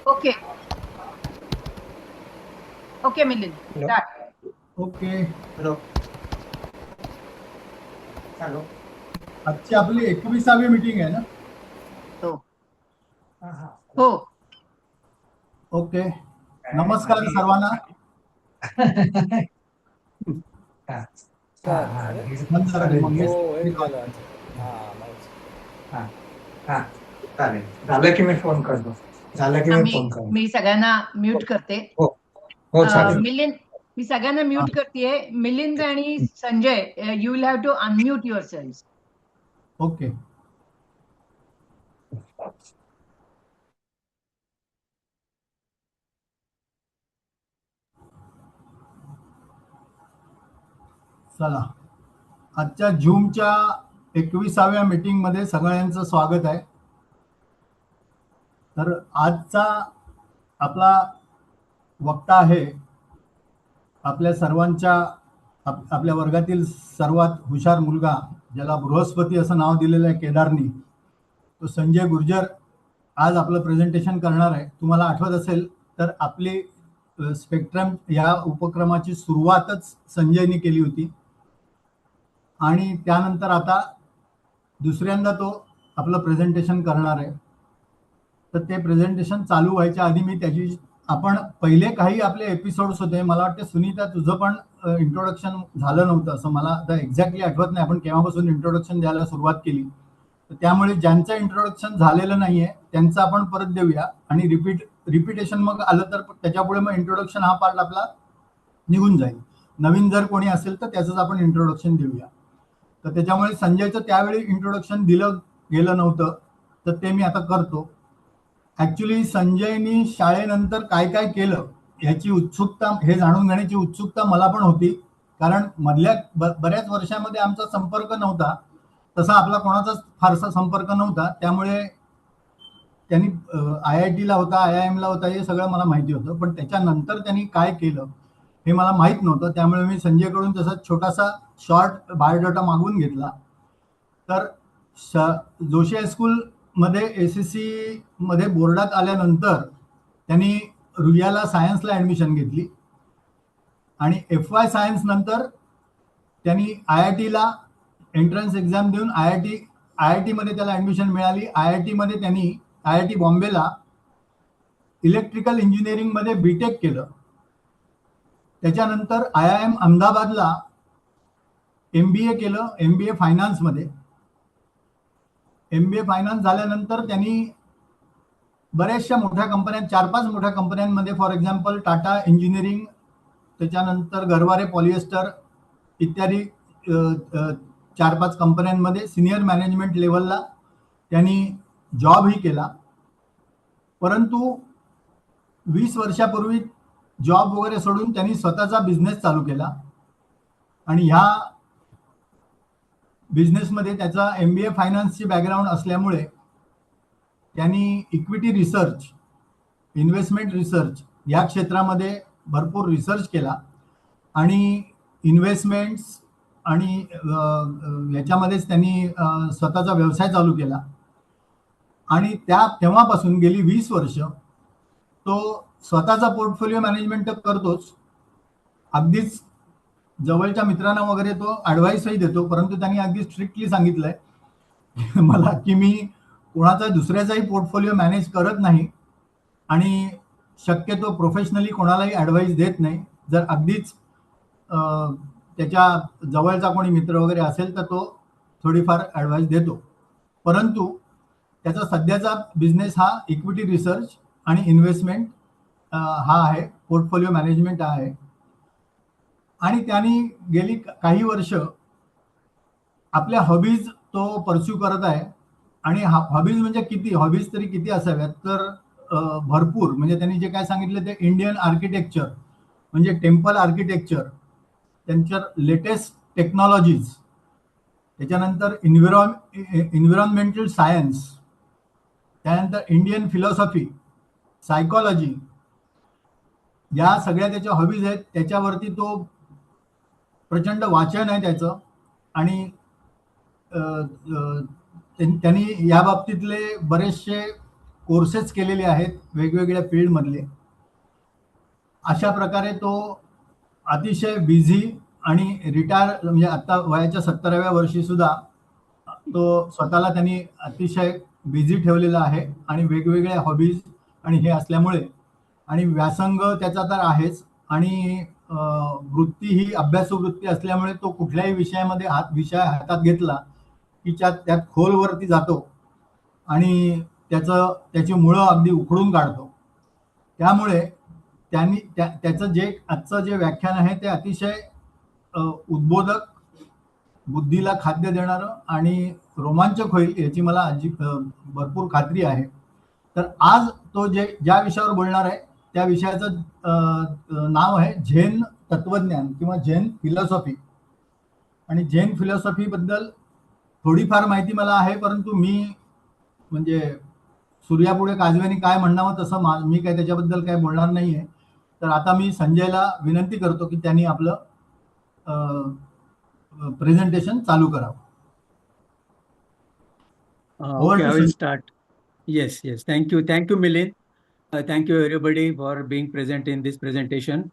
Okay okay Milind hello. Start. Okay. Hello. Hello. आजची आपली 21वी meeting आहे ना? हो हा हा. हो ओके. काय नमस्कार माझी सर्वांना. हा. हा, सर हा, अरे बंद करा चालेल. मग मी हो मी एक कॉल झालं करतो. हा माऊस हा, हा, चालेल. झालं की मी फोन करतो. झालं की मी आम्ही फोन करतो. मी सगळ्यांना म्यूट करते. हो हो चालेल. मिलिंद मी सगळ्यांना हा, म्यूट करतेय. मिलिंद आणि Sanjay you will have to unmute yourselves. Okay. चला, आजच्या झूमच्या 21व्या मीटिंग मध्ये सगळ्यांचं स्वागत आहे. तर आजचा आपला वक्ता आहे आपल्या सर्वांच्या आपल्या वर्गातील सर्वात हुशार मुलगा, ज्याला बृहस्पती असं नाव दिलेलं आहे केदारनी, तो संजय गुर्जर आज आपलं प्रेझेंटेशन करणार आहे. तुम्हाला आठवत असेल तर आपली स्पेक्ट्रम या उपक्रमाची सुरुवातच संजयनी केली होती आणि त्यानंतर आता दुसऱ्यांदा तो आपलं प्रेझेंटेशन करणार आहे. तर ते प्रेझेंटेशन चालू व्हायच्या आधी मी त्याची आपण पहिले काही आपले एपिसोड्स होते, मला वाटतं सुनीता तुझं पण इंट्रोडक्शन झालं नव्हतं असं मला आता एक्झॅक्टली आठवत नाही आपण केव्हापासून इंट्रोडक्शन द्यायला सुरुवात केली. तर त्यामुळे ज्यांचं इंट्रोडक्शन झालेलं नाहीये त्यांचं आपण परत देऊया आणि रिपिटेशन मग आलं तर त्याच्यापुढे मग इंट्रोडक्शन हा पार्ट आपला निघून जाईल. नवीन जर कोणी असेल तर त्याचंच आपण इंट्रोडक्शन देऊया. तर त्याच्यामुळे संजयचं त्यावेळी इंट्रोडक्शन दिलं गेलं नव्हतं तर ते मी आता करतो. ऍक्च्युली संजयनी शाळेनंतर काय काय केलं याची उत्सुकता, हे जाणून घेण्याची उत्सुकता मला पण होती, कारण मधल्या बऱ्याच वर्षामध्ये आमचा संपर्क नव्हता, तसा आपला कोणाचाच फारसा संपर्क नव्हता. त्यामुळे त्यांनी IIT ला होता, IIM ला होता, हे सगळं मला माहिती होतं, पण त्याच्यानंतर त्यांनी काय केलं हे मला माहित नव्हतं. त्यामुळे मी संजयकडून तसा छोटासा शॉर्ट बायोडाटा मागवून घेतला. तर जोशी हायस्कूल मध्ये SSC मध्ये बोर्डात आल्यानंतर त्यांनी रुईयाला सायन्सला ऍडमिशन घेतली आणि FY सायन्स नंतर त्यांनी IIT ला एंट्रन्स एक्झाम देऊन IIT मध्ये त्याला ऍडमिशन मिळाली. IIT मध्ये त्यांनी IIT बॉम्बेला इलेक्ट्रिकल इंजिनिअरिंग मध्ये बीटेक केलं. त्याच्यानंतर IIM अहमदाबादला MBA केलं, MBA फायनान्स मध्ये. MBA फायनान्स झाल्यानंतर त्यांनी बऱ्याचशा मोठ्या कंपन्या, 4-5 मोठ्या कंपन्यांमध्ये, फॉर एक्झाम्पल टाटा इंजिनिअरिंग, त्याच्यानंतर गरवारे पॉलिएस्टर इत्यादी 4-5 कंपन्यांमध्ये सिनियर मॅनेजमेंट लेवलला त्यांनी जॉबही केला. परंतु 20 वर्षापूर्वी जॉब वगैरे सोडून त्यांनी स्वतःचा बिझनेस चालू केला आणि ह्या बिझनेसमध्ये त्याचा MBA फायनान्सची बॅकग्राऊंड असल्यामुळे त्यांनी इक्विटी रिसर्च, इन्व्हेस्टमेंट रिसर्च या क्षेत्रामध्ये भरपूर रिसर्च केला आणि इन्व्हेस्टमेंट्स आणि याच्यामध्येच त्यांनी स्वतःचा व्यवसाय चालू केला आणि तेव्हापासून गेली 20 वर्ष तो स्वतःचा पोर्टफोलिओ मॅनेजमेंट तर करतोच, अगदीच जवळच्या मित्रांना वगैरे तो ॲडवाईसही देतो. परंतु त्यांनी अगदी स्ट्रिक्टली सांगितलंय मला की मी कोणाचा दुसऱ्याचाही पोर्टफोलिओ मॅनेज करत नाही आणि शक्यतो प्रोफेशनली कोणालाही ॲडवाईस देत नाही. जर अगदीच त्याच्या जवळचा कोणी मित्र वगैरे असेल तर तो थोडीफार ॲडवाईस देतो. परंतु त्याचा सध्याचा बिझनेस हा इक्विटी रिसर्च आणि इन्व्हेस्टमेंट हा आहे, पोर्टफोलिओ मॅनेजमेंट हा आहे. आणि त्यांनी गेली काही वर्ष आपल्या हॉबीज तो परस्यू करत आहे. आणि हॉबीज म्हणजे किती, हॉबीज तरी किती असाव्यात, तर भरपूर. म्हणजे त्यांनी जे काय सांगितलं ते इंडियन आर्किटेक्चर म्हणजे टेम्पल आर्किटेक्चर, त्यांच्या लेटेस्ट टेक्नॉलॉजीज, त्याच्यानंतर एन्व्हिरॉन्मेंटल सायन्स, त्यानंतर इंडियन फिलॉसॉफी, सायकॉलॉजी, या सगळ्या त्याच्या हॉबीज आहेत. त्याच्यावरती तो प्रचंड वाचन आहे त्याचं आणि त्यांनी या बाबतीतले बरेचसे कोर्सेस केलेले आहेत वेगवेगळ्या फील्डमधले. अशा प्रकारे तो अतिशय बिझी आणि रिटायर म्हणजे आता वयाच्या 70व्या वर्षी सुद्धा तो स्वतःला त्यांनी अतिशय बिझी ठेवलेला आहे आणि वेगवेगळ्या हॉबीज आणि हे असल्यामुळे आणि व्यासंग त्याचा तर आहेच आणि वृत्ती ही अभ्यासू वृत्ती असल्यामुळे तो कुठल्याही विषयामध्ये विषय हातात घेतला की त्यात खोलवरती जातो आणि त्याची मुळं अगदी उखडून काढतो. त्यामुळे त्याचं जे आजचं जे व्याख्यान आहे ते अतिशय उद्बोधक, बुद्धीला खाद्य देणारं आणि रोमांचक होईल याची मला भरपूर खात्री आहे. तर आज तो ज्या विषयावर बोलणार आहे त्या विषयाचं नाव आहे झेन तत्वज्ञान किंवा झेन फिलॉसॉफी. आणि झेन फिलॉसॉफी बद्दल थोडीफार माहिती मला आहे, परंतु मी म्हणजे सूर्यापुढे काजव्याने काय म्हणावं तसं मी काय त्याच्याबद्दल काय बोलणार नाहीये. तर आता मी संजयला विनंती करतो की त्यांनी आपलं प्रेझेंटेशन चालू करावं. Okay, I will start. Yes. Thank you, Milind. Thank you everybody for being present in this presentation.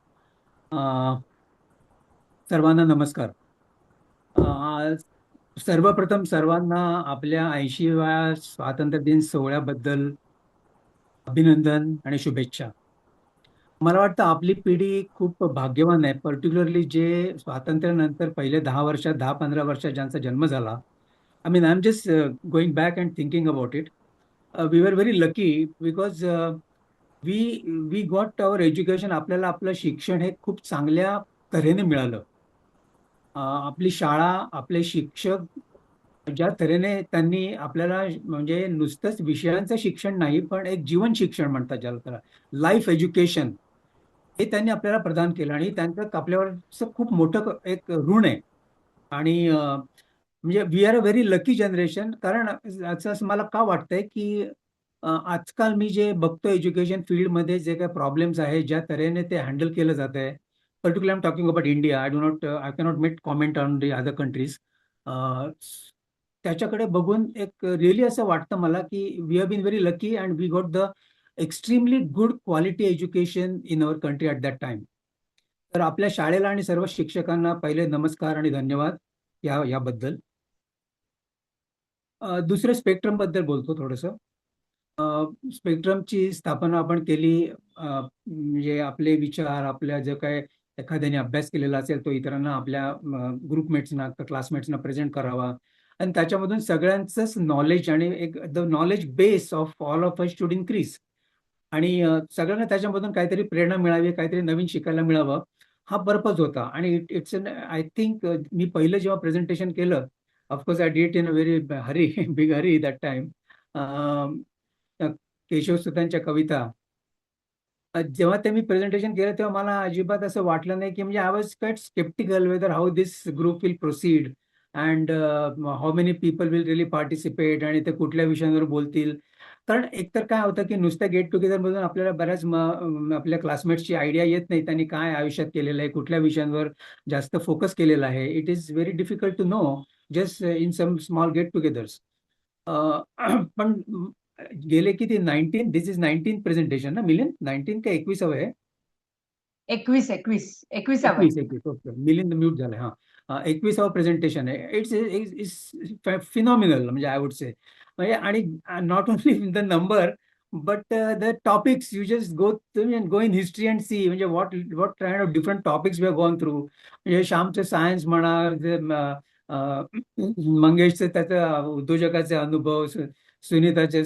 सर्वांना नमस्कार. सर्वप्रथम सर्वांना आपल्या 80व्या स्वातंत्र्य दिन सोहळ्याबद्दल अभिनंदन आणि शुभेच्छा. मला वाटतं आपली पिढी खूप भाग्यवान आहे, पर्टिक्युलरली जे स्वातंत्र्यानंतर पहिले 10-15 वर्षात ज्यांचा जन्म झाला. I mean, I'm just going back and thinking about it. We were very lucky because we got our education. आपल्याला आपलं शिक्षण हे खूप चांगल्या तऱ्हेने मिळालं. आपली शाळा, आपले शिक्षक ज्या तऱ्हेने त्यांनी आपल्याला म्हणजे नुसतंच विषयांचं शिक्षण नाही, पण एक जीवन शिक्षण म्हणतात ज्याला त्याला, लाईफ एज्युकेशन, हे त्यांनी आपल्याला प्रदान केलं आणि त्यांचं आपल्यावर खूप मोठं एक ऋण आहे. आणि म्हणजे we are a very lucky generation. कारण असं मला का वाटतंय की आजकाल मी जे बघतो एज्युकेशन फील्डमध्ये जे काही प्रॉब्लेम्स आहे, ज्या तऱ्हेने ते हँडल केलं जात आहे, particular I am talking about India. I cannot make comment on the other countries. त्याच्याकडे बघून एक रिअली असं वाटतं मला की we have been very lucky and we got the extremely good quality education in our country at that time. तर आपल्या शाळेला आणि सर्व शिक्षकांना पहिले नमस्कार आणि धन्यवाद याबद्दल. दुसरं स्पेक्ट्रम बद्दल बोलतो थोडंसं. स्पेक्ट्रमची स्थापना आपण केली, म्हणजे आपले विचार, आपल्या जे काय एखाद्याने अभ्यास केलेला असेल तो इतरांना, आपल्या ग्रुपमेट्सना, क्लासमेट्सना प्रेझेंट करावा आणि त्याच्यामधून सगळ्यांचंच नॉलेज आणि एक the knowledge base of all of us should increase आणि सगळ्यांना त्याच्यामधून काहीतरी प्रेरणा मिळावी, काहीतरी नवीन शिकायला मिळावं, हा पर्पज होता. आणि इट्स आय थिंक मी पहिलं जेव्हा प्रेझेंटेशन केलं, of course I did in a very hurry, big hurry that time. केशवसुतांच्या कविता जेव्हा ते मी प्रेझेंटेशन केलं तेव्हा मला अजिबात असं वाटलं नाही की म्हणजे I was quite sceptical whether how this group will proceed and how many people will really participate आणि ते कुठल्या विषयांवर बोलतील. कारण एकतर काय होतं की नुसत्या गेट टुगेदरमधून आपल्याला बऱ्याच आपल्या क्लासमेट्सची आयडिया येत नाही, त्यांनी काय आयुष्यात केलेलं आहे, कुठल्या विषयांवर जास्त फोकस केलेला आहे. It is very difficult to know just in some small get togethers. पण गेले किती 19, दिस इज 19 प्रेझेंटेशन ना मिलिंद? 19 का 21व आहे? 21. ओके, मिलिंद म्यूट झालं. हा, 21व प्रेझेंटेशन आहे. इट्स फिनॉमिनल म्हणजे आय वुड से. म्हणजे आणि not only the number but the topics you just go in history and see म्हणजे what kind of different topics we are gone through. म्हणजे श्यामचं सायन्स म्हणा, मंगेशचं त्याचं उद्योजकाचे अनुभव, सुनीताचे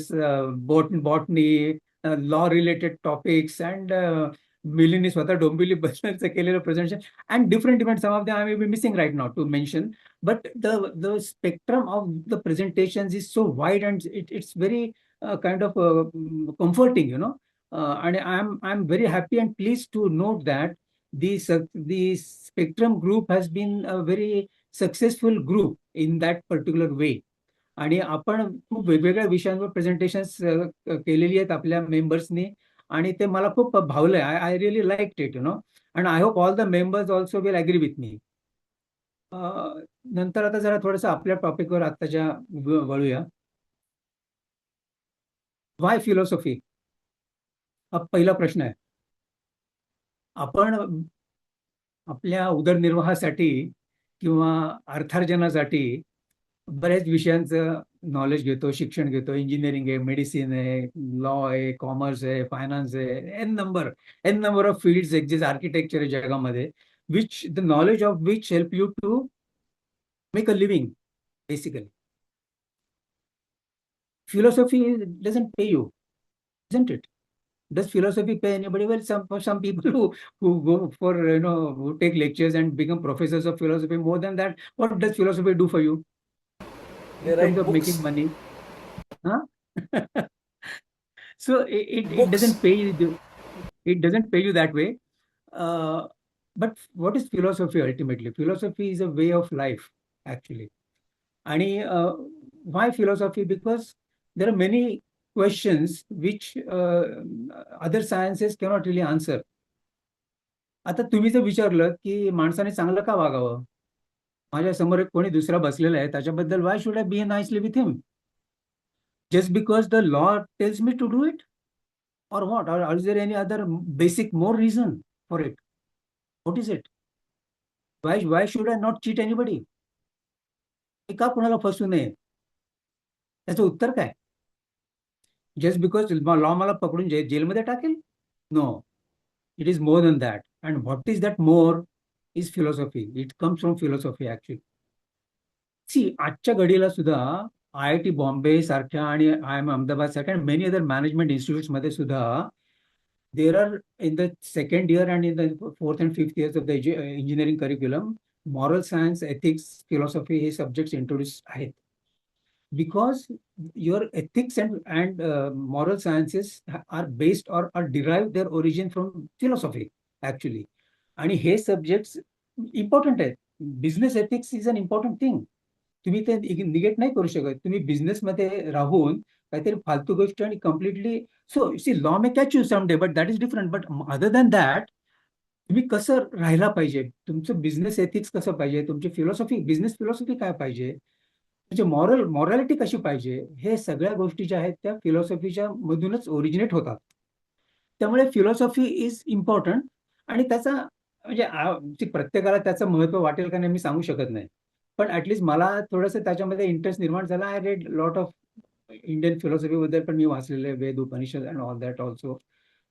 botany, law related topics and मिलिंदने स्वतः डोंबिवली बद्दलचं केलेलं presentation and different some of the I may be missing right now to mention. But the spectrum of the presentations is so wide and it's very kind of comforting, you know. And I'm very happy and pleased to note that the Spectrum group has been a very successful group in that particular way. आणि आपण खूप वेगवेगळ्या विषयांवर presentations केलेली आहेत आपल्या मेंबर्सनी आणि ते मला खूप भावलंय. I really like it, you know, and I hope all the members also will agree with me. नंतर आता जरा थोडंसं आपल्या टॉपिकवर आत्ताच्या वळूया. वाय फिलॉसॉफी हा पहिला प्रश्न आहे. आपण आपल्या उदरनिर्वाहासाठी किंवा अर्थार्जनासाठी बऱ्याच विषयांचं नॉलेज घेतो, शिक्षण घेतो. इंजिनिअरिंग आहे, मेडिसिन आहे, लॉ आहे, कॉमर्स आहे, फायनान्स आहे, N number of fields exist, architecture आहे जगामध्ये, which the knowledge of which help you to make a living basically. Philosophy doesn't pay you, isn't it? Does philosophy pay anybody? Well, some people who go for who take lectures and become professors of philosophy. More than that, what does philosophy do for you They in write terms of books. making money? Huh? So it Books. doesn't pay you. It doesn't pay you that way. Uh, but what is philosophy ultimately? Philosophy is a way of life, actually. And why philosophy? Because there are many questions which other sciences cannot really answer. आता तुम्ही जर विचारलं की माणसाने चांगलं का वागावं, माझ्या समोर एक कोणी दुसरा बसलेला आहे, त्याच्याबद्दल why should I be nicely with him? Just because the law tells me to do it, or what? Or is there any other basic more reason for it? What is it? Why should I not cheat anybody? मी का कुणाला फसू नये? त्याचं उत्तर काय? Just because law मला पकडून जेलमध्ये टाकेल? No, it is more than that. And what is that more is philosophy. It comes from philosophy actually. See, आजच्या घडीला सुद्धा IIT बॉम्बे सारख्या आणि IIM अहमदाबाद सारख्या मेनी अदर मॅनेजमेंट इन्स्टिट्यूट्स मध्ये सुद्धा there are in the second year and in the fourth and fifth years of the engineering curriculum, moral science, ethics, philosophy हे subjects introduced आहेत. Because your ethics and moral sciences are based or are derived their origin from philosophy actually. आणि हे subjects important आहेत. Business ethics is an important thing. तुम्ही ते निगेट नाही करू शकत. तुम्ही बिझनेसमध्ये राहून काहीतरी फालतू गोष्ट आणि completely, so see law may catch you some day, but that is different. But other than that, तुम्ही कसं राहायला पाहिजे, तुमचं बिझनेस एथिक्स कसं पाहिजे, तुमची फिलॉसॉफी, बिझनेस फिलॉसॉफी काय पाहिजे, तुमची मॉरॅलिटी कशी पाहिजे, हे सगळ्या गोष्टी ज्या आहेत त्या फिलॉसॉफीच्या मधूनच ओरिजिनेट होतात. त्यामुळे फिलॉसॉफी इज इम्पॉर्टंट. आणि त्याचा म्हणजे प्रत्येकाला त्याचं महत्व वाटेल का नाही मी सांगू शकत नाही, पण ऍटलीस्ट मला थोडंसं त्याच्यामध्ये इंटरेस्ट निर्माण झाला. I read lot of Indian philosophy बद्दल पण मी वाचलेलं आहे, Veda, Upanishad and all that also.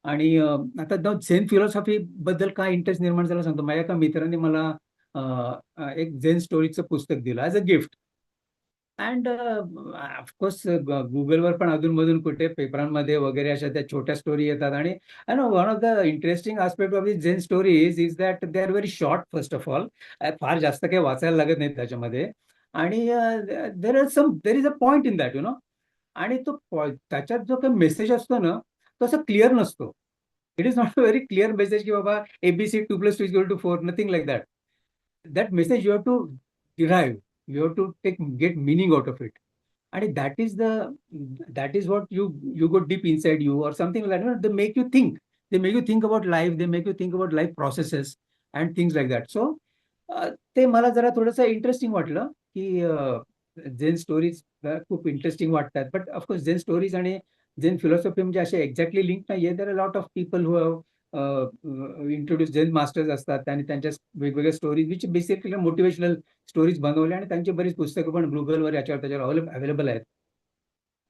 आणि आता झेन फिलॉसॉफी बद्दल काय इंटरेस्ट निर्माण झाला सांगतो. माझ्या एका मित्राने मला एक झेन स्टोरीचं पुस्तक दिलं as a gift. And of course गुगलवर पण अधूनमधून कुठे पेपरांमध्ये वगैरे अशा त्या छोट्या स्टोरी येतात. आणि I know one of the interesting aspect of this Zen stories is that they are very short. First of all, फार जास्त काही वाचायला लागत नाही त्याच्यामध्ये. आणि there is a point in that आणि तो त्याच्यात जो काही मेसेज असतो ना, तो असं क्लिअर नसतो. It is not a very clear message की बाबा ABC 2+2=4, nothing like that. That message you have to derive, you have to get meaning out of it. And that is what you go deep inside you or something like that. They make you think about life, they make you think about life processes and things like that. So ते मला जरा थोडंसं interesting वाटलं की Zen stories खूप interesting वाटतात. But of course Zen stories आणि Zen philosophy म्हणजे असे एक्झॅक्टली लिंक नाहीये. There are lot of people who have introduce Zen masters असतात आणि त्यांच्या वेगवेगळ्या stories which basically motivational stories बनवल्या आणि त्यांची बरीच पुस्तकं पण गुगलवर त्याच्यावर अवेलेबल आहेत.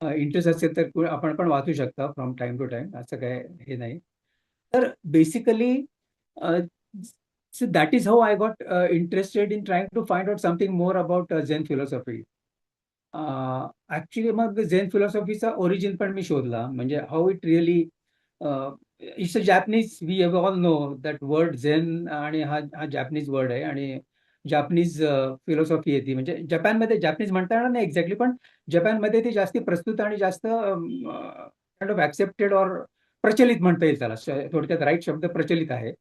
इंटरेस्ट असेल तर आपण पण वाचू शकता फ्रॉम टाइम टू टाइम, असं काय हे नाही. तर basically so that is how I got interested in trying to find out something more about Zen philosophy. Actually मग झेन फिलॉसॉफीचा ओरिजिन पण मी शोधला. म्हणजे how it really it's a Japanese, we all know that word Zen, आणि हा Japanese word आहे आणि जॅपनीज फिलॉसॉफी येते. म्हणजे जपानमध्ये जॅपनीज म्हणता येणार नाही एक्झॅक्टली, पण जपानमध्ये ती जास्ती प्रस्तुत आणि जास्त काइंड ऑफ ऍक्सेप्टेड और प्रचलित म्हणता येईल त्याला. थोडक्यात राईट शब्द प्रचलित आहे.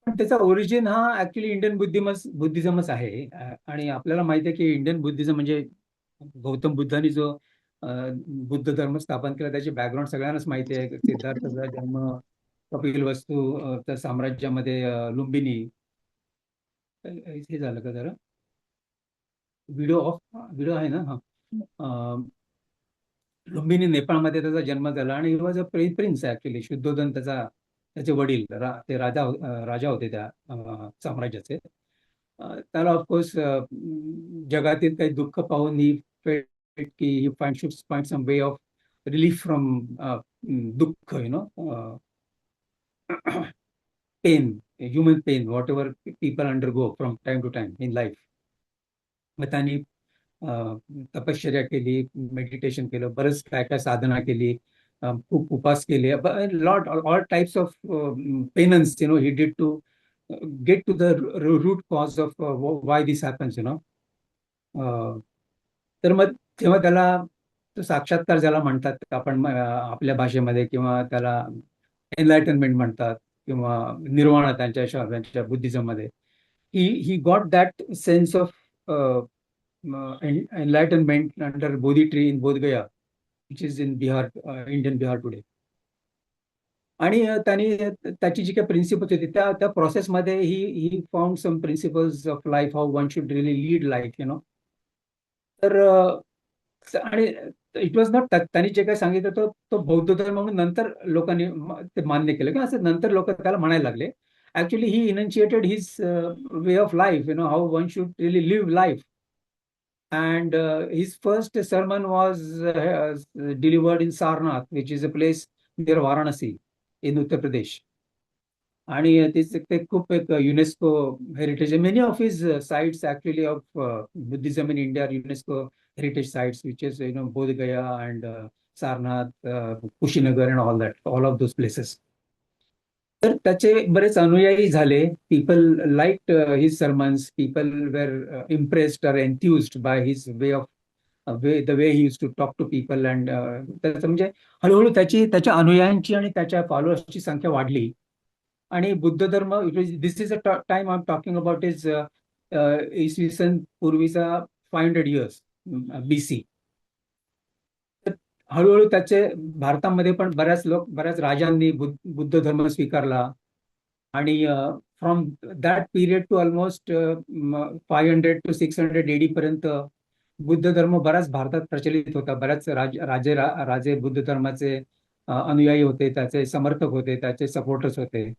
पण त्याचा ओरिजिन हा ऍक्च्युली इंडियन बुद्धिझमच आहे. आणि आपल्याला माहिती आहे की इंडियन बुद्धिझम म्हणजे गौतम बुद्धांनी जो बुद्ध धर्म स्थापन केला त्याची बॅकग्राऊंड सगळ्यांनाच माहिती आहे. सिद्धार्थचा जन्म कपिलवस्तू साम्राज्यामध्ये लुंबिनी. हे झालं का जरा व्हिडिओ आहे ना? हा, लुंबिनी नेपाळमध्ये त्याचा जन्म झाला आणि he was a prince actually. Shuddhodana त्याचे वडील ते राजा होते त्या साम्राज्याचे. त्याला ऑफकोर्स जगातील काही दुःख पाहून ही फेल्ट की he should find some way of relief from दुःख, pain, human pain, whatever people undergo from time to time in life. मग त्यांनी तपश्चर्या केली, मेडिटेशन केलं, बरंच काय काय साधना केली, खूप उपास केले, lot all types of penance he did to get to the root cause of why this happens. तर मग तेव्हा त्याला तो साक्षात्कार ज्याला म्हणतात आपण आपल्या भाषेमध्ये, किंवा त्याला एनलायटनमेंट म्हणतात, किंवा निर्वाणा त्यांच्या बुद्धिझम मध्ये, he got that sense of enlightenment under Bodhi tree in Bodh Gaya, which is in Bihar, Indian Bihar today. आणि त्यांनी त्याची जी काही प्रिन्सिपल्स होती त्या प्रोसेसमध्ये he found some principles of life, how one should really lead life. तर आणि it was not, त्यांनी जे काही सांगितलं तो बौद्ध धर्म म्हणून नंतर लोकांनी ते मान्य केलं, की असं नंतर लोक त्याला म्हणायला लागले. Actually he initiated his way of life, how one should really live life. And his first sermon was delivered in Sarnath, which is a place near Varanasi in Uttar Pradesh. आणि ते खूप एक युनेस्को हेरिटेज आहे. Many of his sites actually of Buddhism in India UNESCO heritage sites, which is Bodh Gaya and Sarnath, Kushinagar and all of those places. तर त्याचे बरेच अनुयायी झाले. People like his sermons, people were impressed or enthused by his way of the way he use to talk to people. And त्याचं म्हणजे हळूहळू त्याच्या अनुयायांची आणि त्याच्या फॉलोअर्सची संख्या वाढली. आणि बुद्ध धर्म, this is a time I am talking about is इसवी सन पूर्वीचा 500 years BC. हळूहळू त्याचे भारतामध्ये पण बऱ्याच राजांनी बुद्ध धर्म स्वीकारला. आणि from that period to almost 500 to 600 AD पर्यंत बुद्ध धर्म बराच भारतात प्रचलित होता. बऱ्याच राजे बुद्ध धर्माचे अनुयायी होते, त्याचे समर्थक होते, त्याचे सपोर्टर्स होते.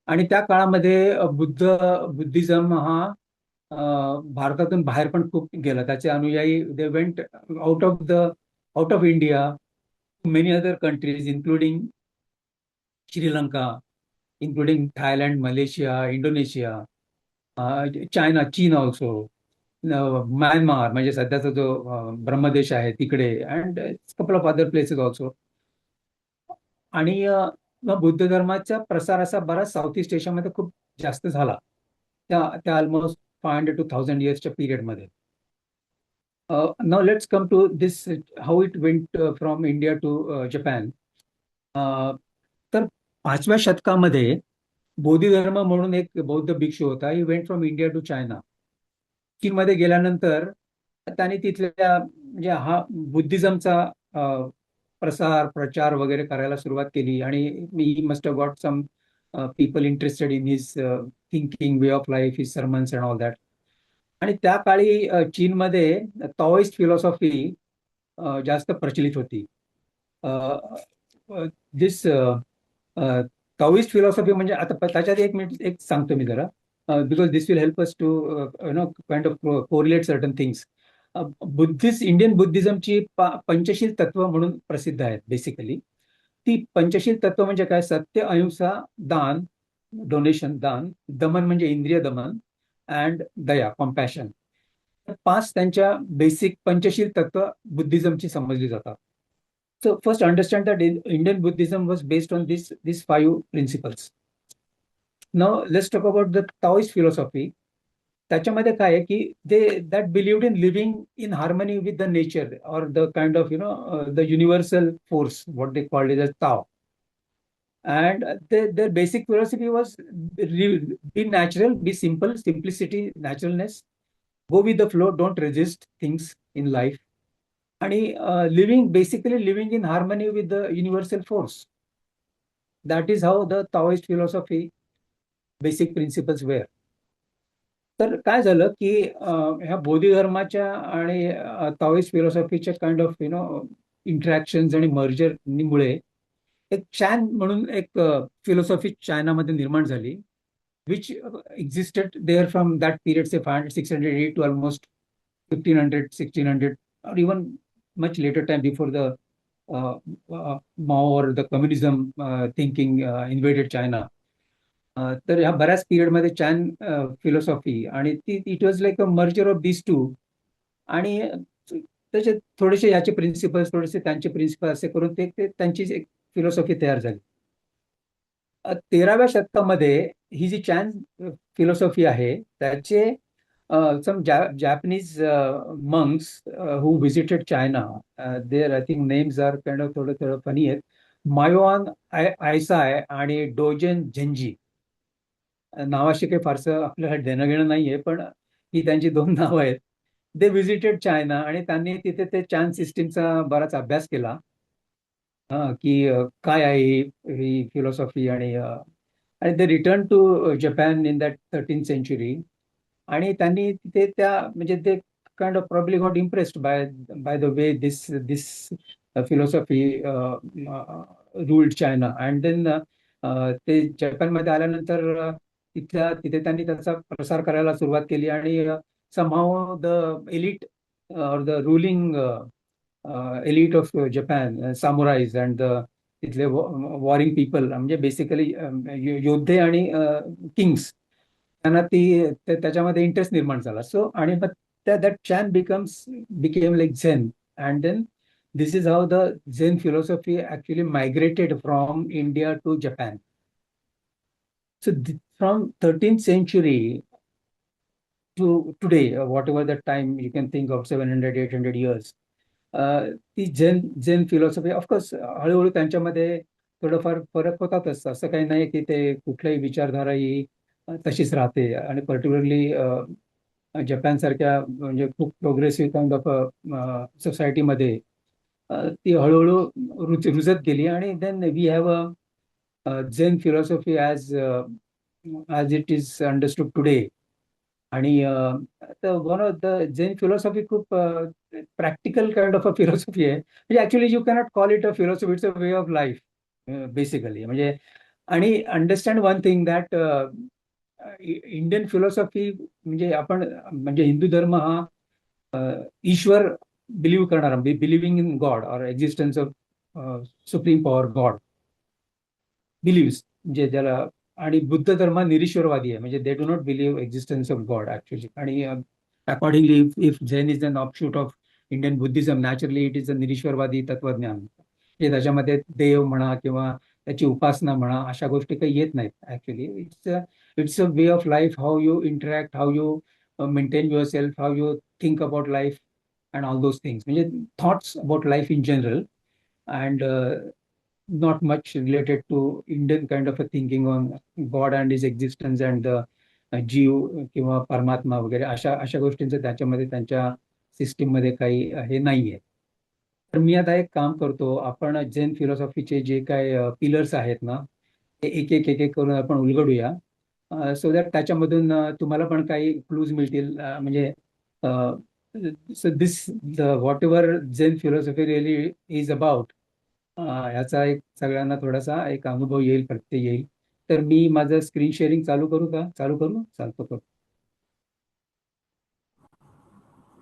आणि त्या काळामध्ये बुद्धिझम हा भारतातून बाहेर पण खूप गेला. त्याचे अनुयायी they went out of India to many other countries, including Sri Lanka, including Thailand, Malaysia, Indonesia, China, China also, Myanmar, म्हणजे सध्याचा जो ब्रह्मदेश आहे तिकडे, and couple of other places also. आणि बुद्ध धर्माचा प्रसार असा बराच साऊथ ईस्ट एशियामध्ये खूप जास्त झाला त्या ऑलमोस्ट 500 to 1000 yearsच्या पिरियडमध्ये. Now let's come to this, how it went from India to Japan. तर 5व्या शतकामध्ये बोधिधर्म म्हणून एक बौद्ध भिक्षू होता. He went from India to China. चीनमध्ये गेल्यानंतर त्यांनी तिथल्या म्हणजे हा बुद्धिझमचा प्रचार वगैरे करायला सुरुवात केली. आणि he must have got some people interested in his thinking, way of life, his sermons and all that. आणि त्या काळी चीनमध्ये ताओइस्ट फिलॉसॉफी जास्त प्रचलित होती. दिस ताओइस्ट फिलॉसॉफी म्हणजे आता त्याच्यात एक सांगतो मी जरा, because this will help us to kind of correlate certain things. Indian बुद्धिझमची पंचशील तत्व म्हणून प्रसिद्ध आहेत. बेसिकली ती पंचशील तत्व म्हणजे काय? सत्य, अहिंसा, दान, डोनेशन, दान, दमन म्हणजे इंद्रिय दमन, अँड दया, कॉम्पॅशन. 5 त्यांच्या बेसिक पंचशील तत्व बुद्धिझमची समजली जातात. So first understand that Indian Buddhism was based on this 5 principles. Now let's talk about the Taoist philosophy. त्याच्यामध्ये काय आहे की that believed in living in harmony with the nature, or the kind of the universal force, what they called is a Tao. And their basic philosophy was be natural, be simple, simplicity, naturalness, go with the flow, don't resist things in life, and basically living in harmony with the universal force. That is how the Taoist philosophy basic principles were. तर काय झालं की ह्या बोधी धर्माच्या आणि ताओइस्ट फिलॉसॉफीच्या kind of interactions आणि मर्जरमुळे एक चॅन म्हणून एक फिलॉसॉफी चायनामध्ये निर्माण झाली, which existed there from that period, say 500, 600 AD to almost 1500, 1600, or even much later time before the Mao or the communism thinking invaded China. तर ह्या बऱ्याच पिरियडमध्ये चॅन फिलॉसॉफी आणि ती it was like a merger of this two. आणि त्याचे थोडेसे याचे प्रिन्सिपल्स, थोडेसे त्यांचे प्रिन्सिपल असे करून ते त्यांची एक फिलॉसॉफी तयार झाली. 13व्या शतकामध्ये ही जी चॅन फिलॉसॉफी आहे त्याचे some Japanese monks who visited China, their I think names are kind of थोडं थोडं फनी आहेत, मायोआन आयसाय आणि डोजेन झेंजी. नावाशी काही फारसं आपल्याला देणं घेणं नाहीये, पण ही त्यांची 2 नावं आहेत. दे विजिटेड चायना आणि त्यांनी तिथे ते चॅन सिस्टीमचा बराच अभ्यास केला, की काय आहे ही फिलॉसॉफी. आणि they return to Japan in that 13th century. आणि त्यांनी तिथे त्या म्हणजे ते kind of probably got impressed by the way this philosophy ruled China. And then ते जपानमध्ये आल्यानंतर तिथे त्यांनी त्याचा प्रसार करायला सुरुवात केली. आणि somehow the elite or the ruling elite of Japan, samurais and the तिथले वॉरिंग पीपल, म्हणजे बेसिकली योद्धे आणि किंग्स, त्यांना त्याच्यामध्ये इंटरेस्ट निर्माण झाला. सो आणि मग that Chan became like Zen. And then this is how the Zen philosophy actually migrated from India to Japan. So फ्रॉम 13th century to today, whatever the time you can think of, 700, 800 years, ती Zen philosophy of course हळूहळू त्यांच्यामध्ये थोडंफार फरक होतातच. असं काही नाही की ते कुठल्याही विचारधारा ही तशीच राहते. आणि पर्टिक्युलरली जपान सारख्या म्हणजे खूप प्रोग्रेसिव्ह काइंड ऑफ सोसायटीमध्ये ती हळूहळू रुजत गेली. आणि then we have a Zen philosophy as it is understood today. आणि one of the Zen philosophy खूप practical kind of a philosophy आहे. म्हणजे actually you cannot call it a philosophy, it's a way of life basically. म्हणजे आणि understand one thing that Indian philosophy म्हणजे आपण म्हणजे हिंदू धर्म हा ईश्वर बिलीव्ह करणारा, believing in God or existence of supreme power God believes, म्हणजे ज्याला. आणि बुद्ध धर्म निरीश्वरवादी आहे, म्हणजे they do not believe existence of God actually. आणि accordingly if Zen is an offshoot of Indian Buddhism, naturally it is a निरीश्वरवादी तत्वज्ञान. म्हणजे त्याच्यामध्ये देव म्हणा किंवा त्याची उपासना म्हणा अशा गोष्टी काही येत नाहीत actually. It's a way of life, how you interact, how you maintain your self, how you think about life and all those things. म्हणजे thoughts about life in general. And not much related to Indian kind of a thinking on God and his existence and the जीव किंवा परमात्मा वगैरे अशा गोष्टींचं त्याच्यामध्ये त्यांच्या system मध्ये काही हे नाहीये. तर मी आता एक काम करतो, आपण झेन फिलॉसॉफीचे जे काय पिलर्स आहेत ना ते एक एक एक एक करून आपण उलगडूया, सो दॅट त्याच्यामधून तुम्हाला पण काही क्लूज मिळतील. म्हणजे so this whatever Zen philosophy really is about, ह्याचा एक सगळ्यांना थोडासा एक अनुभव येईल, प्रत्यय येईल. तर मी माझं स्क्रीन शेअरिंग चालू करू का? चालतो करू.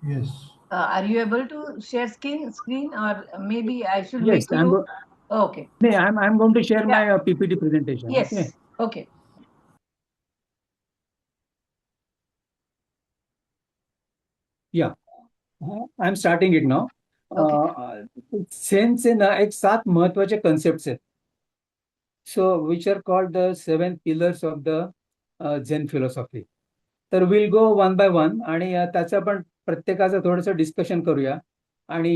Yes. Are you able to share screen or maybe I should Yes, make you? Okay. I'm going to share my PPT presentation. Yes. Okay. Okay. Yeah, I'm starting it now. झेनचे ना एक 7 महत्वाचे concept आहेत. So which are called the 7 pillars of the Zen philosophy. तर will go one by one आणि त्याचं आपण प्रत्येकाचं थोडंसं डिस्कशन करूया. आणि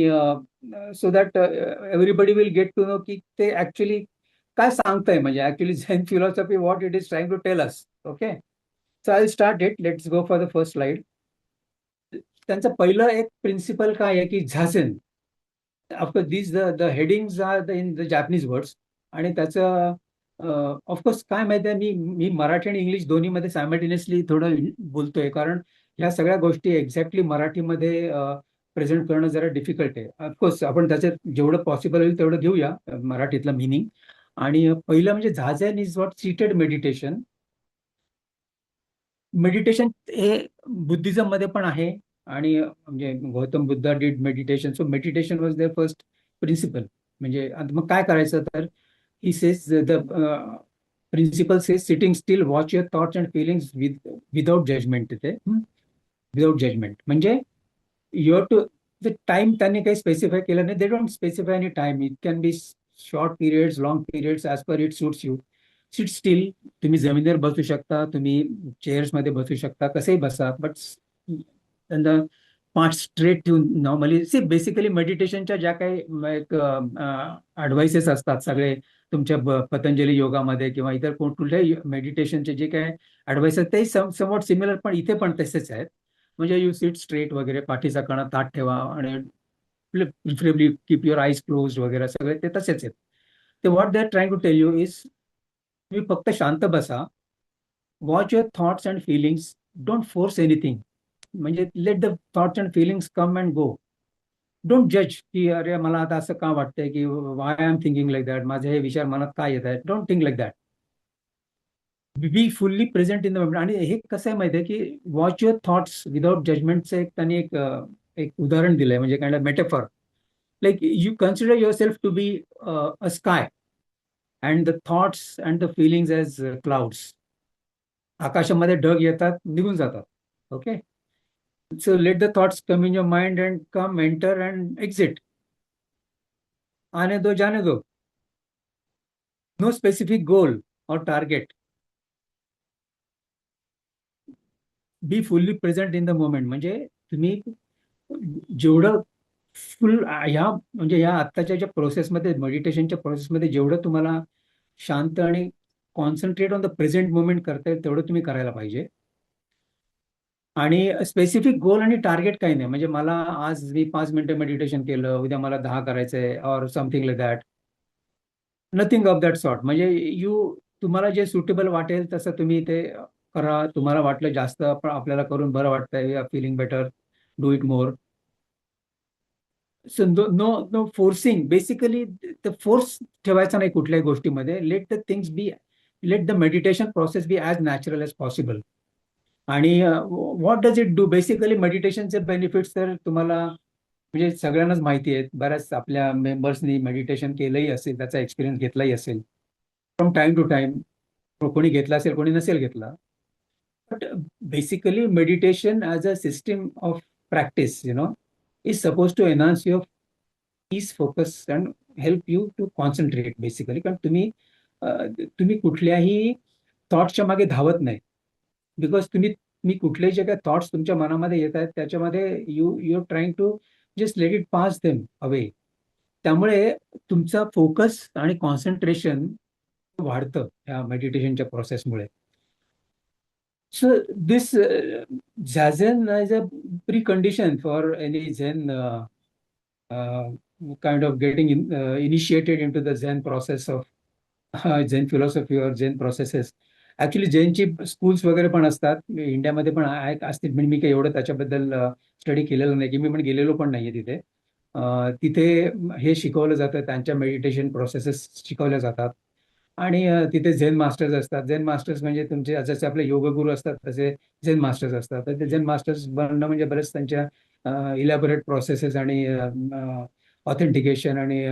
so that everybody will get to know की ते ऍक्च्युली काय सांगतंय, म्हणजे actually Zen philosophy what it is trying to tell us. Okay, so I start it. Let's go for the first slide. त्यांचं पहिलं एक प्रिन्सिपल काय आहे की zazen. Of course this the headings are in the Japanese words. आणि त्याचं of course काय माहिती आहे, मी मराठी आणि इंग्लिश दोन्हीमध्ये सायमल्टेनियसली थोडं बोलतोय, कारण ह्या सगळ्या गोष्टी एक्झॅक्टली मराठीमध्ये प्रेझेंट करणं जरा डिफिकल्ट आहे. ऑफकोर्स आपण त्याच्यात जेवढं पॉसिबल होईल तेवढं घेऊया मराठीतलं मिनिंग. आणि पहिलं म्हणजे zazen is what seated meditation. Meditation हे बुद्धिझम मध्ये पण आहे, आणि म्हणजे Gautam Buddha did meditation, so meditation was there first principle. म्हणजे आता मग काय करायचं, तर he says the principle says sitting still, watch your thoughts and feelings without judgment. तिथे विदाउट जजमेंट म्हणजे you have to the time. त्यांनी काही स्पेसिफाय केलं नाही. They don't specify any time. It can be short periods, long periods, as per it suits you. Sit still. तुम्ही जमिनीवर बसू शकता, तुम्ही चेअर्स मध्ये बसू शकता, कसेही बसा, बट त्यांना पाठ स्ट्रेट ठेवून नॉर्मली. सी बेसिकली मेडिटेशनच्या ज्या काही ॲडवाइसेस असतात सगळे तुमच्या पतंजली योगामध्ये किंवा इतर कुठल्याही मेडिटेशनचे जे काही ॲडवाइस आहेत ते समवॉट सिमिलर, पण इथे पण तसेच आहेत. म्हणजे यू सिट स्ट्रेट वगैरे, पाठीचा कणा ताठ ठेवा, आणि preferably keep your eyes close वगैरे, सगळे ते तसेच आहेत. ते what they are trying to tell you is, तुम्ही फक्त शांत बसा, watch your thoughts and feelings, don't force anything. म्हणजे let the thoughts and feelings come and go. Don't जज की अरे मला आता असं का वाटतंय, की why I am thinking like that, माझे हे विचार मनात काय येत आहेत. Don't think like that. Be fully present in the moment. आणि हे कसं आहे माहिती आहे, की वॉच युअर थॉट्स विदाउट जजमेंटचं एक त्यांनी एक उदाहरण दिलंय, म्हणजे kind of metaphor. Like you consider yourself to be a sky, and the thoughts and the feelings as clouds. आकाशामध्ये ढग येतात, निघून जातात. Okay. So let the thoughts come in your mind and come, enter and exit. आने दो, जाने दो. No specific goal और target. B fully present in the moment. म्हणजे तुम्ही जेवढं फुल ह्या म्हणजे ह्या आत्ताच्या ज्या प्रोसेसमध्ये, मेडिटेशनच्या प्रोसेसमध्ये जेवढं तुम्हाला शांत आणि concentrate on the present moment करता येईल तेवढं तुम्ही करायला पाहिजे. आणि स्पेसिफिक गोल आणि टार्गेट काही नाही. म्हणजे मला आज मी 5 मिनिटं मेडिटेशन केलं, उद्या मला 10 करायचंय, और something like that. Nothing of that sort. म्हणजे तुम्हाला जे सुटेबल वाटेल तसं तुम्ही ते करा. तुम्हाला वाटलं जास्त आपल्याला करून बरं वाटतंय, feeling better, do it more. So no no forcing. Basically force ठेवायचा नाही कुठल्याही गोष्टीमध्ये. Let the things be, let the meditation process be as natural as possible. आणि what does it do, basically मेडिटेशनचे बेनिफिट्स तर तुम्हाला म्हणजे सगळ्यांनाच माहिती आहेत. बऱ्याच आपल्या मेंबर्सनी मेडिटेशन केलंही असेल, त्याचा एक्सपिरियन्स घेतलाही असेल फ्रॉम टाइम टू टाइम. कोणी घेतला असेल, कोणी नसेल घेतला. But basically meditation as a system of practice is supposed to enhance your peace, focus and help you to concentrate basically. कारण तुम्ही कुठल्याही थॉट्सच्या मागे धावत नाही. बिकॉज तुम्ही कुठलेही जे काही थॉट्स तुमच्या मनामध्ये येत आहेत त्याच्यामध्ये you are trying to just let it pass them away. त्यामुळे तुमचा फोकस आणि कॉन्सन्ट्रेशन वाढतं ह्या मेडिटेशनच्या प्रोसेसमुळे. So this Zazen is a precondition for any Zen kind of getting initiated into the Zen process of Zen philosophy or Zen processes. Actually जैनची schools वगैरे पण असतात इंडियामध्ये पण असतील. म्हणजे मी काही एवढं त्याच्याबद्दल स्टडी केलेलं नाही, की मी पण गेलेलो पण नाहीये तिथे. तिथे हे शिकवलं जातं, त्यांच्या मेडिटेशन प्रोसेसेस शिकवल्या जातात. आणि तिथे झेन मास्टर्स असतात. झेन मास्टर्स म्हणजे तुमचे जसे आपले योगगुरू असतात तसे झेन मास्टर्स असतात. तर ते झेन मास्टर्स बनणं म्हणजे बरेच त्यांच्या इलॅबोरेट प्रोसेसेस आणि ऑथेंटिकेशन आणि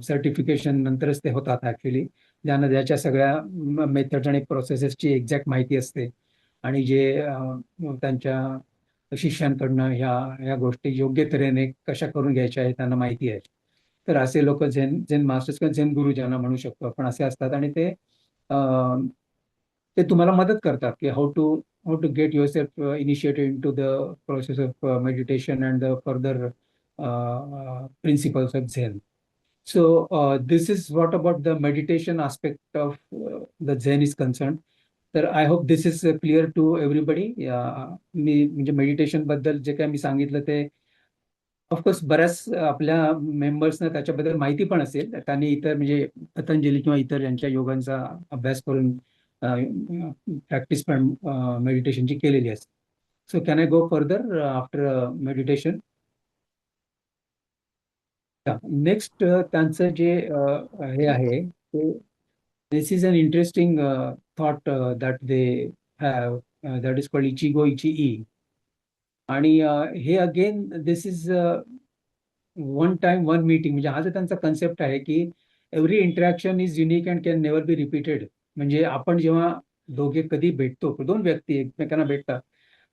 सर्टिफिकेशन नंतरच ते होतात ऍक्च्युली. ज्यांना ज्याच्या सगळ्या मेथड्स आणि प्रोसेसेसची एक्झॅक्ट माहिती असते, आणि जे त्यांच्या शिष्यांकडनं ह्या गोष्टी योग्य तऱ्हेने कशा करून घ्यायच्या आहे त्यांना माहिती आहे. तर असे लोक झेन मास्टर्स किंवा झेन गुरु ज्यांना म्हणू शकतो आपण असे असतात. आणि ते तुम्हाला मदत करतात की how to get yourself initiated into the process of meditation and the further principles of Zen. So this is what about the meditation aspect of the Zen is concerned. तर I hope this is clear to everybody. मी म्हणजे meditation बद्दल जे काय मी सांगितलं ते of course बऱ्याच आपल्या मेंबर्सना त्याच्याबद्दल माहिती पण असेल. त्यांनी इतर म्हणजे पतंजली किंवा इतर यांच्या योगांचा अभ्यास करून प्रॅक्टिस पण मेडिटेशनची केलेली असते. So can I go further after meditation? अच्छा, नेक्स्ट त्यांचं जे हे आहे ते this is an interesting thought that they have, that is called ichigo ichie. आणि हे again this is one time one meeting, म्हणजे हा जो त्यांचा कन्सेप्ट आहे की every interaction is unique and can never be repeated. म्हणजे आपण जेव्हा दोघे कधी भेटतो, दोन व्यक्ती एकमेकांना भेटतात,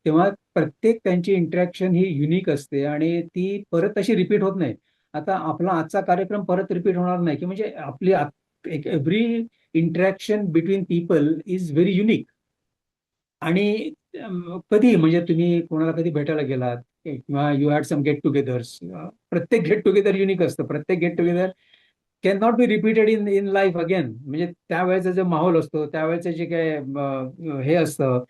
तेव्हा प्रत्येक त्यांची इंटरॅक्शन ही युनिक असते आणि ती परत अशी रिपीट होत नाही. आता आपला आजचा कार्यक्रम परत रिपीट होणार नाही, की म्हणजे आपली every interaction between people is very unique. आणि कधी म्हणजे तुम्ही कोणाला कधी भेटायला गेलात किंवा you had some get togethers, प्रत्येक गेट टुगेदर युनिक असतं. प्रत्येक get together can not be repeated in in life again. म्हणजे त्यावेळेचा जो माहोल असतो, त्यावेळेचं जे काय हे असतं,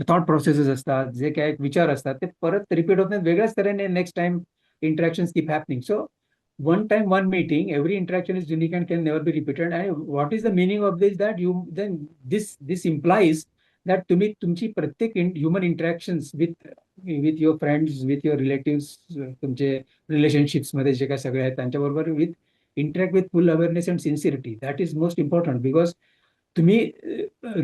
थॉट प्रोसेसेस असतात, जे काय विचार असतात, ते परत रिपीट होत नाहीत. वेगळ्याच तऱ्हेने next time interaction keep happening. So one time one meeting, every interaction is unique and can never be repeated. And what is the meaning of this? That you then this implies that तुम्ही तुमची प्रत्येक human interactions with your friends, with your relatives, तुमचे relationships मध्ये जे काय सगळे आहेत त्यांच्याबरोबर with interact with full awareness and sincerity. That is most important, because तुम्ही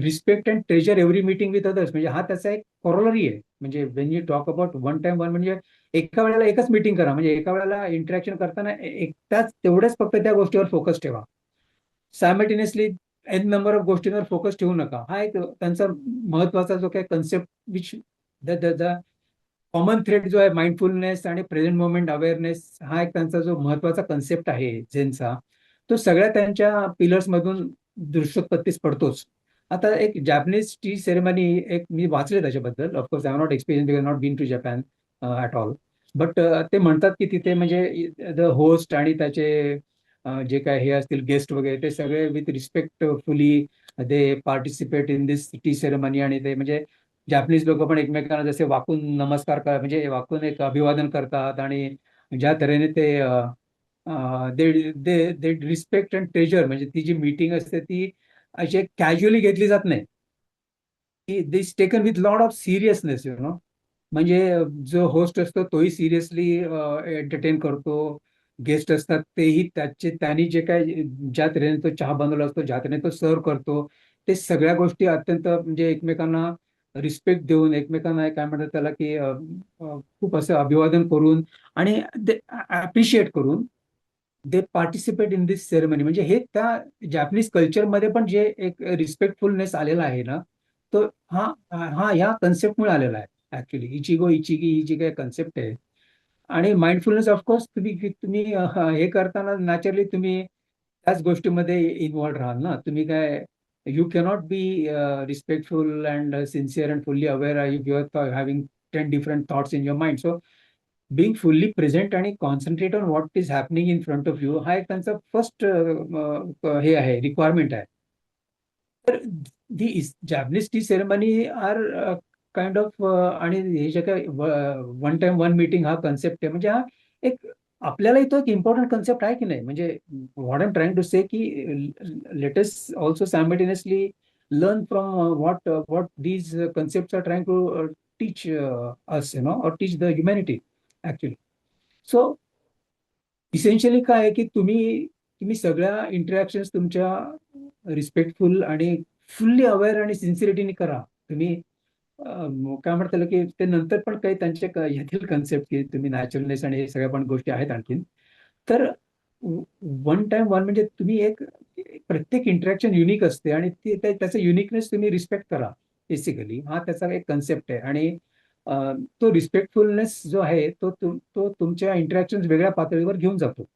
respect and treasure every meeting with others, म्हणजे हा त्याचा एक कॉरोलरी आहे. म्हणजे when you talk about one time one, म्हणजे एका वेळेला एकच मीटिंग करा, म्हणजे एका वेळेला इंटरॅक्शन करताना एकटाच तेवढ्याच फक्त त्या गोष्टीवर फोकस ठेवा. सायमल्टेनियसली एन नंबर ऑफ गोष्टींवर फोकस ठेवू नका. हा एक त्यांचा महत्वाचा जो काही concept which the common thread जो आहे माइंडफुलनेस आणि प्रेझेंट मोमेंट अवेअरनेस, हा एक त्यांचा जो महत्वाचा कन्सेप्ट आहे झेनचा, तो सगळ्या त्यांच्या पिलर्स मधून दृश्योत्पत्तीस पडतोच. आता एक जॅपनीज टी सेरेमनी एक मी वाचले त्याच्याबद्दल. Of course I not experience because not been to Japan at all. But ते म्हणतात की तिथे म्हणजे द होस्ट आणि त्याचे जे काय हे असतील गेस्ट वगैरे, ते सगळे with respectfully they participate in this T ceremony. आणि ते म्हणजे जॅपनीज लोक पण एकमेकांना जसे वाकून नमस्कार म्हणजे वाकून एक अभिवादन करतात. आणि ज्या तऱ्हेने ते दे दे दे रिस्पेक्ट अँड ट्रेजर, म्हणजे ती जी मीटिंग असते ती अशी कॅज्युअली घेतली जात नाही. This taken with lot of seriousness, you know. म्हणजे जो होस्ट असतो तोही सिरियसली एंटरटेन करतो. गेस्ट असतात तेही त्यांनी जे काय ज्या तऱ्हेने तो चहा बनवला असतो, ज्या तऱ्हेने तो सर्व करतो, ते सगळ्या गोष्टी अत्यंत म्हणजे एकमेकांना रिस्पेक्ट देऊन, एकमेकांना काय म्हणतात त्याला की खूप असं अभिवादन करून आणि ते अप्रिशिएट करून दे पार्टिसिपेट इन दिस सेरेमनी. म्हणजे हे त्या जॅपनीज कल्चरमध्ये पण जे एक रिस्पेक्टफुलनेस आलेला आहे ना, तो हा हा ह्या कन्सेप्टमुळे आलेला आहे ऍक्च्युली. इचिगो इचिगी ही जी काही कन्सेप्ट आहे. आणि माइंडफुलनेस ऑफकोर्स तुम्ही तुम्ही हे करताना नॅचरली तुम्ही त्याच गोष्टीमध्ये इन्व्हॉल्ड राहाल ना. तुम्ही काय you cannot be respectful and sincere and fully aware if you are having 10 different thoughts in your mind. So being fully present आणि concentrate on what is happening in front of you, हा एक त्यांचा first हे आहे, requirement आहे. तर the Japanese tea ceremony are kind of आणि हे जे काय वन टाइम वन मीटिंग हा कन्सेप्ट आहे, म्हणजे हा एक आपल्यालाही तो एक इम्पॉर्टंट कन्सेप्ट आहे की नाही. म्हणजे what I am trying to say की let us also simultaneously learn from what these concepts are trying to teach us, you know, or teach the humanity actually. So essentially काय आहे की तुम्ही सगळ्या इंटरॅक्शन्स तुमच्या रिस्पेक्टफुल आणि fully aware आणि सिन्सिरिटीने करा. तुम्ही काय म्हणता की ते नंतर पण काही त्यांचे यातील कन्सेप्ट की तुम्ही नॅचरलनेस आणि हे सगळ्या पण गोष्टी आहेत आणखीन. तर वन टाइम वन म्हणजे तुम्ही एक प्रत्येक इंटरॅक्शन युनिक असते आणि त्याचं युनिकनेस तुम्ही रिस्पेक्ट करा. बेसिकली हा त्याचा एक कन्सेप्ट आहे. आणि तो रिस्पेक्टफुलनेस जो आहे तो तुमच्या इंटरॅक्शन वेगळ्या पातळीवर घेऊन जातो.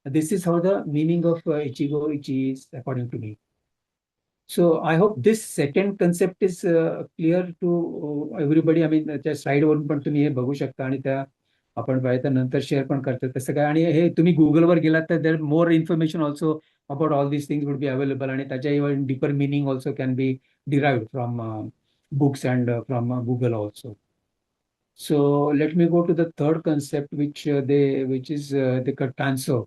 This is how the meaning of ichigo ichie is according to me. So I hope this second concept is clear to everybody. I mean त्या साईडवरून पण तुम्ही हे बघू शकता आणि त्या आपण पाहिजे नंतर शेअर पण करतो तसं काय. आणि हे तुम्ही गुगलवर गेलात तर there more information also about all these things would be available. आणि त्याच्या even deeper meaning also can be derived from books and from Google also. So let me go to the third concept, which is the Tanso.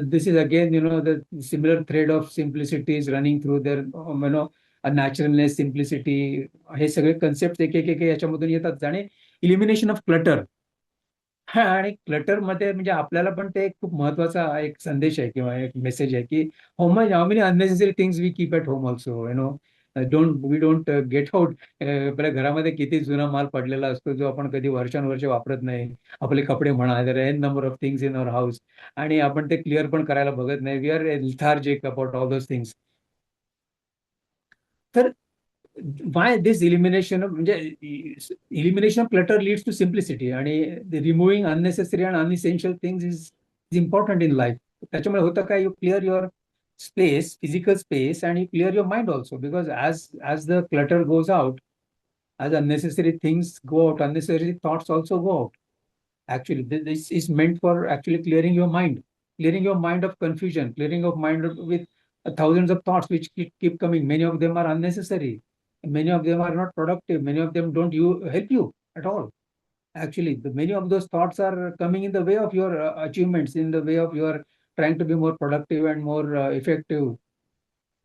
This is again, you know, the similar thread of simplicity is running through their, you know, a naturalness, simplicity. हे सगळे concept एक याच्यामधून येतात. आणि elimination of clutter. हा, आणि clutter मध्ये म्हणजे आपल्याला पण ते एक खूप महत्वाचा एक संदेश आहे किंवा एक मेसेज आहे की how many unnecessary things we keep at home also, we don't get out. आपल्या घरामध्ये किती जुना माल पडलेला असतो जो आपण कधी वर्षानुवर्ष वापरत नाही. आपले कपडे म्हणा, there an number of things in our house, आणि आपण ते क्लिअर पण करायला बघत नाही. We are lethargic about all those things. तर why this elimination of म्हणजे elimination of clutter leads to simplicity, आणि removing unnecessary and unessential things is important in life. त्याच्यामुळे होतं काय, you clear your space, physical space, and you clear your mind also, because as the clutter goes out, as unnecessary things go out, unnecessary thoughts also go out. Actually, this is meant for actually clearing your mind of confusion, clearing of mind with thousands of thoughts which keep coming. Many of them are unnecessary. Many of them are not productive. Many of them don't help you at all. Actually, many of those thoughts are coming in the way of your achievements, in the way of your trying to be more productive and more effective.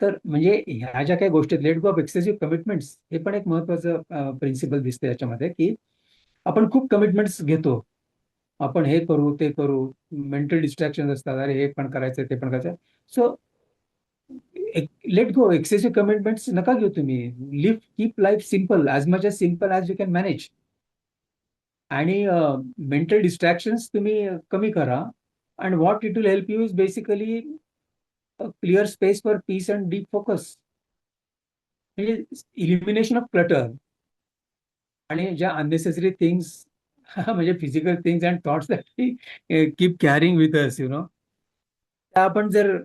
तर म्हणजे ह्या ज्या काही गोष्टी आहेत, late go of excessive commitments, हे पण एक महत्वाचं प्रिन्सिपल दिसते याच्यामध्ये, की आपण खूप कमिटमेंट्स घेतो. आपण हे करू, ते करू, मेंटल डिस्ट्रॅक्शन असतात, अरे हे पण करायचं, ते पण करायचं. So let go, excessive commitments नका घेऊ तुम्ही. Keep life simple, simple as you can manage. आणि मेंटल डिस्ट्रॅक्शन्स तुम्ही कमी करा. And what it will help you is basically clear space for peace and deep focus. म्हणजे इलिमिनेशन ऑफ क्लटर, आणि ज्या अननेसेसरी थिंग्स म्हणजे physical things and thoughts keep carrying with us, त्या आपण जर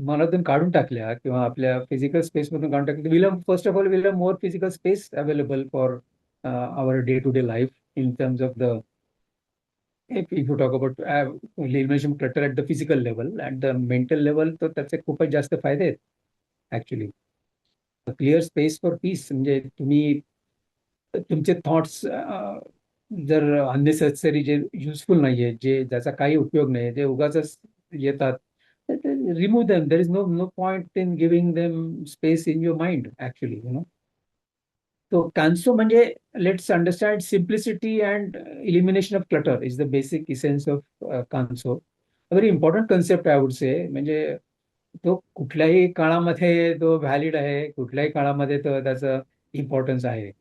मनातून काढून टाकल्या किंवा आपल्या फिजिकल स्पेस मधून काढून टाकल्या, will first of all will have more physical space available for our day to day life in terms of the, if you talk about elimination of clutter at the physical level, at the mental level, तर त्याचे खूपच जास्त फायदे आहेत actually. Clear space for piece म्हणजे तुम्ही तुमचे thoughts जर अननेसेसरी, जे युजफुल नाहीये, जे ज्याचा काही उपयोग नाही, जे उगाच येतात, remove them. There is no point in giving them space in your mind actually. तो कान्सो म्हणजे, let's understand simplicity and elimination of clutter is the basic essence of kanso. Very important concept I would say. म्हणजे तो कुठल्याही काळामध्ये तो valid आहे, कुठल्याही काळामध्ये तो त्याचं इम्पॉर्टन्स आहे.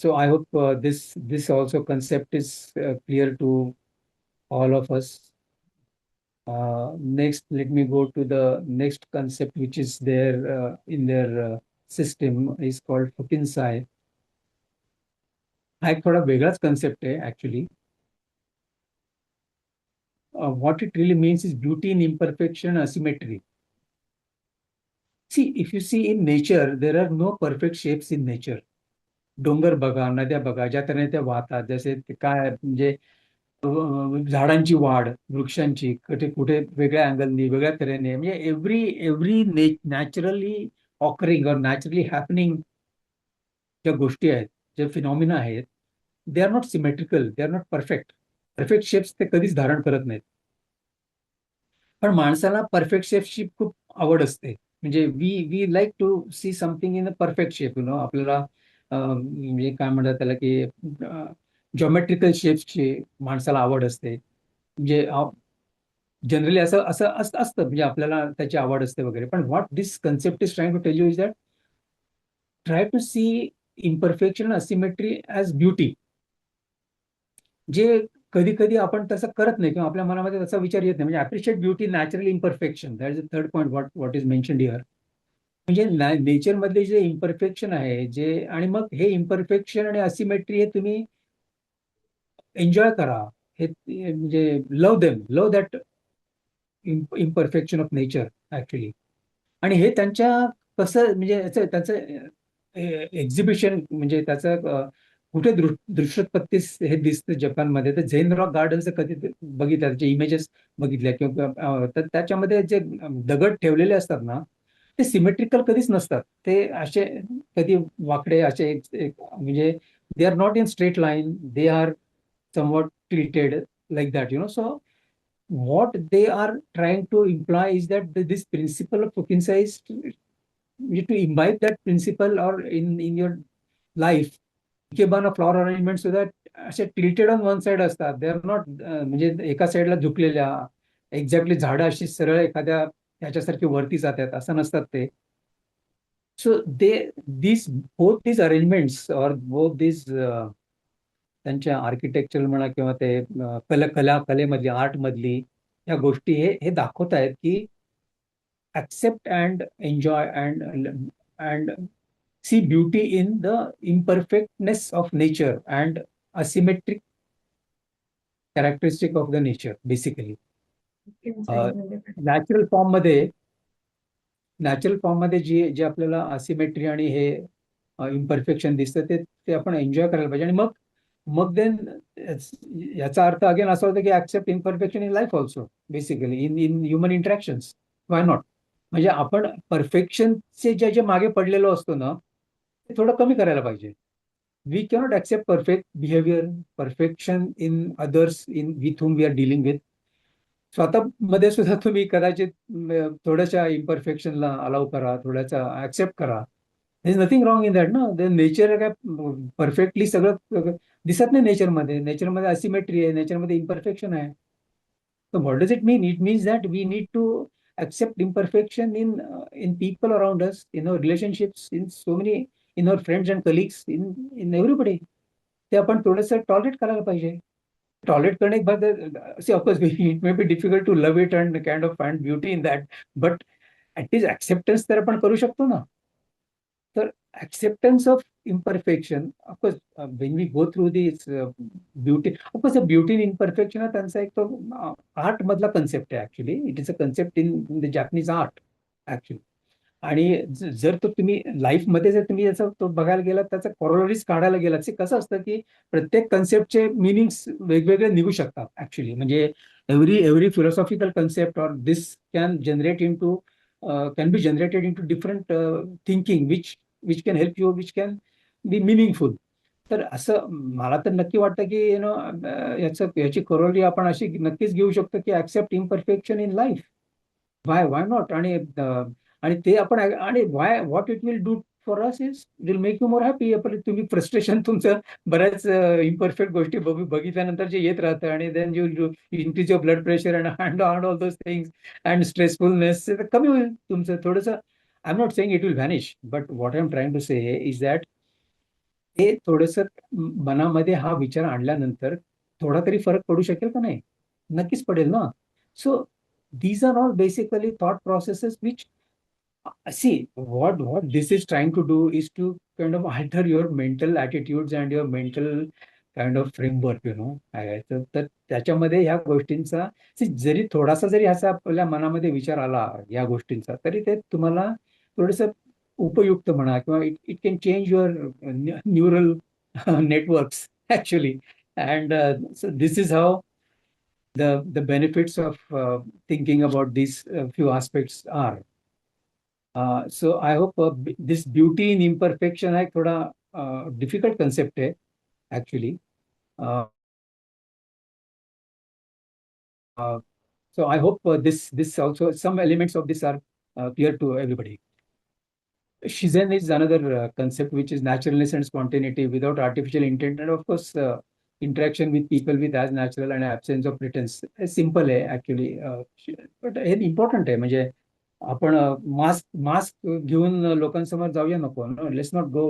So I hope this also concept is clear to all of us. Next, let me go to the next concept, which is there in their system, is called Fukinsai. हा एक थोडा वेगळाच concept आहे actually. What it really means is beauty in imperfection, asymmetry. See, if you see in nature, there are no perfect shapes in nature. डोंगर बघा, नद्या बघा, ज्या तऱ्हेने त्या वाहतात, जसे ते काय म्हणजे झाडांची वाढ, वृक्षांची कुठे कुठे वेगळ्या अँगलनी, वेगळ्या तऱ्हेने, म्हणजे एव्हरी नॅचरली ऑकरिंग और नॅचरली हॅपनिंग ज्या गोष्टी आहेत, जे फिनॉमिना आहेत, दे are not symmetrical, they are not perfect. Perfect shapes ते कधीच धारण करत नाहीत. पण माणसाला परफेक्ट शेप्सची खूप आवड असते. म्हणजे we like to see something in a perfect shape. आपल्याला म्हणजे काय म्हणतात त्याला, की जॉमेट्रिकल शेप्सची माणसाला आवड असते. म्हणजे जनरली असं असं असतं, म्हणजे आपल्याला त्याची आवड असते वगैरे. पण what this concept is trying to tell you is that try to see imperfection, asymmetry as beauty. जे कधी कधी आपण तसं करत नाही किंवा आपल्या मनामध्ये तसा विचार येत नाही. म्हणजे appreciate beauty, natural imperfection, that is the third point what is mentioned here. म्हणजे नेचर मधले जे इम्परफेक्शन आहे, जे, आणि मग हे इम्परफेक्शन आणि असिमेट्री हे तुम्ही एन्जॉय करा. हे म्हणजे love that imperfection of nature actually. आणि हे त्यांच्या कसं म्हणजे त्याचं एक्झिबिशन, म्हणजे त्याचं कुठे दृश्योत्पत्ती हे दिसतं जपानमध्ये, तर झेन रॉक गार्डनचं कधी बघितलं, त्याचे इमेजेस बघितल्या किंवा तर त्याच्यामध्ये जे दगड ठेवलेले असतात ना, ते सिमेट्रिकल कधीच नसतात. ते असे कधी वाकडे असे म्हणजे दे are not in straight line, they are somewhat tilted like that. So what they are trying to imply is that this principle of Fukinsai is to imbibe that principle or in your life, ikebana flower arrangement सुद्धा असे tilted on one side असतात. दे are not म्हणजे एका साईडला झुकलेल्या exactly झाडं अशी सरळ एखाद्या ह्याच्यासारखी वरती जातात असं नसतात ते. So these both these arrangements or both these त्यांच्या आर्किटेक्चर म्हणा किंवा ते कलेमधली आर्ट मधली ह्या गोष्टी हे दाखवत आहेत की accept and enjoy and see beauty in the imperfectness of nature and asymmetric characteristic of the nature basically. Natural form मध्ये जे आपल्याला असिमेट्री आणि हे इम्परफेक्शन दिसतं ते आपण एन्जॉय करायला पाहिजे. आणि मग देन याचा अर्थ अगेन असा होता की accept imperfection in life also basically in human interactions. Why not? म्हणजे आपण परफेक्शनचे जे मागे पडलेलो असतो ना ते थोडं कमी करायला पाहिजे. We cannot accept perfect behaviour, perfection in others with whom we are dealing with. स्वतःमध्ये सुद्धा तुम्ही कदाचित थोड्याशा इम्परफेक्शनला अलाव करा, थोड्याचा ऍक्सेप्ट करा. There is nothing wrong in that ना. नेचर काय परफेक्टली सगळं दिसत नाही नेचरमध्ये. नेचरमध्ये असिमेट्री आहे, नेचरमध्ये इम्परफेक्शन आहे. So what does it mean? It means that we need to accept imperfection in people around us, in our relationships, in our friends and colleagues, in everybody. ते आपण थोडंसं tolerate करायला पाहिजे. टॉलरेट करणे एक भाग. Of course it may be difficult to love it and kind of find beauty in that, but at least acceptance तर आपण करू शकतो ना. तर acceptance of imperfection, of course, when we go through this beauty, of course, the beauty in imperfection त्यांचा एक तो art मधला कन्सेप्ट आहे. Actually it is a concept in the Japanese art actually. आणि जर तो तुम्ही लाईफमध्ये जर तुम्ही याचा तो बघायला गेलात, त्याचा कॉरोलरीज काढायला गेलात, ते कसं असतं की प्रत्येक कन्सेप्टचे मिनिंग्स वेगवेगळे निघू शकतात ऍक्च्युली. म्हणजे every philosophical concept or this can be generated into different thinking which can help you, which can be meaningful. तर असं मला तर नक्की वाटतं की याची करोलरी आपण अशी नक्कीच घेऊ शकतो की accept imperfection in life. Why not? आणि ते आपण आणि what it will do for us is will make you more happy. तुम्ही फ्रस्ट्रेशन तुमचं बऱ्याच इम्परफेक्ट गोष्टी बघितल्यानंतर जे येत राहतं आणि then you increase your blood pressure and all those things and stressfulness कमी होईल तुमचं थोडंसं. I am not saying it will vanish, but what I am trying to say is that हे थोडंसं मनामध्ये हा विचार आणल्यानंतर थोडा तरी फरक पडू शकेल का नाही? नक्कीच पडेल ना. So these are all basically thought processes which see what this is trying to do is to kind of alter your mental attitudes and your mental kind of framework, तर त्याच्यामध्ये ह्या गोष्टींचा जरी थोडासा जरी असा आपल्या मनामध्ये विचार आला या गोष्टींचा, तरी ते तुम्हाला थोडंसं उपयुक्त म्हणा किंवा it can change your neural networks actually. And this is how the benefits of thinking about these few aspects are. So I hope this beauty in imperfection है थोड़ा difficult concept है actually. So I hope this also some elements of this are clear to everybody. Shizen is another concept which is naturalness and spontaneity without artificial intent, and of course interaction with people with as natural and absence of pretense. Simple आहे actually, but हे important आहे. म्हणजे आपण mask घेऊन लोकांसमोर जाऊया नको. Let's not go.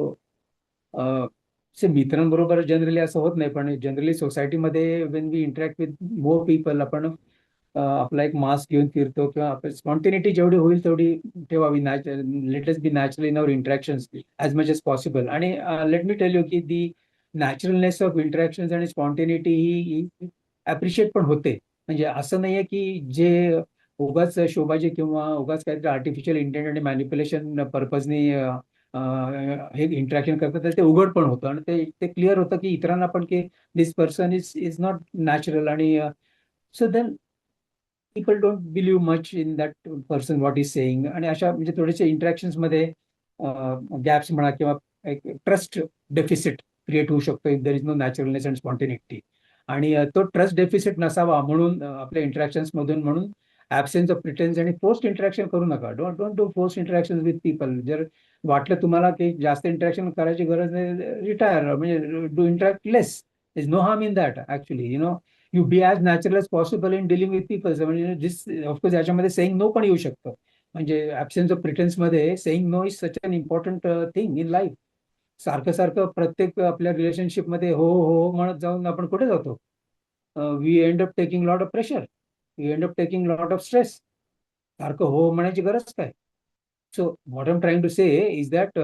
मित्रांबरोबर जनरली असं होत नाही, पण जनरली सोसायटीमध्ये when we interact with more people आपण आपला एक मास्क घेऊन फिरतो किंवा स्पॉन्टेनिटी जेवढी होईल तेवढी ठेवावी. Let us be natural in our interactions as much as possible. आणि लेट मी टेल यू की दी नॅचरलनेस ऑफ इंटरॅक्शन आणि स्पॉन्टेनिटी ही अप्रिशिएट पण होते. म्हणजे असं नाहीये की जे उगाच शोभाजी किंवा उगाच काहीतरी आर्टिफिशियल इंटेंट आणि मॅनिप्युलेशन पर्पजनी हे इंटरॅक्शन करतात, तर ते उघड पण होतं आणि ते क्लिअर होतं की इतरांना पण की this person is not natural. आणि so then people don't believe much in that person what is saying. आणि अशा म्हणजे थोडेसे इंटरॅक्शन्स मध्ये गॅप्स म्हणा किंवा एक ट्रस्ट डेफिसिट क्रिएट होऊ शकतो if there is no naturalness and spontaneity. आणि तो ट्रस्ट डेफिसिट नसावा म्हणून आपल्या इंटरॅक्शन्स मधून म्हणून ऍब्सेन्स ऑफ प्रिटेन्स आणि फोर्स्ड इंटरॅक्शन करू नका. Don't don't do forced interaction with people. जर वाटलं तुम्हाला की जास्त इंटरॅक्शन करायची गरज नाही, रिटायर, म्हणजे do interact less. Is no harm in that actually. You be as natural as possible in dealing with people. म्हणजे दिस ऑफकोर्स याच्यामध्ये सेईंग नो पण येऊ शकतं. म्हणजे ऍब्सेन्स ऑफ प्रिटेन्स मध्ये saying no is such an important thing in life. सारखं सारखं प्रत्येक आपल्या रिलेशनशिपमध्ये हो हो म्हणत जाऊन आपण कुठे जातो? We end up taking lot of pressure. We end up taking lot of stress. सारखं हो म्हणायची गरज काय? So what I am trying to say is that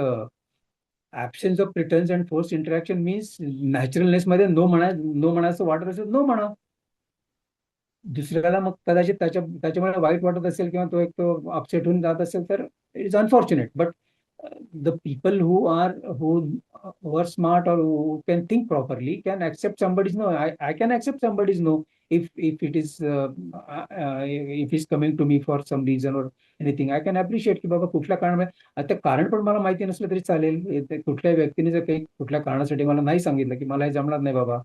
absence of pretence and force interaction means naturalness मध्ये no म्हणायचं वाटत असेल no म्हणा. दुसऱ्याला मग कदाचित त्याच्यामुळे वाईट वाटत असेल किंवा तो अपसेट होऊन जात असेल तर it is unfortunate. But the people who are smart or who can think properly can accept somebody's no. I can accept somebody's no if it is if he's coming to me for some reason or anything. I can appreciate की बाबा कुठल्या कारणामुळे. आता कारण पण मला माहिती नसलं तरी चालेल. कुठल्याही व्यक्तीने जर काही कुठल्या कारणासाठी मला नाही सांगितलं की मला हे जमणार नाही बाबा,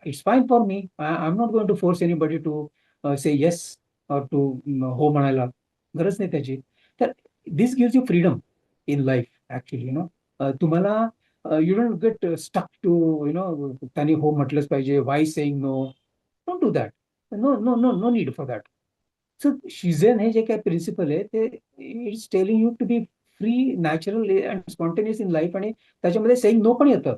it's fine for me. I am not going to force anybody to say yes or to हो म्हणायला. गरज नाही त्याची. तर this gives you freedom in life actually. तुम्हाला you don't get stuck to त्यांनी हो म्हटलंच पाहिजे, why saying no. Don't do that. No need for that. So शिझन हे जे काही प्रिन्सिपल आहे ते it's telling you to be free, natural and spontaneous in life. आणि त्याच्यामध्ये सेईंग नो पण येतं.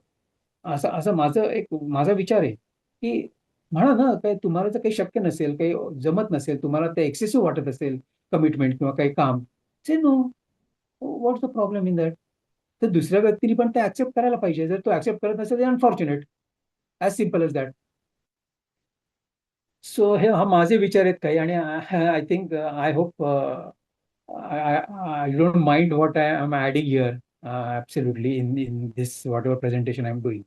असं असं माझा विचार आहे की म्हणा ना, काही तुम्हाला जर काही शक्य नसेल, काही जमत नसेल, तुम्हाला ते एक्सेसिव्ह वाटत असेल कमिटमेंट किंवा काही काम, say no. What's the problem in that? तर दुसऱ्या व्यक्तीने पण ते ऍक्सेप्ट करायला पाहिजे. जर तो ऍक्सेप्ट करत नसेल, unfortunate. As simple as that. So हे माझे विचार आहेत काही. आणि I think I hope I don't mind what I am adding here absolutely in this whatever presentation I am doing.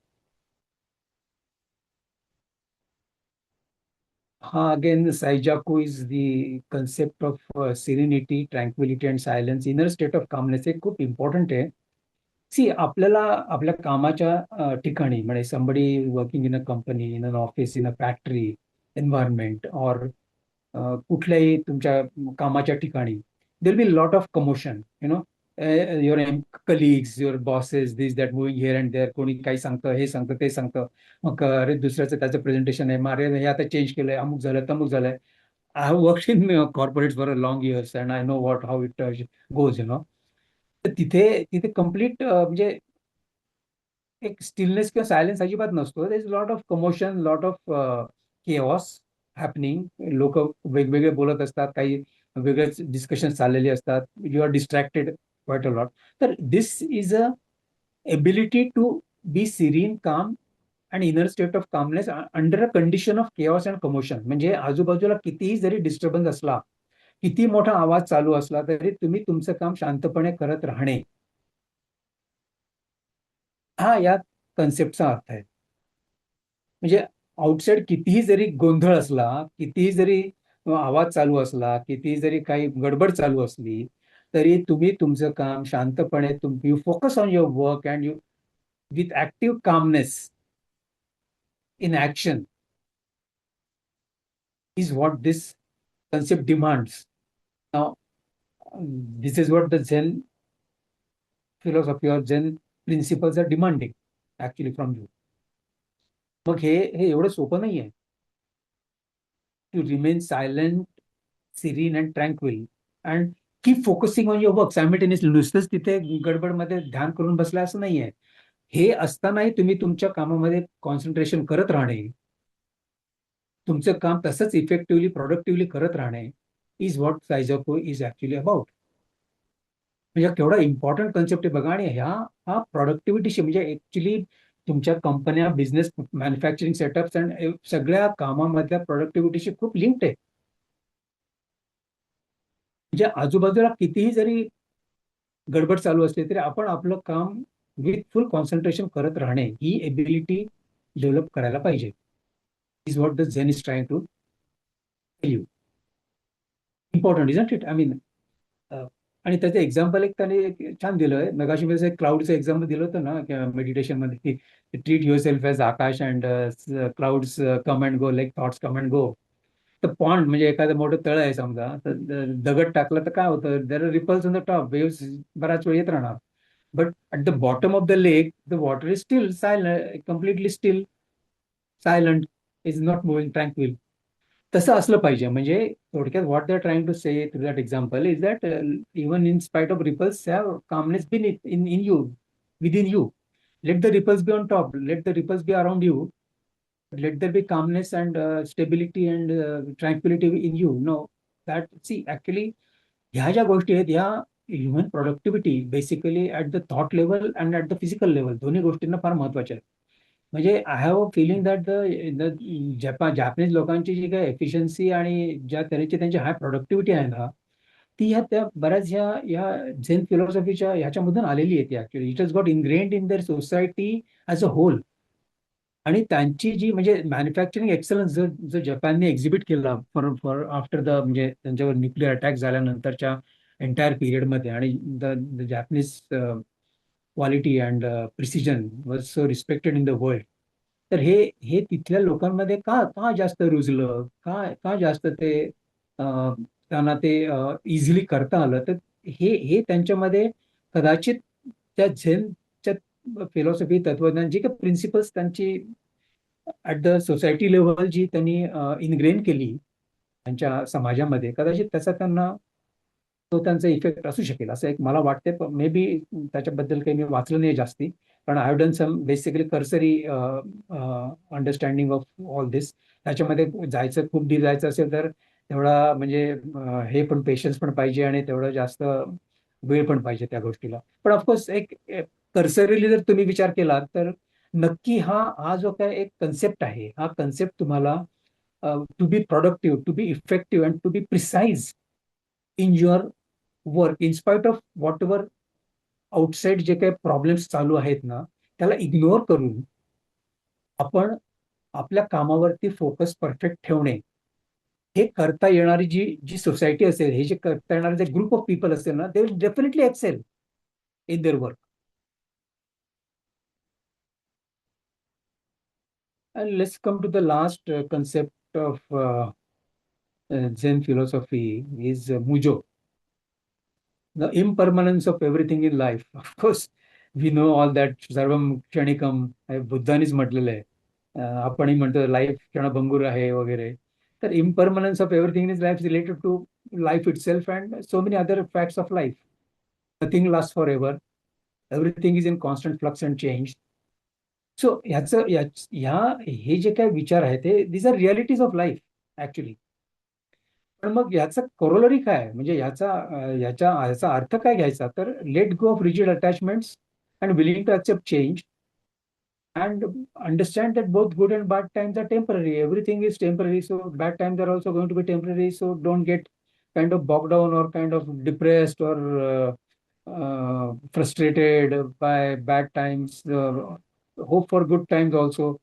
Again, Saijaku is the concept of serenity, tranquility and silence, inner state of calmness. हे खूप important आहे. C आपल्याला आपल्या कामाच्या ठिकाणी, म्हणजे somebody working in a company, in an office, in a factory environment or कुठल्याही तुमच्या कामाच्या ठिकाणी, there will be lot of commotion, your colleagues, your bosses, this that moving here and there. कोणी काही सांगतं, हे सांगतं, ते सांगतं. मग अरे दुसऱ्याचं त्याचं प्रेझेंटेशन आहे, मारे हे आता चेंज केलंय, अमुक झालं, तमुक झालंय. I have worked in corporates for a long years and I know what how it goes. तर तिथे तिथे कम्प्लीट म्हणजे एक स्टिलनेस किंवा सायलेन्स अजिबात नसतो. There is lot of commotion, lot of chaos happening. लोक वेगवेगळे बोलत असतात, काही वेगळेच डिस्कशन चाललेले असतात. You are distracted quite a lot. तर this is a ability to be serene, calm आणि inner state of calmness under a condition of chaos and commotion. म्हणजे आजूबाजूला कितीही जरी डिस्टर्बन्स असला, किती मोठा आवाज चालू असला, तरी तुम्ही तुमचं काम शांतपणे करत राहणे, हा या कन्सेप्टचा अर्थ आहे. म्हणजे आउटसाइड कितीही जरी गोंधळ असला, कितीही जरी आवाज चालू असला, कितीही जरी काही गडबड चालू असली, तरी तुम्ही तुमचं काम शांतपणे, you focus on your work and you with active calmness in action is what this concept demands. Now, this is what the Zen philosophy or Zen principles are demanding actually from you. मग हे एवढं सोपं नाही आहे to remain silent, serene and tranquil and keep focusing on your work simultaneously. नुसतंच तिथे गडबडमध्ये ध्यान करून बसला असं नाही आहे. हे असतानाही तुम्ही तुमच्या कामामध्ये कॉन्सन्ट्रेशन करत राहणे, तुमचं काम तसंच इफेक्टिव्हली, प्रोडक्टिव्हली करत राहणे is what seijaku is actually about. म्हणजे केवढा इम्पॉर्टंट कन्सेप्ट आहे बघा. आणि हा प्रोडक्टिव्हिटीशी, म्हणजे ऍक्च्युली तुमच्या कंपन्या, बिझनेस, मॅन्युफॅक्चरिंग सेटअप्स अँड सगळ्या कामामधल्या प्रोडक्टिव्हिटीशी खूप लिंक्ड आहे. म्हणजे आजूबाजूला कितीही जरी गडबड चालू असली तरी आपण आपलं काम विथ फुल कॉन्सन्ट्रेशन करत राहणे, ही एबिलिटी डेव्हलप करायला पाहिजे. Is what the Zen is trying to tell you. Important isn't it? I mean, आणि त्याचं एक्झाम्पल एक त्याने छान दिलंय. मगाशी मी क्लाउडचं एक्झाम्पल दिलं होतं ना मेडिटेशन मध्ये, की treat yourself as akash and clouds come and go like thoughts come and go. Pond म्हणजे एखादं मोठं तळ आहे समजा, तर दगड टाकलं तर काय होतं, there are ripples on the top, waves बराच वेळ येत राहणार. But at the bottom of the lake the water is still silent, completely still, silent, is not moving, tranquil. तसं असलं पाहिजे. म्हणजे थोडक्यात what they are trying to say through that example is that even in spite of ripples have calmness been in you, within you. Let the ripples be on top, let the ripples be around you, let there be calmness and stability and tranquility in you. No, that, see, actually, ह्या ज्या गोष्टी आहेत, ह्या human productivity basically at the thought level and at the physical level, दोन्ही गोष्टींना फार महत्वाच्या आहेत. म्हणजे I have a feeling that Japanese लोकांची जी काही एफिशियन्सी आणि ज्या तऱ्हेची त्यांची हाय प्रोडक्टिव्हिटी आहे ना, ती ह्या त्या बऱ्याच ह्या झेन फिलॉसॉफीच्या ह्याच्यामधून आलेली आहे. ती actually it has got ingrained in their society as a whole. आणि त्यांची जी म्हणजे मॅन्युफॅक्चरिंग एक्सलन्स जो जो जपानने एक्झिबिट केला फॉर फॉर आफ्टर द, म्हणजे त्यांच्यावर न्यूक्लिअर अटॅक झाल्यानंतरच्या एंटायर पिरियडमध्ये, आणि the Japanese quality and precision was so respected in the world. तर हे हे तिथल्या लोकांमध्ये का का जास्त रुजलं, का का जास्त ते त्यांना ते इझिली करता आलं, तर हे हे त्यांच्यामध्ये कदाचित त्या झेनच्या फिलॉसॉफी, तत्वज्ञान, जे काही प्रिन्सिपल्स त्यांची ऍट द सोसायटी लेवल जी त्यांनी इनग्रेन केली त्यांच्या समाजामध्ये, कदाचित त्याचा त्यांना तो त्यांचा इफेक्ट असू शकेल, असं एक मला वाटते. मे बी त्याच्याबद्दल काही मी वाचलं नाही जास्ती, कारण I have done some basically cursory understanding of all this. त्याच्यामध्ये जायचं, खूप डीप जायचं असेल तर तेवढा म्हणजे हे पण पेशन्स पण पाहिजे आणि तेवढं जास्त वेळ पण पाहिजे त्या गोष्टीला. पण ऑफकोर्स एक कर्सरीली जर तुम्ही विचार केला तर नक्की हा हा जो काय एक कन्सेप्ट आहे, हा कन्सेप्ट तुम्हाला to be productive, to be effective and to be precise in your work, in spite of whatever outside जे काही प्रॉब्लेम्स चालू आहेत ना, त्याला इग्नोर करून आपण आपल्या कामावरती फोकस परफेक्ट ठेवणे, हे करता येणारी जी जी सोसायटी असेल, हे जे करता येणारे जे ग्रुप ऑफ पीपल असेल ना, they will definitely excel in their work. And let's come to the last concept of Zen philosophy is Mujo, the impermanence of everything in life. Of course, we know all that. Sarvam Kshanikam, बुद्धानीच म्हटलेलं आहे. आपणही म्हणतो life क्षणभंगूर आहे वगैरे. तर impermanence of everything in life is related to life itself and so many other facts of life. Nothing lasts forever. Everything is in constant flux and change. So ह्याचं ह्या हे जे काही विचार आहेत, ते these are realities of life actually. पण मग याचा कोरोलरी काय आहे? म्हणजे याचा अर्थ काय घ्यायचा? तर let go of rigid attachments and willing to accept change and understand that both good and bad times are temporary. Everything is temporary, so bad times are also going to be temporary. So don't get kind of bogged down or kind of depressed or frustrated by bad times. Hope for good times also,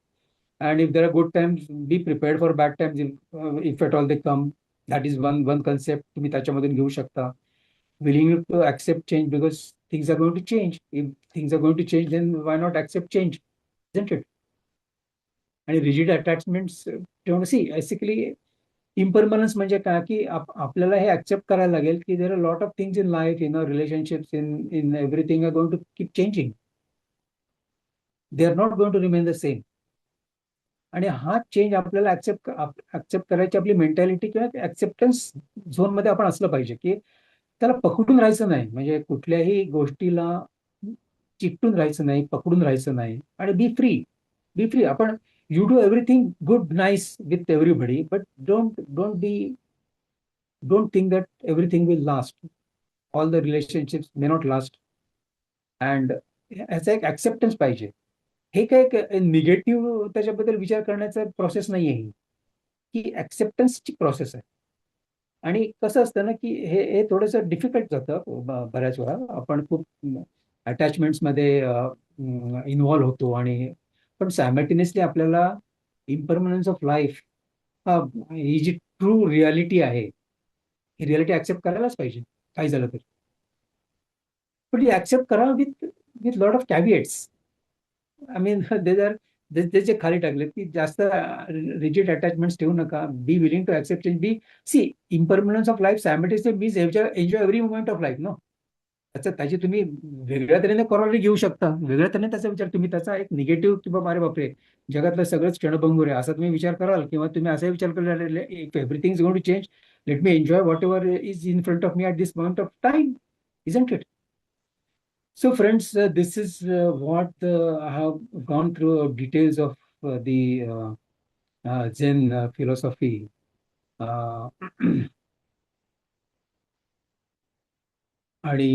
and if there are good times, be prepared for bad times if at all they come. That is one concept तुम्ही त्याच्यामधून घेऊ शकता. Willing to accept change because things are going to change. If things are going to change, then why not accept change? Isn't it? आणि rigid attachments ठेवणं, see basically impermanence म्हणजे काय, की आपल्याला हे ऍक्सेप्ट करायला लागेल की there are lot of things in life, in relationships, in everything are going to keep changing. They are not going to remain the same. आणि हा चेंज आपल्याला ऍक्सेप्ट करायची आपली मेंटॅलिटी किंवा ऍक्सेप्टन्स झोन मध्ये आपण असलं पाहिजे, की त्याला पकडून राहायचं नाही. म्हणजे कुठल्याही गोष्टीला चिकटून राहायचं नाही, पकडून राहायचं नाही, आणि बी फ्री. बी फ्री. आपण you do everything good, nice with everybody, but don't think that everything will last. All the relationships may not last. And याचा एक ऍक्सेप्टन्स पाहिजे. हे काय निगेटिव्ह त्याच्याबद्दल विचार करण्याचा प्रोसेस नाही आहे, ही ऍक्सेप्टन्सची प्रोसेस आहे. आणि कसं असतं ना, की हे हे थोडंसं डिफिकल्ट जातं बऱ्याच वेळा. आपण खूप अटॅचमेंट्समध्ये इन्व्हॉल्व्ह होतो, आणि पण सायमल्टेनियसली आपल्याला इम्परमनन्स ऑफ लाईफ, ही जी ट्रू रियालिटी आहे, ही रियालिटी ऍक्सेप्ट करायलाच पाहिजे, काही झालं तरी. पण ती ऍक्सेप्ट करा with with lot of caveats. I mean there are ते जे खाली टाकलेत की जास्त रिजिड अटॅचमेंट्स ठेवू नका. Be willing to accept change. Be see impermanence of life simultaneously means enjoy every moment of life. No, त्याची तुम्ही वेगळ्या तऱ्हेने कॉरॉलरी घेऊ शकता. वेगळ्या तऱ्हेने त्याचा विचार, तुम्ही त्याचा एक निगेटिव्ह किंवा अरे बापरे जगातलं सगळंच क्षणभंगूर आहे असा तुम्ही विचार कराल, किंवा तुम्ही असा विचार कराल everything is going to change, let me enjoy whatever is in front of me at this moment of time, isn't it? So friends, this is what I have gone through details of the Zen philosophy. आणि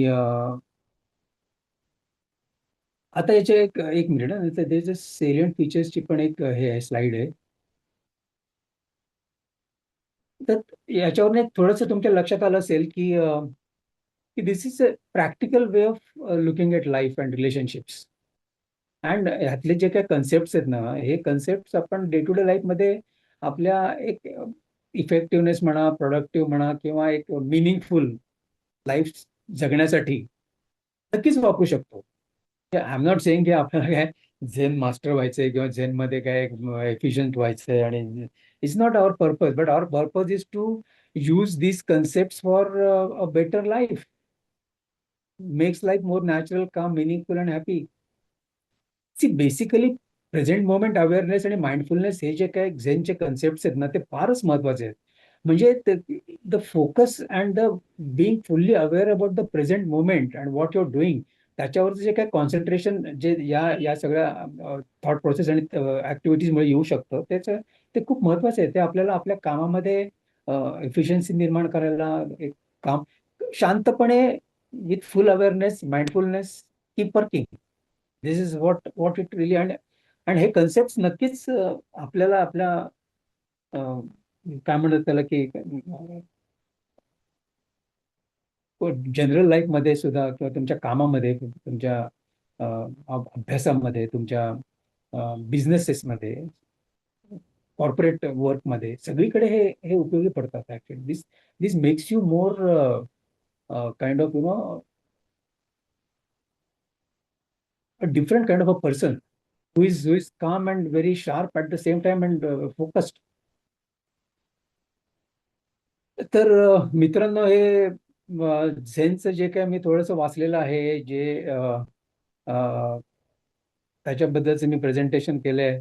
आता याचे एक minute, त्याचे salient फीचर्सची पण एक हे आहे, slide आहे. तर याच्यावर एक थोडंसं तुमच्या लक्षात आलं असेल की this is a practical way of looking at life and relationships. And ह्यातले जे काही कन्सेप्ट आहेत ना, हे कन्सेप्ट आपण डे टू डे लाईफमध्ये आपल्या एक इफेक्टिव्हनेस म्हणा, प्रोडक्टिव्ह म्हणा, किंवा एक मिनिंगफुल लाईफ जगण्यासाठी नक्कीच वापरू शकतो. आय एम नॉट सेइंग की आपल्याला काय झेन मास्टर व्हायचंय किंवा झेनमध्ये काय एफिशियंट व्हायचंय, आणि it's not our purpose, but our purpose is to use these concepts for a better life, makes life more natural, calm, meaningful and happy. See basically present moment awareness आणि mindfulness हे जे काही झेनचे concept आहेत ना, ते फारच महत्वाचे आहेत. म्हणजे the focus and the being fully aware about the present moment and what your doing, त्याच्यावरचं जे काही कॉन्सन्ट्रेशन जे या सगळ्या थॉट प्रोसेस आणि ऍक्टिव्हिटीजमुळे येऊ शकतं, ते खूप महत्वाचं आहे. ते आपल्याला आपल्या कामामध्ये एफिशियन्सी निर्माण करायला, एक काम शांतपणे with full awareness, mindfulness, keep working. This is what it really. आणि हे कन्सेप्ट नक्कीच आपल्याला आपल्या काय म्हणतात त्याला की जनरल लाईफमध्ये सुद्धा, किंवा तुमच्या कामामध्ये, तुमच्या अभ्यासामध्ये, तुमच्या बिझनेसेसमध्ये, कॉर्पोरेट वर्कमध्ये, सगळीकडे हे उपयोगी पडतात. Actually this makes you more kind of a different kind of a person who is calm and very sharp at the same time and focused. तर मित्रांनो, हे झेनचं जे काय मी थोडंसं वाचलेलं आहे, जे त्याच्याबद्दलचं मी प्रेझेंटेशन केलंय,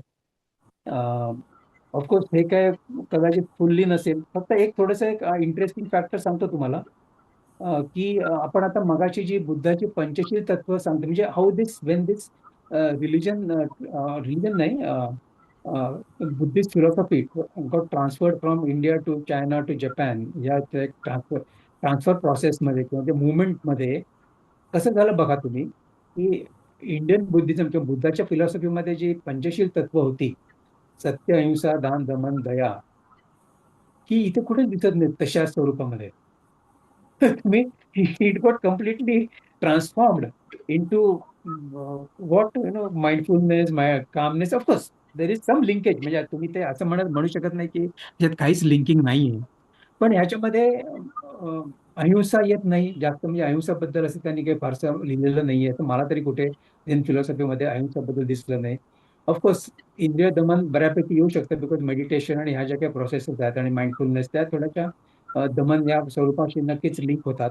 ऑफकोर्स हे काय कदाचित फुल्ली नसेल. फक्त एक थोडंसं एक इंटरेस्टिंग फॅक्टर सांगतो तुम्हाला, की आपण आता मगाची जी बुद्धाची पंचशील तत्व सांगतो, म्हणजे how this when this religion नाही, Buddhist philosophy got transferred from India to China to Japan, या ट्रान्सफर प्रोसेसमध्ये किंवा त्या मुवमेंटमध्ये कसं झालं बघा तुम्ही, की इंडियन बुद्धिझम किंवा बुद्धाच्या फिलॉसॉफीमध्ये जी पंचशील तत्व होती, सत्य, अहिंसा, दान, दमन, दया, ही इथे कुठे दिसत नाही तशा स्वरूपामध्ये. तुम्ही it got completely transformed into what mindfulness, calmness. Of course there is some linkage, म्हणजे तुम्ही ते असं म्हणू शकत नाही की त्याच्यात काहीच लिंकिंग नाहीये. पण ह्याच्यामध्ये अहिंसा येत नाही जास्त, म्हणजे अहिंसाबद्दल असं त्यांनी काही फारसं लिहिलेलं नाहीये. तर मला तरी कुठे झेन फिलॉसॉफीमध्ये अहिंसाबद्दल दिसलं नाही. ऑफकोर्स इंद्रिय दमन बऱ्यापैकी येऊ शकतं, बिकॉज मेडिटेशन आणि ह्या ज्या काही प्रोसेसेस आहेत आणि माइंडफुलनेस, त्या थोड्याशा दमन या स्वरूपाशी नक्कीच लिंक होतात.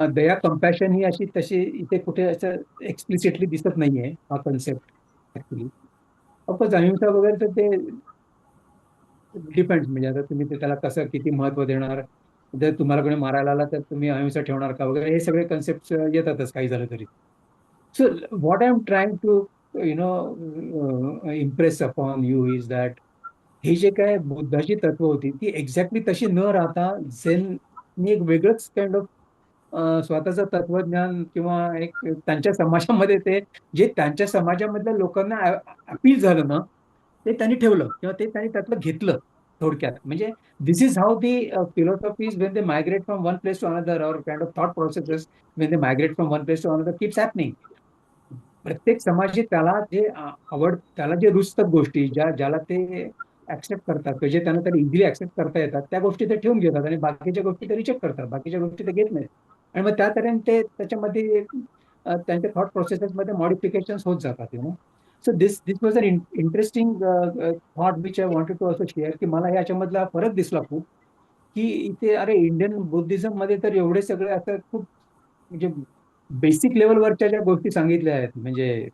दया, कंपॅशन ही अशी तशी इथे कुठे असं एक्सप्लिसिटली दिसत नाहीये हा कन्सेप्ट ऍक्च्युली. ऑफकोर्स अहिंसा वगैरे तर ते डिपेंड्स, म्हणजे आता तुम्ही त्याला कसं किती महत्व देणार. जर तुम्हाला कोणी मारायला आला तर तुम्ही अहिंसा ठेवणार का वगैरे, हे सगळे कन्सेप्ट येतातच काही झालं तरी. So what I am trying to impress upon you is that हे जे काय बुद्धाची तत्व होती ती एक्झॅक्टली तशी न राहता झेननी एक वेगळंच काइंड ऑफ स्वतःचं तत्वज्ञान, किंवा एक त्यांच्या समाजामध्ये ते जे त्यांच्या समाजामधल्या लोकांना अपील झालं ना, ते त्यांनी ठेवलं किंवा ते त्यांनी त्यातलं घेतलं थोडक्यात. म्हणजे this is how the philosophies when they migrate from one place to another, or kind of thought processes when they migrate from one place to another keeps happening. प्रत्येक समाजी त्याला जे त्याला जे रुचतात गोष्टी, ज्याला ते ऍक्सेप्ट करतात, जे त्यांना तरी इझिली ऍक्सेप्ट करता येतात, त्या गोष्टी ते ठेवून घेतात आणि बाकीच्या गोष्टी ते रिजेक्ट करतात, बाकीच्या गोष्टी ते घेत नाहीत. आणि मग त्या तऱ्हेने ते त्याच्यामध्ये त्यांच्या थॉट प्रोसेसेसमध्ये मॉडिफिकेशन होत जातात. So this was an interesting thought which I wanted to also share, की मला याच्यामधला फरक दिसला खूप, की इथे अरे इंडियन बुद्धिझम मध्ये तर एवढे सगळे असं खूप म्हणजे बेसिक लेवलवरच्या ज्या गोष्टी सांगितल्या आहेत, म्हणजे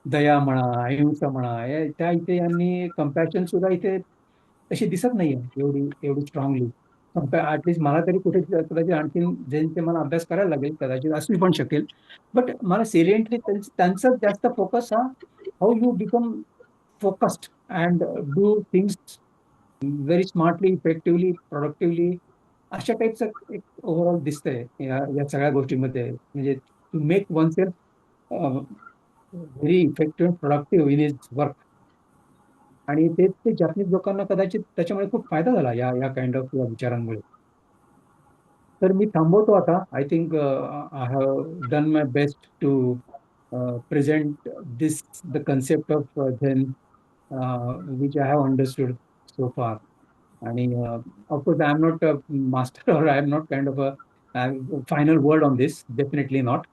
दया म्हणा, अहिंसा म्हणा, त्या इथे यांनी कम्पॅशन सुद्धा इथे तशी दिसत नाहीये एवढी एवढी स्ट्रॉंगली. ऍटलीस्ट मला तरी कुठे कदाचित आणखीन ज्यांचे मला अभ्यास करायला लागेल, कदाचित असू पण शकेल. बट मला सेलियंटली त्यांचा जास्त फोकस हा how you become focused and do things very smartly, effectively, productively, अशा टाईपचं एक ओव्हरऑल दिसतंय या सगळ्या गोष्टींमध्ये. म्हणजे to make oneself very effective productive in is work. आणि ते जॅपनीज लोकांना कदाचित त्याच्यामुळे खूप फायदा झाला या काइंड ऑफ विचारांमुळे. तर मी थांबवतो आता. I think I have done my best to present the concept of Zen which I have understood so far. आणि of course I am not a master or I am not kind of a final word on this, definitely not.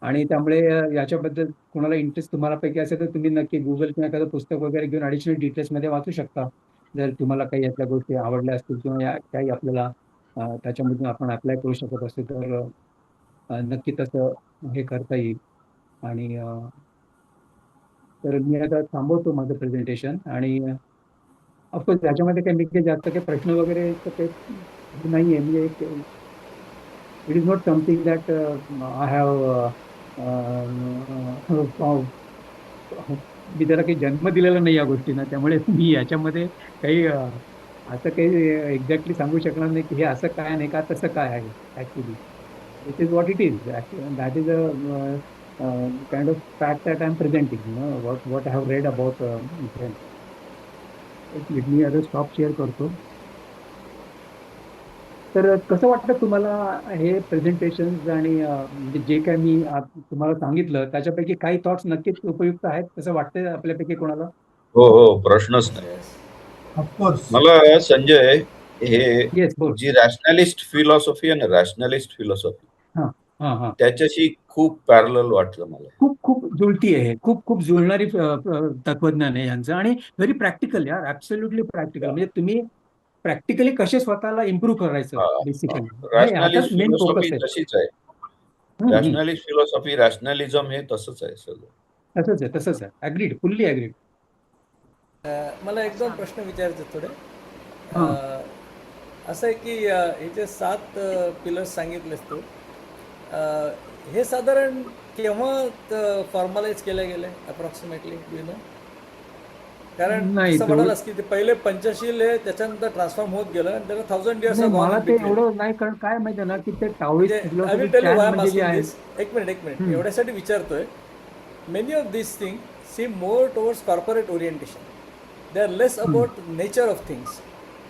आणि त्यामुळे याच्याबद्दल कोणाला interest तुम्हाला पैकी असेल तर तुम्ही नक्की गुगल किंवा एखादं पुस्तक वगैरे घेऊन ॲडिशनल डिटेल्समध्ये वाचू शकता, जर तुम्हाला काही यातल्या गोष्टी आवडल्या असतील किंवा काही आपल्याला त्याच्यामधून आपण अप्लाय करू शकत असेल तर नक्की तसं हे करता येईल. आणि तर मी आता थांबवतो माझं प्रेझेंटेशन. आणि ऑफकोर्स याच्यामध्ये काही मी काही जास्त काही प्रश्न वगैरे तर काही नाही आहे. म्हणजे it is not something that I have मी त्याला काही जन्म दिलेला नाही या गोष्टींना, त्यामुळे मी याच्यामध्ये काही असं काही एक्झॅक्टली सांगू शकणार नाही की हे असं काय नाही का तसं काय आहे. Actually it is what it is. That is a kind of fact that I am presenting, what I have read about. मी आता स्टॉप शेअर करतो. तर कसं वाटतं तुम्हाला हे प्रेझेंटेशन आणि म्हणजे जे काय मी तुम्हाला सांगितलं त्याच्यापैकी काही थॉट्स नक्कीच उपयुक्त आहेत असं वाटतंय आपल्यापैकी कोणाला? हो हो, प्रश्नच नाही. ऑफकोर्स. मला संजय, हे येस, बोल. जी रॅशनलिस्ट फिलॉसॉफी आहे ना, रॅशनलिस्ट फिलॉसॉफी, हां हां हां. त्याच्याशी खूप पॅरलल वाटलं मला. खूप खूप जुळती आहे. खूप खूप जुळणारी तत्वज्ञान आहे यांचं. आणि व्हेरी प्रॅक्टिकल यार, ऍब्सोल्युटली प्रॅक्टिकल. म्हणजे तुम्ही प्रॅक्टिकली कसे स्वतःला इम्प्रूव्ह करायचं बेसिकली, हे ह्याचाच रॅशनलिस्ट मेन फोकस फिलॉसॉफी आहे. तशीच आहे. रॅशनलिस्ट फिलॉसॉफी, रॅशनलिझम हे तसंच आहे सगळं. तसंच आहे. Agreed, fully agreed. मला एक दोन प्रश्न विचारायचे थोडे. हां. असं आहे की हे जे 7 पिलर्स सांगितलेस तू, हे साधारण केव्हा फॉर्मलाइज केले गेले अप्रॉक्सिमेटली, यु नो? कारण नाही, असं म्हणालास की ते पहिले पंचशील आहे, त्याच्यानंतर ट्रान्सफॉर्म होत गेलं आणि त्याला 1000 इयर्स मला ते एवढं नाही, कारण काय माहिती ना की ते Taoist I philosophy will tell you why म्हणजे जे आहे. एक मिनिट एवढ्यासाठी विचारतोय. Many of this thing seem more towards corporate orientation. They are less about nature of things,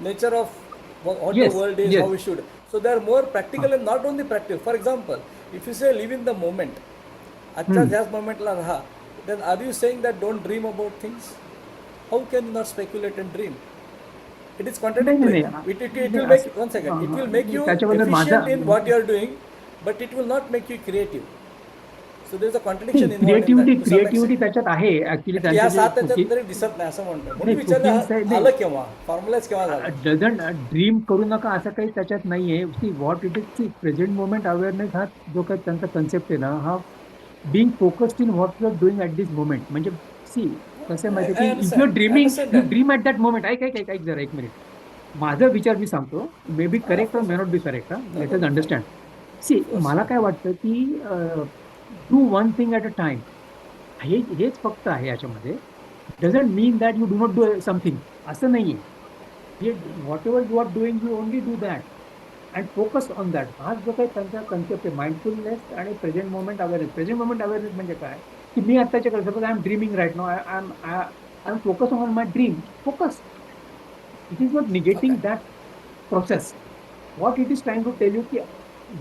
nature of what Yes, the world is, yes. how we should. So they are more practical and not only practical. For example, if you say live in the moment, अच्छा ह्याच मोमेंटला राहा, then are you saying that don't dream about things? How can you not speculate and dream? It is contradictory. It will make, one second, it will make you efficient in what you are doing, but it will not make you creative. So there is a contradiction involved in that. Creativity त्याच्यात आहे actually. या 7 याच्यात तरी दिसत नाही असं म्हणतो. म्हणून विचारलं आलं केव्हा, फॉर्म्युलाइज केव्हा झालं? ड्रीम करू नका असं काही त्याच्यात नाहीये. See what it is, see present moment awareness हा जो काही त्यांचा कन्सेप्ट आहे ना, हा being focused in what you are doing at this moment. म्हणजे सी कसं आहे माहिती की if you dreaming, you dream at that moment. ऐक जरा एक मिनिट, माझा विचार मी सांगतो. मे be correct or may not be correct. Let us understand. See मला काय वाटतं की do one thing at a time, हेच फक्त आहे याच्यामध्ये. Doesn't mean that you do not do something, असं नाही आहे. Whatever you are doing you only do that and focus on that. हाच जो काही त्यांचा कन्सेप्ट आहे, माइंडफुलनेस आणि present moment awareness. Present moment awareness म्हणजे काय की मी आत्ताच्या करतो, suppose I am dreaming right now, I am focus on my dream. Focus, it is not negating that process. What it is trying to tell you की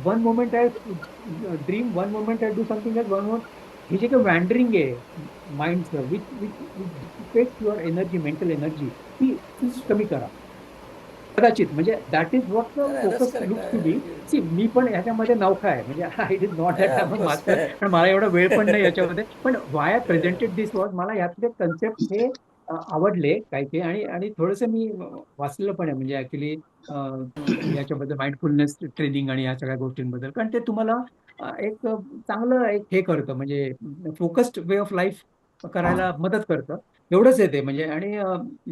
one moment I dream, one moment I do something else, one moment. हे जे काही wandering आहे माइंडचं, which effect your energy, mental energy, ती कमी करा. कदाचित म्हणजे that is what the Yeah, that's focus correct. Looks to be. See मी पण ह्याच्यामध्ये नवखा आहे म्हणजे it is not that Yeah, I of am course. Master, पण मला एवढा वेळ पण नाही याच्यामध्ये. पण why I presented this was, मला यातले कन्सेप्ट हे आवडले काही काही, आणि आणि थोडंसं मी वाचलेलं पण आहे म्हणजे ऍक्च्युली याच्याबद्दल माइंडफुलनेस ट्रेनिंग आणि या सगळ्या गोष्टींबद्दल, कारण ते तुम्हाला एक चांगलं एक हे करतं म्हणजे फोकस्ड वे ऑफ लाईफ करायला मदत करतं. एवढंच आहे ते म्हणजे. आणि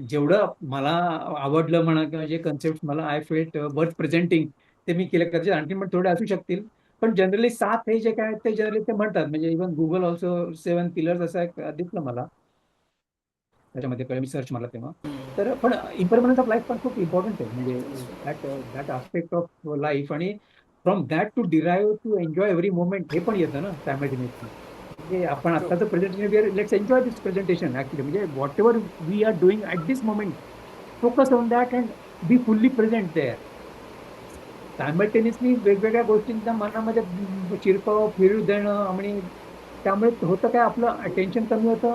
जेवढं मला आवडलं म्हणा किंवा जे कन्सेप्ट मला आय फेल्ट वर्थ प्रेझेंटिंग ते मी केलं. कदाचित आणखी पण थोडे असू शकतील, पण जनरली 7 हे जे काय ते जनरली ते म्हणतात म्हणजे इव्हन गुगल ऑल्सो 7 पिलर्स असं एक दिसलं मला त्याच्यामध्ये, कळलं मी सर्च मारला तेव्हा. तर पण इम्परमनन्स ऑफ लाईफ पण खूप इम्पॉर्टंट आहे म्हणजे दॅट आस्पेक्ट ऑफ लाईफ, आणि from that to derive to enjoy every moment हे पण येतं ना सायमल्टेनियसली. म्हणजे आपण आत्ताचं presentation, let's enjoy this presentation actually, म्हणजे whatever we are doing at this moment, focus on that and be fully present there. Simultaneously वेगवेगळ्या गोष्टींच्या मनामध्ये शिरकाव फिरू देणं, आणि त्यामुळे होतं काय, आपलं अटेन्शन कमी होतं,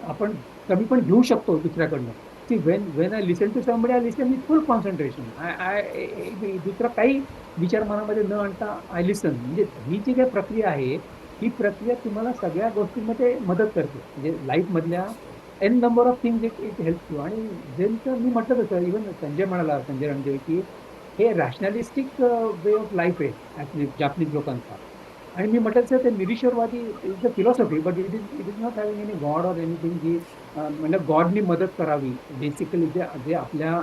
आपण कमी पण घेऊ शकतो दुसऱ्याकडनं. See when I listen to somebody, I listen with full concentration. दुसरा काही विचार मनामध्ये न आणता आय लिसन. म्हणजे ही जी काही प्रक्रिया आहे, ही प्रक्रिया तुम्हाला सगळ्या गोष्टींमध्ये मदत करते. म्हणजे लाईफ मधल्या N number of things it help you. आणि ज्यांचं मी म्हटलं तसं, इव्हन संजय म्हणाला, संजय रणदेव, की हे रॅशनलिस्टिक वे ऑफ लाईफ आहे ऍक्च्युली जापनीज लोकांचा. आणि मी म्हटलं सर ते निरीश्वरवादी is the philosophy, but it is not having any god or anything, जी म्हणजे गॉडनी मदत करावी. बेसिकली जे आपल्या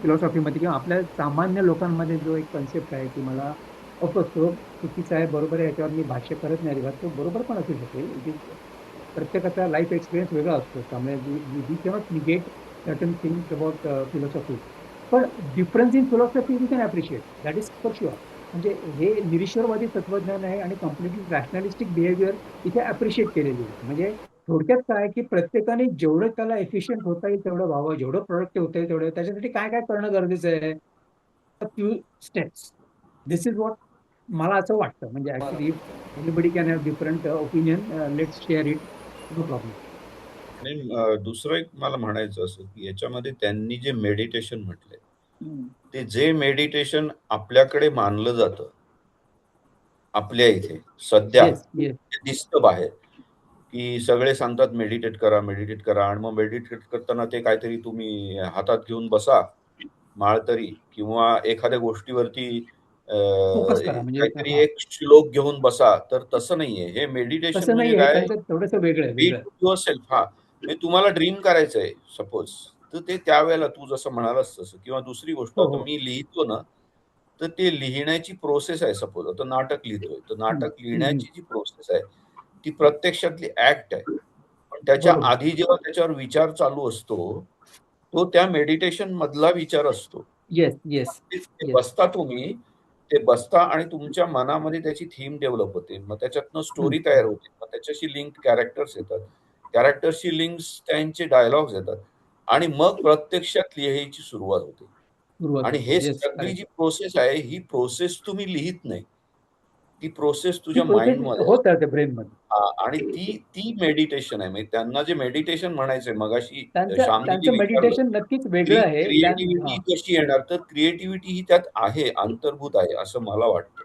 फिलॉसॉफीमध्ये किंवा आपल्या सामान्य लोकांमध्ये जो एक कन्सेप्ट आहे की मला ऑफकोर्स तो चुकीचा आहे, बरोबर आहे, याच्यावर मी भाष्य करत नाही अजिबात, तो बरोबर पण असू शकेल. इट इज प्रत्येकाचा लाईफ एक्सपिरियन्स वेगळा असतो, त्यामुळे we cannot negate certain things about philosophy. पण difference in philosophy we can appreciate, that is for sure. म्हणजे हे निरीश्वरवादी तत्वज्ञान आहे आणि कम्प्लिटली रॅशनलिस्टिक बिहेवियर इथे अप्रिशिएट केलेली आहे. म्हणजे थोडक्यात काय की प्रत्येकाने जेवढं त्याला एफिशियंट होता येईल तेवढं व्हावं, जेवढं प्रोडक्टिव्ह होता येईल तेवढं. त्याच्यासाठी काय काय करणं गरजेचं आहे, few steps. This is what मला असं वाटतं. म्हणजे actually anybody can have different opinion, let's share it, no problem. आणि दुसरं एक मला म्हणायचं असं की याच्यामध्ये त्यांनी जे मेडिटेशन म्हटलंय, ते जे मेडिटेशन आपल्याकडे मानलं जातं आपल्या इथे सध्या, येस येस. ते दिसतं बाहेर की सगळे सांगतात मेडिटेट करा मेडिटेट करा, आणि मग मेडिटेट करताना ते काहीतरी तुम्ही हातात घेऊन बसा माळतरी, किंवा एखाद्या गोष्टीवरती फोकस करा म्हणजे काहीतरी एक श्लोक घेऊन बसा. तर तसं नाहीये. हे मेडिटेशन तसं म्हणजे नाही, हे काय, त्यांचं थोडंसं वेगळं आहे, बी वेगळं. To yourself. हा, म्हणजे तुम्हाला ड्रीम करायचंय सपोज, तर ते त्यावेळेला तू जसं म्हणालास तसं. किंवा दुसरी गोष्ट, हो आता हो. मी लिहितो ना, तर ते लिहिण्याची प्रोसेस आहे. सपोज आता नाटक लिहितोय, तर नाटक लिहिण्याची जी प्रोसेस आहे ती प्रत्यक्षातली ऍक्ट आहे. पण त्याच्या बरोबर. आधी जेव्हा त्याच्यावर विचार चालू असतो, तो त्या मेडिटेशन मधला विचार असतो. येस येस ते येस. बसता तुम्ही, ते बसता आणि तुमच्या मनामध्ये त्याची थीम डेव्हलप होते. मग त्याच्यातनं स्टोरी तयार होते. मग त्याच्याशी लिंक कॅरेक्टर्स येतात. कॅरेक्टर्सची लिंक्स त्यांचे डायलॉग्स येतात. आणि मग प्रत्यक्षात लिहायची सुरुवात होते. सुरुवात आणि होते. हे येस, सगळी करेक्ट. जी प्रोसेस आहे, ही प्रोसेस तुम्ही लिहित नाही. ती प्रोसेस ती तुझ्या प्रोसेस माइंडमध्ये होत असते. राहते ब्रेन मध्ये. आणि ती ती मेडिटेशन आहे. म्हणजे त्यांना जे मेडिटेशन म्हणायचंय, मगाशी त्यांचं श्यामने जे त्यांचं विचारलं मेडिटेशन नक्कीच की वेगळं आहे. क्रिएटिव्हिटी कशी येणार, तर क्रिएटिव्हिटी ही त्यात आहे, अंतर्भूत आहे, असं मला वाटतं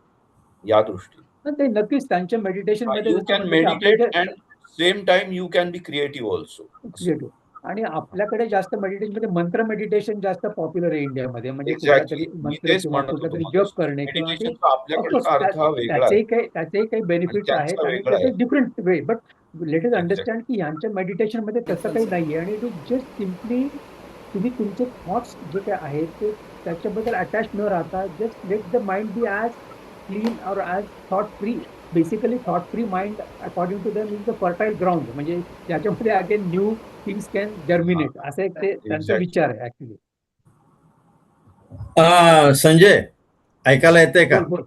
या दृष्टीने. ते नक्कीच त्यांच्या मेडिटेशन मध्ये यू कॅन जसं आपल्या मेडिटेट इथे and same time you can be creative also. Creative. आणि आपल्याकडे जास्त मेडिटेशन मध्ये मंत्र मेडिटेशन जास्त पॉप्युलर आहे इंडियामध्ये. म्हणजे कुठला एक्झॅक्टली, तरी मी मंत्र तेच किंवा म्हणत कुठला होतो तरी जप मगाशी. करणे किंवा ते, मेडिटेशनचा ऑफकोर्स आपल्याकडचा अर्थ हा वेगळा आहे त्याचेही काही आणि बेनिफिट्स आहेत, त्यांचा आणि वेगळा त्याचे आहे. Different way. But let us exact. Understand की यांच्या मेडिटेशन मध्ये तसं काही नाहीये. आणि इट इज जस्ट सिम्पली तुम्ही तुमचे थॉट्स जे काय आहेत ते त्याच्याबद्दल अटॅच न राहता, just let the mind be as clean or as thought free. Basically thought free mind according to them is the fertile ground. म्हणजे त्याच्यामध्ये again new things can germinate, असं एक ते त्यांचा एक्झॅक्ट. विचार आहे ऍक्च्युली. संजय, ऐकायला येतंय का? बोल बोल.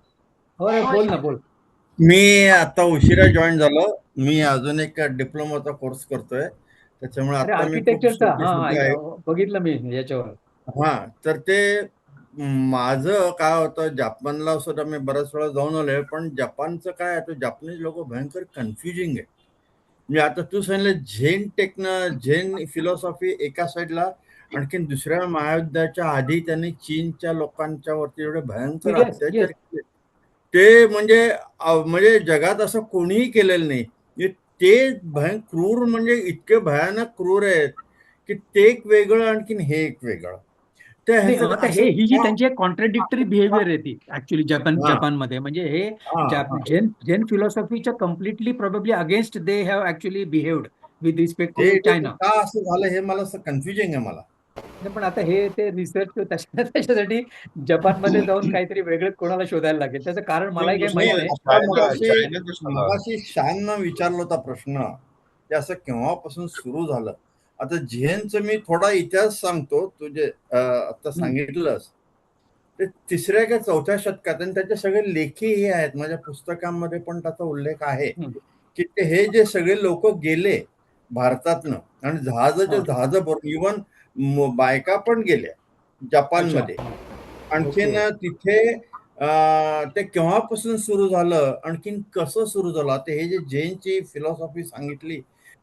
हो बोल ना, बोल. मी आता उशिरा जॉईन झालो. मी अजून एक डिप्लोमाचा कोर्स करतोय, त्याच्यामुळे अरे आता मी खूप आर्किटेक्चरचा, शेवटी हा आहे. बघितलं मी याच्यावर. हा, तर ते माझं काय होतं, जपानला सुद्धा मी बऱ्याच वेळा जाऊन आलोय, पण जपानचं काय आहे, जपानीज लोक भयंकर कन्फ्युजिंग आहे. म्हणजे आता तू सांगितलं झेन फिलॉसॉफी एका साईडला आणखीन दुसऱ्या महायुद्धाच्या आधी त्यांनी चीनच्या लोकांच्या वरती एवढे भयंकर Yes, अत्याचार yes. केले ते म्हणजे जगात असं कोणीही केलेलं नाही. ते क्रूर म्हणजे इतके भयानक क्रूर आहेत की ते एक वेगळं आणखीन हे एक वेगळं. ते नाही, ह्याचं आता असं ही जी त्यांची कॉन्ट्रडिक्टरी बिहेवियर आहे ती ऍक्च्युली हा, जपानमध्ये, म्हणजे हे हा, हा. झेन फिलॉसॉफीच्या completely probably against they have actually behaved with respect ते टू ते चायना. का असं झालं हे मला असं कन्फ्युजिंग आहे मला. नाही, पण आता हे ते रिसर्च त्याच्यासाठी जपानमध्ये जाऊन काहीतरी वेगळं कोणाला शोधायला लागेल. त्याचं कारण मलाही काही नाही, माहित नाही. आता चायना कशाला? मगाशी शाननं विचारला होता प्रश्न की असं केव्हापासून सुरू झालं. आता झेनचं मी थोडा इतिहास सांगतो. तुझे आता सांगितलंस ते 3ऱ्या का 4थ्या शतकात आणि त्याचे सगळे लेखी हे आहेत. माझ्या पुस्तकांमध्ये पण त्याचा उल्लेख आहे की हे जे सगळे लोक गेले भारतातनं आणि जहाज इव्हन बायका पण गेल्या जपानमध्ये. आणखीन तिथे ते केव्हापासून सुरू झालं, आणखीन कसं सुरू झालं. आता हे जे जैनची फिलॉसॉफी सांगितली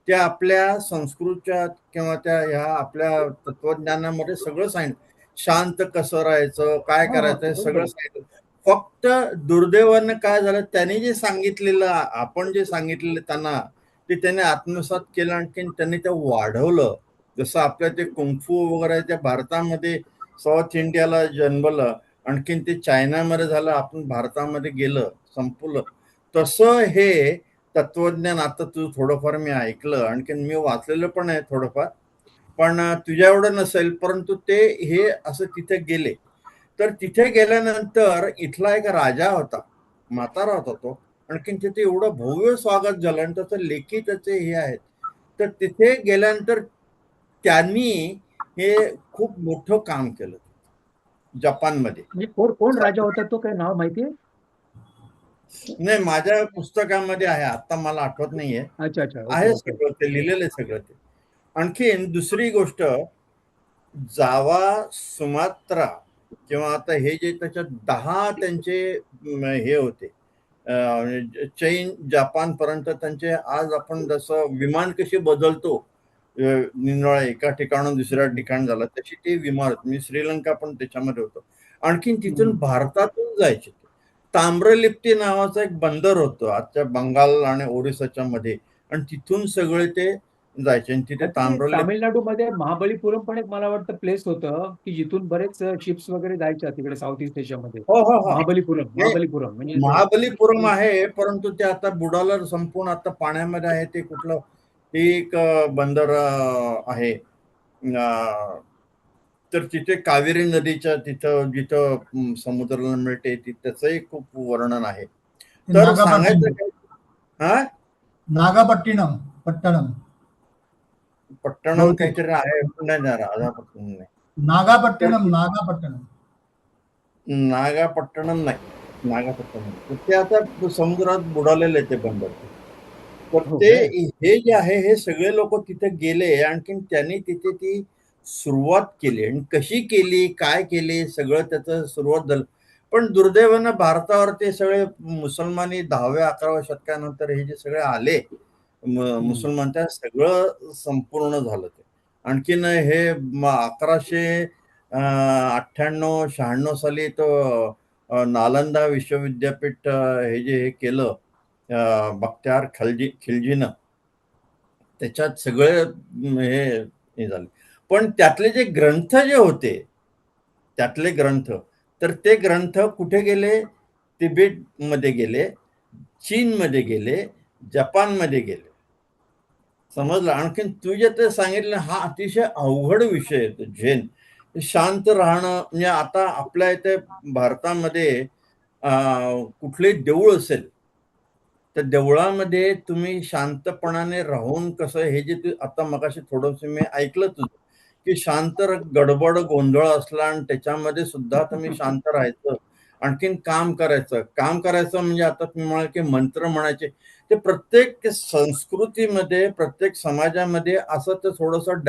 ते आपल्या संस्कृतच्या किंवा त्या ह्या आपल्या तत्वज्ञानामध्ये सगळं सांगितलं. शांत कसं राहायचं, काय करायचं हे सगळं सांगितलं. फक्त दुर्दैवानं काय झालं, त्याने जे सांगितलेलं आपण जे सांगितलेलं त्यांना ते त्याने आत्मसात केलं. आणखीन त्यांनी ते वाढवलं. जसं आपल्या ते कुंगफू वगैरे त्या भारतामध्ये साऊथ इंडियाला जन्मलं, आणखीन ते चायनामध्ये झालं, आपण भारतामध्ये गेलं संपलं. तसं हे तत्वज्ञान आता तुझं थोडंफार मी ऐकलं, आणखीन मी वाचलेलं पण आहे थोडंफार, पण तुझ्या एवढं नसेल. परंतु ते हे असं तिथे गेले. तर तिथे गेल्यानंतर इथला एक राजा होता, म्हातारा होता तो. आणखीन तिथे एवढं भव्य स्वागत झालं आणि त्याचं लेखी त्याचे हे आहेत. तर तिथे गेल्यानंतर त्यांनी हे खूप मोठं काम केलं जपानमध्ये. म्हणजे कोण राजा होता तो, काय नाव माहितीये? नाही, माझ्या पुस्तकामध्ये आहे, आता मला आठवत नाहीये. अच्छा अच्छा. आहे सगळं ते लिहिलेलं आहे सगळं ते. आणखीन दुसरी गोष्ट, जावा, सुमात्रा किंवा आता हे जे त्याच्यात 10 त्यांचे हे होते चीन जपान पर्यंत त्यांचे. आज आपण जसं विमान कशी बदलतो निरनिराळ्या एका ठिकाणून दुसऱ्या ठिकाण झालं, तशी ते विमान. मी श्रीलंका पण त्याच्यामध्ये होतो. आणखीन तिथून भारतातून जायचे. ताम्रलिप्ती नावाचं एक बंदर होतं आजच्या बंगाल आणि ओरिसाच्या मध्ये, आणि तिथून सगळे ते जायचे. आणि तिथे ताम्रलिप्ती, तामिळनाडूमध्ये महाबलीपुरम पण एक मला वाटतं प्लेस होतं की जिथून बरेच शिप्स वगैरे जायच्या तिकडे साऊथ ईस्ट एशियामध्ये. हो हो हो, महाबलीपुरम म्हणजे महाबलीपुरम आहे, परंतु ते आता बुडालं, संपूर्ण आता पाण्यामध्ये आहे. ते कुठलं, ते एक बंदर आहे. तर तिथे कावेरी नदीच्या तिथं जिथं समुद्राला मिळते त्याचंही खूप वर्णन आहे. तर सांगायचं काय, हा, नागापट्टिनम पट्टणम काहीतरी आहे, नाही राधापट्टणम नाही, नागापट्टिनम नागापट्टणम नाही, नागापट्टणम ते आता समुद्रात बुडालेले ते बंदर. तर ते हे जे आहे हे सगळे लोक तिथे गेले. आणखीन त्यांनी तिथे ती सुरुवात केली, आणि कशी केली, काय केली, सगळं त्याचं सुरुवात झालं. पण दुर्दैवानं भारतावर ते सगळे मुसलमानी 10व्या-11व्या शतकानंतर हे जे सगळे आले मुसलमान, त्या सगळं संपूर्ण झालं ते. आणखीन हे 1198-96 साली तो नालंदा विश्वविद्यापीठ हे जे हे केलं बख्तियार खिलजीनं, त्याच्यात सगळे हे झाले. पण त्यातले जे ग्रंथ जे होते, त्यातले ग्रंथ, तर ते ग्रंथ कुठे गेले? तिबेटमध्ये गेले, चीनमध्ये गेले, जपानमध्ये गेले. समजलं? आणखीन तू जे ते सांगितलं, हा अतिशय अवघड विषय आहे झेन. शांत राहणं म्हणजे आता आपल्या इथे भारतामध्ये कुठले देऊळ असेल तर देवळामध्ये तुम्ही शांतपणाने राहून कसं, हे जे तू आता मगाशी थोडंसं मी ऐकलं तुझं की शांत गडबड गोंधळ असला आणि त्याच्यामध्ये सुद्धा तुम्ही शांत राहायचं, आणखीन काम करायचं म्हणजे आता तुम्ही म्हणाल की मंत्र म्हणायचे. ते प्रत्येक संस्कृतीमध्ये, प्रत्येक समाजामध्ये असं ते थोडंसं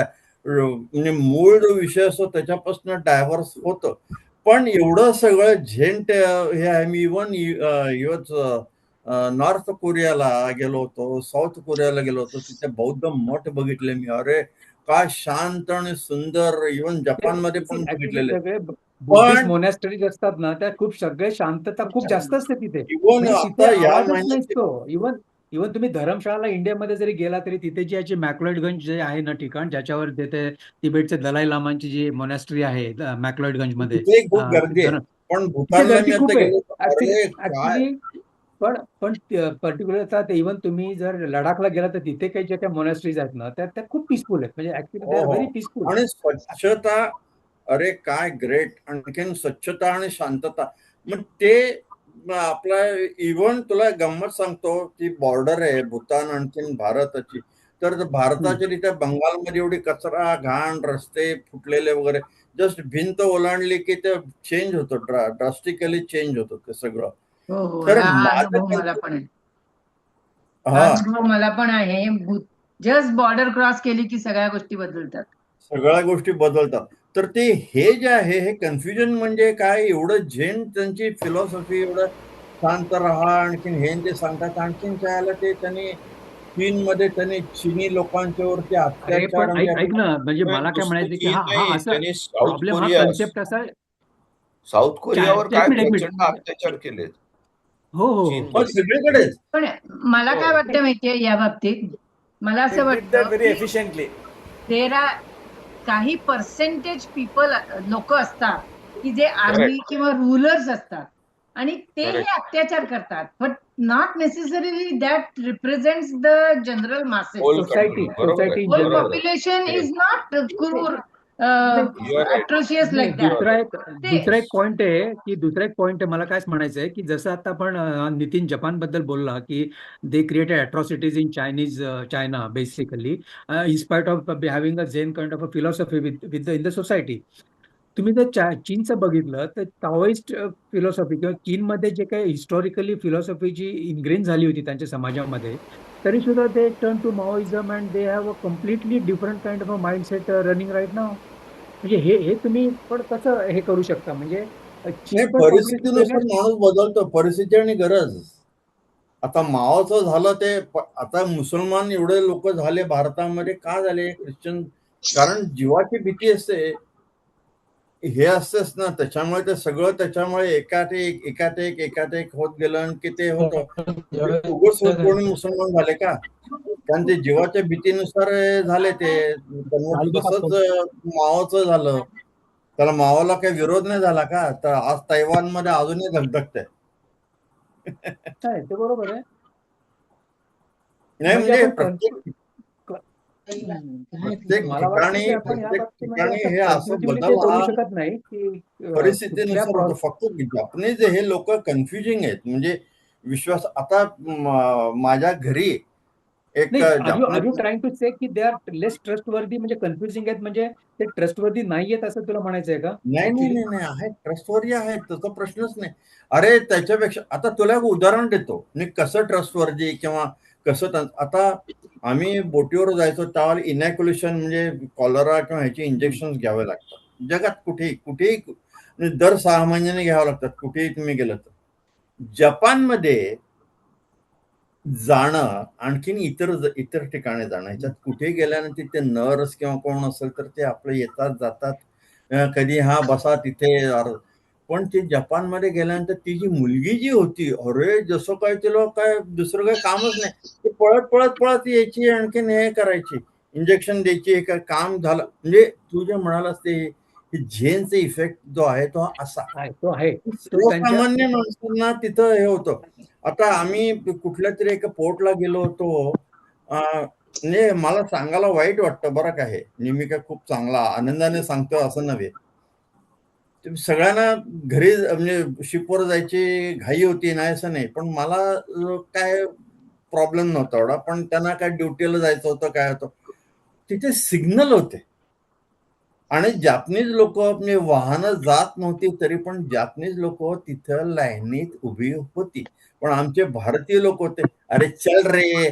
म्हणजे मूळ जो विषय असतो त्याच्यापासून डायव्हर्स होतं. पण एवढं सगळं झेन हे आहे. मी इव्हन नॉर्थ कोरियाला गेलो होतो, साऊथ कोरियाला गेलो होतो, तिथे बौद्ध मठ बघितले मी. अरे काय शांत आणि सुंदर, इव्हन जपानमध्ये पण ऍक्च्युली बघितलेले. सगळे बुद्धिस्ट पण मोनॅस्टरीज असतात ना, त्या खूप सगळे शांतता खूप जास्त असते तिथे. इव्हन म्हणजे तिथे आता या आवाजच महिन्यात नसतो. इव्हन इव्हन तुम्ही धर्मशाळाला इंडियामध्ये जरी गेला तरी तिथे जी याची मॅक्लोइडगंज जे आहे ना ठिकाण, ज्याच्यावर तिथे तिबेटचे दलाई लामांची जी मोनॅस्ट्री आहे मॅक्लोइडगंजमध्ये, तिथे खूप गर्दी आहे. पण तिथे भूतानला मी गर्दी खूप आता आहे गेलो तर ऍक्च्युली अरे काय ऍक्च्युली. पण पर्टिक्युलर आता इव्हन तुम्ही जर लडाखला गेला तर तिथे काही ज्या त्या मोनॅस्ट्रीज आहेत ना त्या खूप पीसफुल आहेत. म्हणजे ऍक्च्युली दे हो आर हो व्हेरी पीसफुल. आणि स्वच्छता, अरे काय ग्रेट. आणखीन स्वच्छता आणि शांतता. मग ते आपला इव्हन तुला गंमत सांगतो, ती बॉर्डर आहे भूतान आणखीन भारताची. तर भारताच्या तिथे बंगालमध्ये एवढी कचरा, घाण, रस्ते फुटलेले वगैरे, जस्ट भिंत ओलांडली की ते चेंज होतं, ड्रास्टिकली चेंज होतं ते सगळं. हो हो, तर हा माझं अनुभव मला पण आहे. हा हा अनुभव मला पण आहे. जस्ट बॉर्डर क्रॉस केली की सगळ्या गोष्टी बदलतात. सगळ्या गोष्टी बदलतात. तर ते हे जे आहे हे कन्फ्युजन म्हणजे काय, एवढं झेन त्यांची फिलॉसॉफी, एवढं शांत राहा आणखीन हे ते सांगतात. आणखीन काय आलं ते त्यांनी चीनमध्ये त्यांनी चिनी लोकांच्या वरती अरे अत्याचार पण म्हणजे ऐक ना, म्हणजे नाही, मला काय नुसतं म्हणायचं की चीन हा नाही, असा त्यांनी साऊथ प्रॉब्लेम, हा कोरिया कन्सेप्ट असा. साऊथ कोरियावर एक काय मिनिट एक प्रचंड मिनिट. अत्याचार केलेत हो हो हो. मग चीनमध्ये. सगळीकडेच. पण मला हो. काय वाटतं माहितीये या बाबतीत, मला They असं did that वाटतं very की efficiently. काही पर्सेंटेज पीपल लोक असतात की जे आर्मी Correct. किंवा रुलर्स असतात आणि ते हे Correct. अत्याचार करतात, but not necessarily that represents the general masses. Whole society country. बरोबर आहे. Society in whole general. बरोबर आहे. पॉप्युलेशन इज नॉट क्रूर You are right. अट्रोशियस नाही, लाईक दॅट. दुसरा एक पॉइंट आहे मला काय म्हणायचं आहे की जसं आता आपण नितीन जपान बद्दल बोलला की they created atrocities in China basically in spite of having a Zen kind of a philosophy within the society. तुम्ही जर चीनचं बघितलं तर टाओइस्ट फिलॉसॉफी किंवा चीनमध्ये जे काही हिस्टॉरिकली फिलॉसॉफी जी इनग्रेन झाली होती त्यांच्या समाजामध्ये, तरी सुद्धा they turn to Maoism and they have a completely different kind of a mindset running right now. म्हणजे हे तुम्ही पण कसं हे करू शकता. म्हणजे नाही, चीन पण कॉम्प्लिटली परिस्थितीनुसार वेगळ्याच. माणूस बदलतो, परिस्थिती आणि गरज. आता मावाचं झालं ते आता मुसलमान एवढे लोक झाले भारतामध्ये, का झाले ख्रिश्चन, कारण जीवाची भीती असते, हे असतेच ना. त्याच्यामुळे ते सगळं त्याच्यामुळे एकात एक होत गेलं आणि की ते होतं. उगाच कोणी मुसलमान झाले का? कारण ते जीवाच्या भीतीनुसार झाले ते कन्वर्ट. तसंच मावाचं झालं. त्याला मावाला काही विरोध नाही झाला का? तर आज तैवानमध्ये अजूनही धगधगतंय. काय ते बरोबर आहे. नाही म्हणजे म्हणजे आपण प्रत्येक मला वाटतं की आपण या ठिकाणी बाबतीमध्ये असं हे असं कन्क्लुसिव्हिटी बदल करू हा शकत नाही की कुठल्या परिस्थितीनुसार होतो. फक्त जपनीज हे लोक कन्फ्युजिंग आहेत. म्हणजे विश्वास आता माझ्या घरी एक नाही. Are you Japanese trying to say की दे आर लेस ट्रस्टवर्दी, म्हणजे कन्फ्युजिंग आहेत, म्हणजे ते ट्रस्टवर्दी नाही आहेत असं तुला म्हणायचं आहे का? नाही नाही नाही नाही आहेत, ट्रस्टवर्दी आहेत, त्याचा प्रश्नच नाही. अरे त्याच्यापेक्षा आता तुला एक उदाहरण देतो मी कसं ट्रस्टवर्दी किंवा कसं. आता आम्ही बोटीवर जायचो त्यावेळेला इनॅक्युलेशन म्हणजे कॉलरा किंवा ह्याचे इंजेक्शन घ्यावे लागतात जगात कुठेही म्हणजे दर 6 महिन्याने घ्यावं लागतात कुठेही तुम्ही गेलं तर. जपानमध्ये जाणं आणखीन इतर ठिकाणी जाणं, ह्याच्यात कुठे गेल्यानंतर तिथे नर्स किंवा कोण असेल तर ते आपलं येतात जातात, कधी हा बसा तिथे. पण ते जपानमध्ये गेल्यानंतर ती जी मुलगी जी होती, अरे जसं काय तिला काय दुसरं काही कामच नाही, ती पळत पळत पळत यायची आणखीन हे करायची, इंजेक्शन द्यायची, हे काम झालं. म्हणजे तू जे म्हणालास ते झेनचा इफेक्ट जो आहे तो असा तो आहे तो त्यांच्या. सर्वसामान्य माणसांना तिथं हे होतं. आता आम्ही कुठल्या तरी एका पोर्टला गेलो होतो. म्हणजे मला सांगायला वाईट वाटतं बरं का, हे नेहमी काय खूप चांगला आनंदाने सांगतो असं नव्हे. सगळ्यांना घरी म्हणजे शिपवर जायची घाई होती, नाही असं नाही. पण मला काय प्रॉब्लेम नव्हता एवढा. पण त्यांना काय ड्युटीला जायचं होतं, काय होतं. तिथे सिग्नल होते आणि जापनीज लोक म्हणजे वाहनं जात नव्हती तरी पण जापनीज लोक तिथं लाईनीत उभी होती. पण आमचे भारतीय लोक होते, अरे चल रे,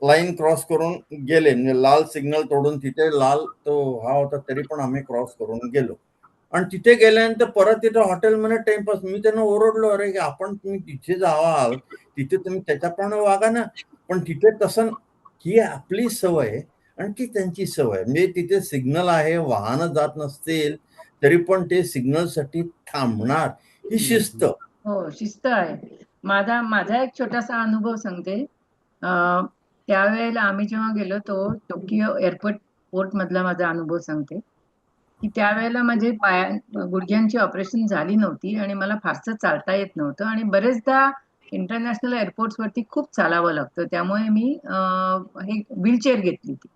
लाईन क्रॉस करून गेले. म्हणजे लाल सिग्नल तोडून तिथे लाल तो हा होता तरी पण आम्ही क्रॉस करून गेलो. आणि तिथे गेल्यानंतर परत तिथं हॉटेलमध्ये टाइमपास. मी त्यांना ओरडलो, अरे आपण तुम्ही तिथे जावाल तिथे तुम्ही त्याच्याप्रमाणे वागा ना. पण तिथे तसं ही आपली सवय आणि ती त्यांची सवय. म्हणजे तिथे सिग्नल आहे, वाहनं जात नसतील तरी पण ते सिग्नलसाठी थांबणार, ही शिस्त. हो, शिस्त आहे. माझा एक छोटासा अनुभव सांगते. त्यावेळेला आम्ही जेव्हा गेलो होतो टोकियो एअरपोर्ट मधला माझा अनुभव सांगते की त्यावेळेला माझे गुडघ्यांची ऑपरेशन झाली नव्हती आणि मला फारसं चालता येत नव्हतं आणि बरेचदा इंटरनॅशनल एअरपोर्ट्स वरती खूप चालावं लागतं. त्यामुळे मी हे व्हीलचेअर घेतली होती.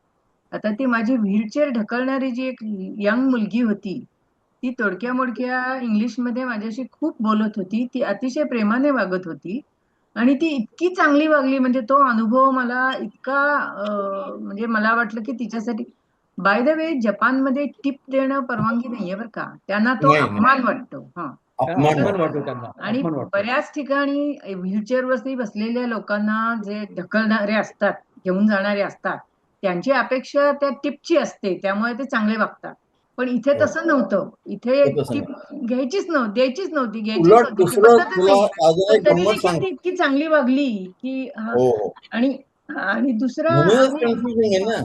आता ती माझी व्हीलचेअर ढकलणारी जी एक यंग मुलगी होती, ती तोडक्या मोडक्या इंग्लिशमध्ये माझ्याशी खूप बोलत होती. ती अतिशय प्रेमाने वागत होती आणि ती इतकी चांगली वागली, म्हणजे तो अनुभव मला इतका म्हणजे मला वाटलं की तिच्यासाठी. बाय द वे, जपानमध्ये टिप देणं परवानगी नाहीये बरं का, त्यांना तो नाही, अपमान वाटतो. अपमान अपमान वाटतो. वाटतो त्यांना, आणि अपमान वाटतो. बऱ्याच ठिकाणी व्हीलचेअरवरती बसलेल्या लोकांना जे ढकलणारे असतात, घेऊन जाणारे असतात, त्यांची अपेक्षा त्या टिपची असते, त्यामुळे ते चांगले वागतात. पण इथे हो. तसं नव्हतं. इथे ते तसं टिप नाही. द्यायचीच उलट नव्हती, ती दुसरं पद्धतच तुला नाही. अजून पण एक तरी गंमत देखील ती सांगतो. इतकी चांगली वागली की हो, हो. आणि आणि दुसरं म्हणूनच आम्ही कन्फ्युजन आहे ना.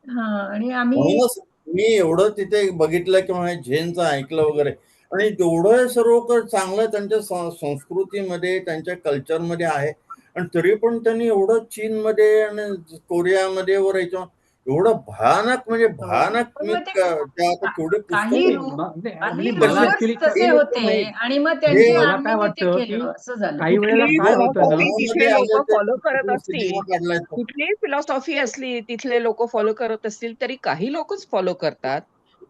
आणि आम्ही म्हणूनच मी एवढं तिथे बघितलं किंवा हे झेनचं ऐकलं वगैरे आणि तेवढं सर्व चांगलं त्यांच्या संस्कृतीमध्ये, त्यांच्या कल्चरमध्ये आहे आणि तरी पण त्यांनी एवढं चीनमध्ये आणि कोरियामध्ये वर याच्यावर एवढं भयानक, म्हणजे भयानक. पण मी मग ते त्या आता थोडे काही पुस्तक काही मला रूलर्स ऍक्च्युली तसे होते आणि मग त्यांच्या मला काय आर्मीने ते वाटतं की केलं, असं झालं. काही वेळेला कुठलीही काय होतं ना, फिलॉसॉफी तिथले लोक फॉलो करत असतील, सिनेमा काढलाय तो. कुठलीही फिलॉसॉफी असली तिथले लोक फॉलो करत असतील तरी काही लोकच फॉलो करतात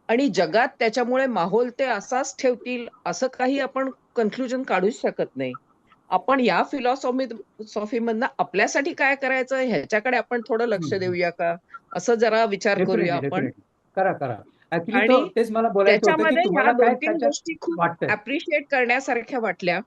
आणि जगात त्याच्यामुळे माहोल ते असाच ठेवतील असं काही आपण कन्क्लुजन काढूच शकत नाही. आपण या फिलॉसॉफीमधनं आपल्यासाठी काय करायचं ह्याच्याकडे आपण थोडं लक्ष देऊया का, असं जरा विचार करूया डेफिनेटली आपण. डेफिनेटली करा. ऍक्च्युली आणि तेच मला बोलायचं होतं की त्याच्यामध्ये ह्या तुम्हाला काय 2-3 त्याच्यात गोष्टी खूप वाटतंय. अप्रिशिएट करण्यासारख्या वाटल्या.